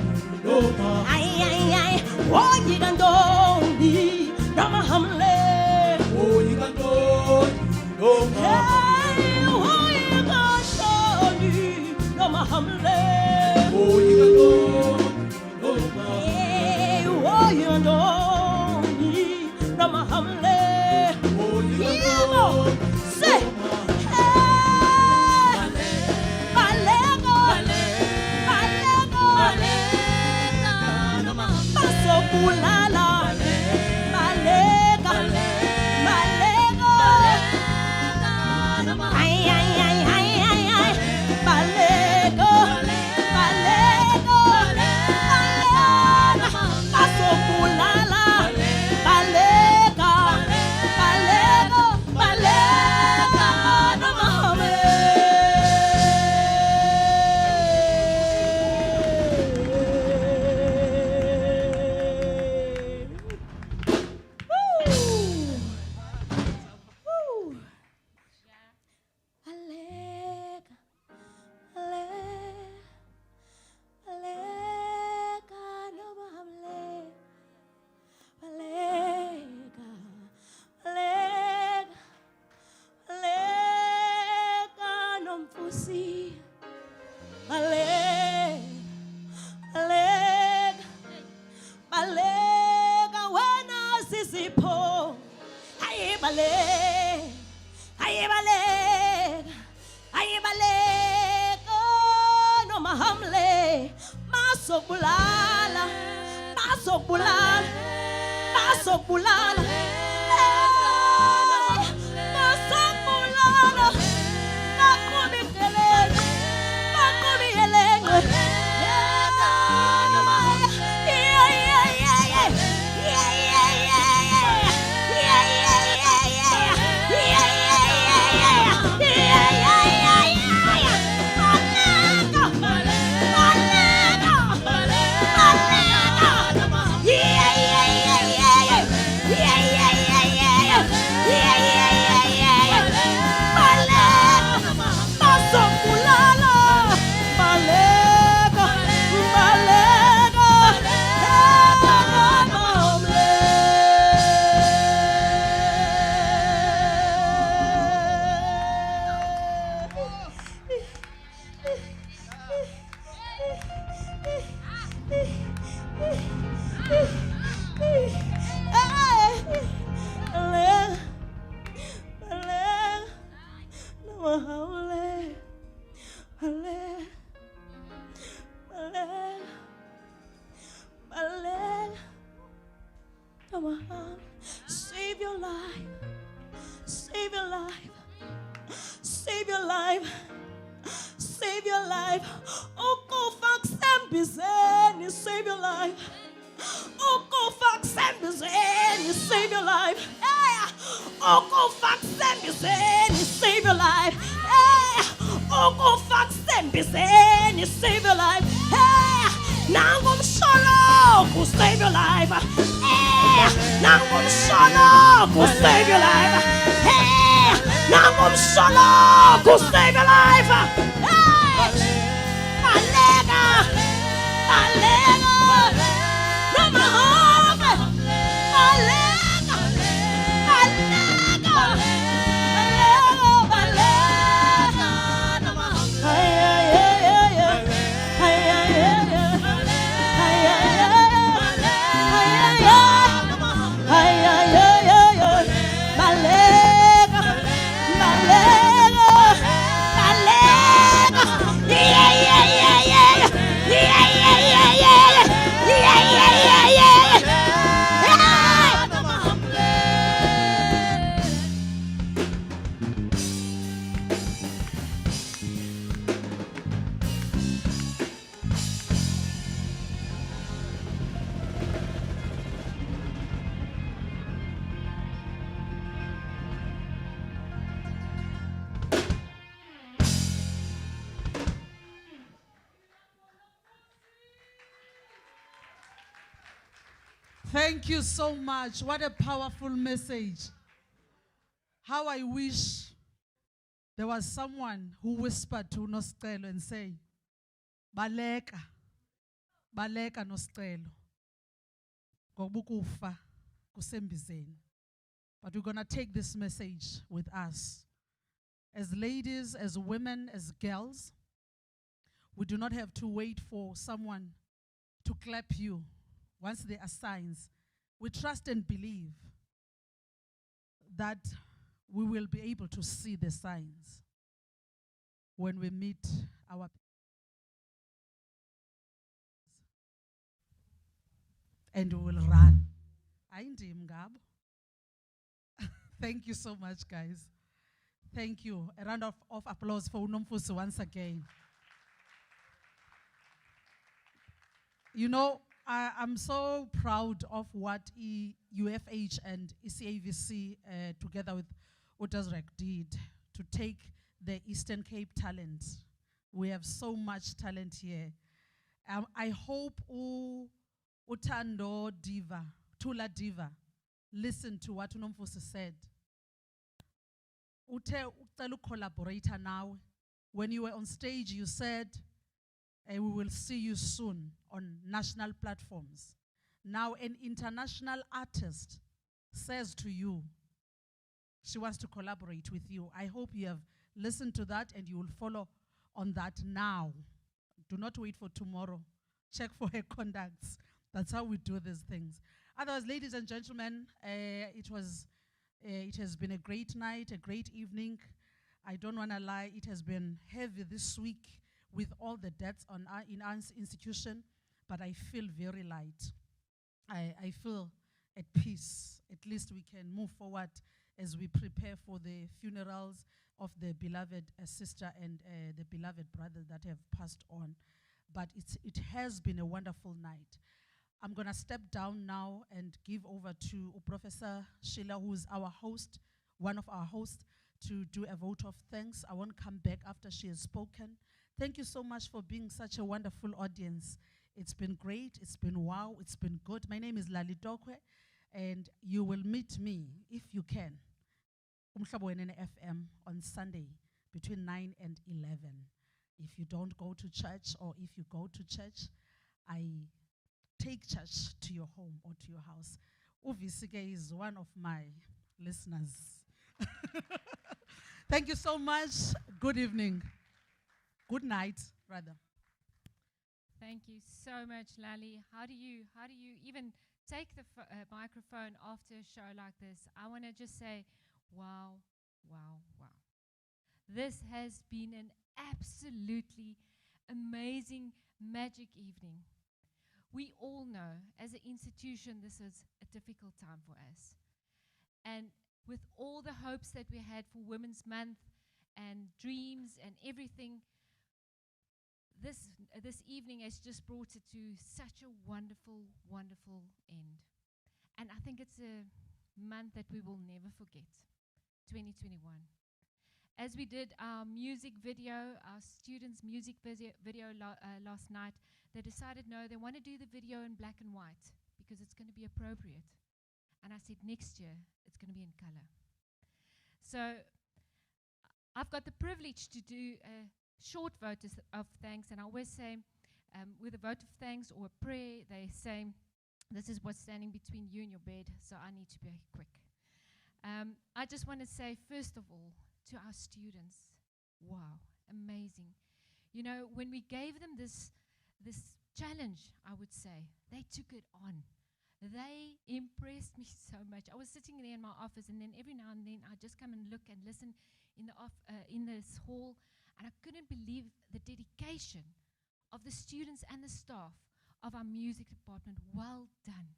noma ay ay ay oh yikandoni noma hamle oh yikandoni noma hey oh yikandoni noma hamle oh yikandoni noma hey oh yikandoni noma hamle ayibaleka, ayibaleka, noma hamle, bazokubulala, bazokubulala, bazokubulala, bazokubulala, bakubikelele, bakubiyelele. Save your life, save your life, save your life, save your life. Oh, go fuck Sambizeni, save your life. Oh, go fuck Sambizeni, save your life. Oh, go fuck Sambizeni, save your life. Oh, go fuck Sambizeni, save your life. Nangum solo, go save your life. Nangum solo, go save your life. Nangum solo, go save your life. Malega, malega, no mahoga, malega, malega, malega, no mahoga. Thank you so much. What a powerful message. How I wish there was someone who whispered to Nostelo and say, Baleka, Baleka Nostelo. Gobukufa, kusembizeni. But we're going to take this message with us. As ladies, as women, as girls, we do not have to wait for someone to clap you. Once there are signs, we trust and believe that we will be able to see the signs when we meet our and we will run. Thank you so much, guys. Thank you. A round of applause for Unomfusi once again. You know, I'm so proud of what UFH and ECAVC, together with Utazrek, did to take the Eastern Cape talent. We have so much talent here. I hope Utando Diva, Tula Diva, listen to what Unomfusi said. Utelu collaborator now. When you were on stage, you said, we will see you soon on national platforms. Now an international artist says to you, she wants to collaborate with you. I hope you have listened to that and you will follow on that now. Do not wait for tomorrow. Check for her contacts. That's how we do these things. Otherwise, ladies and gentlemen, it was It has been a great night, a great evening. I don't want to lie, it has been heavy this week with all the deaths in our institution, but I feel very light. I feel at peace. At least we can move forward as we prepare for the funerals of the beloved sister and the beloved brother that have passed on. But it has been a wonderful night. I'm going to step down now and give over to Professor Sheila, who is our host, one of our hosts, to do a vote of thanks. I won't come back after she has spoken. Thank you so much for being such a wonderful audience. It's been great, it's been wow, it's been good. My name is Lali Dokwe, and you will meet me, if you can, Umhlabo Wenene FM on Sunday between 9 and 11. If you don't go to church, or if you go to church, I take church to your home or to your house. Uvisike is one of my listeners. Thank you so much. Good evening. Good night, rather. Thank you so much, Lali. How do you even take the microphone after a show like this? I want to just say, wow, wow, wow. This has been an absolutely amazing, magic evening. We all know, as an institution, this is a difficult time for us. And with all the hopes that we had for Women's Month and dreams and everything, this evening has just brought it to such a wonderful, wonderful end. And I think it's a month that we will never forget, 2021. As we did our music video, our students' music video last night, they decided, no, they want to do the video in black and white because it's going to be appropriate. And I said, next year, it's going to be in color. So I've got the privilege to do a short vote of thanks, and I always say, with a vote of thanks or a prayer, they say, this is what's standing between you and your bed, so I need to be quick. I just want to say, first of all, to our students, wow, amazing. You know, when we gave them this challenge, I would say, they took it on. They impressed me so much. I was sitting there in my office, and then every now and then I just come and look and listen in this hall, and I couldn't believe the dedication of the students and the staff of our music department. Well done.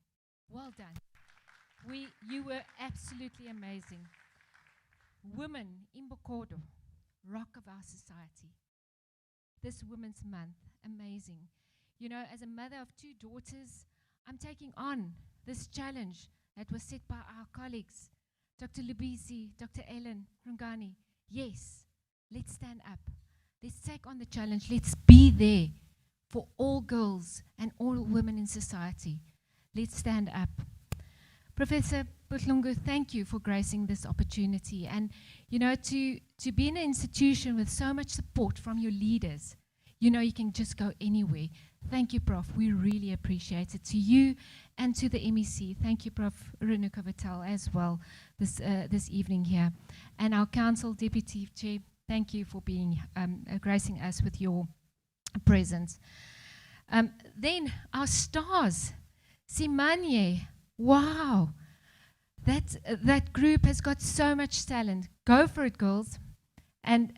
Well done. You were absolutely amazing. Women in Bokodo, rock of our society. This Women's Month, amazing. You know, as a mother of 2 daughters, I'm taking on this challenge that was set by our colleagues, Dr. Lubisi, Dr. Ellen Rungani. Yes, let's stand up. Let's take on the challenge. Let's be there for all girls and all women in society. Let's stand up. Professor Butlungu, thank you for gracing this opportunity. And, you know, to be in an institution with so much support from your leaders, you know, you can just go anywhere. Thank you, Prof. We really appreciate it. To you and to the MEC, thank you, Prof. Renuka Vittel, as well, this evening here. And our Council Deputy Chair, thank you for being gracing us with your presence. Then our stars, Simanye, wow, that group has got so much talent. Go for it, girls. And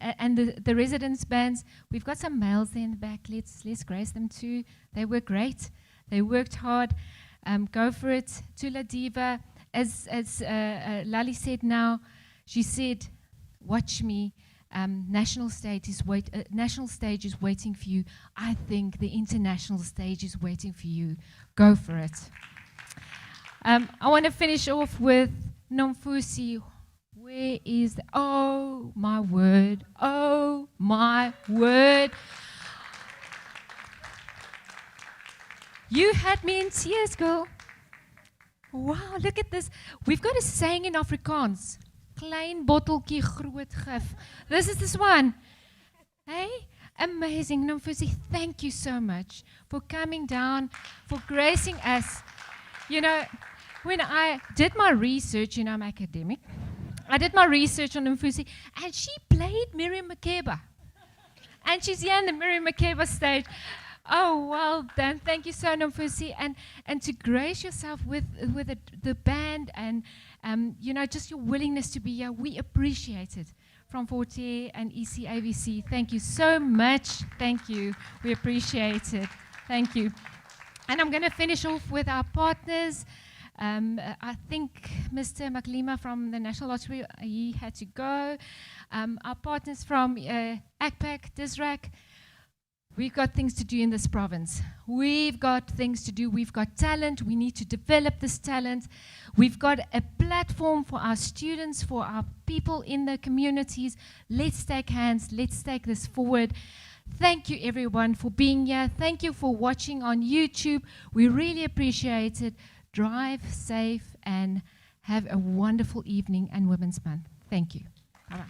the residence bands, we've got some males there in the back. Let's grace them too. They were great. They worked hard. Go for it. Tula Diva, as Lali said now, she said, watch me. National stage is waiting for you. I think the international stage is waiting for you. Go for it. I want to finish off with Nomfusi. Where is oh my word, oh my word. You had me in tears, girl. Wow, look at this. We've got a saying in Afrikaans. Klein botteltjie groot gif. This is this one. Hey, amazing. Nomfusi, thank you so much for coming down, for gracing us. You know, when I did my research, you know, I'm academic. I did my research on Mfusi, and she played Miriam Makeba. And she's here on the Miriam Makeba stage. Oh, well done. Thank you so much, Nomfusi. And to grace yourself with the band and, just your willingness to be here. We appreciate it. From Forte and ECAVC, thank you so much. Thank you. We appreciate it. Thank you. And I'm going to finish off with our partners. I think Mr. Maklima from the National Lottery, he had to go. Our partners from ACPAC, DISRAC, we've got things to do in this province. We've got things to do. We've got talent. We need to develop this talent. We've got a platform for our students, for our people in the communities. Let's take hands. Let's take this forward. Thank you, everyone, for being here. Thank you for watching on YouTube. We really appreciate it. Drive safe and have a wonderful evening and Women's Month. Thank you. All right.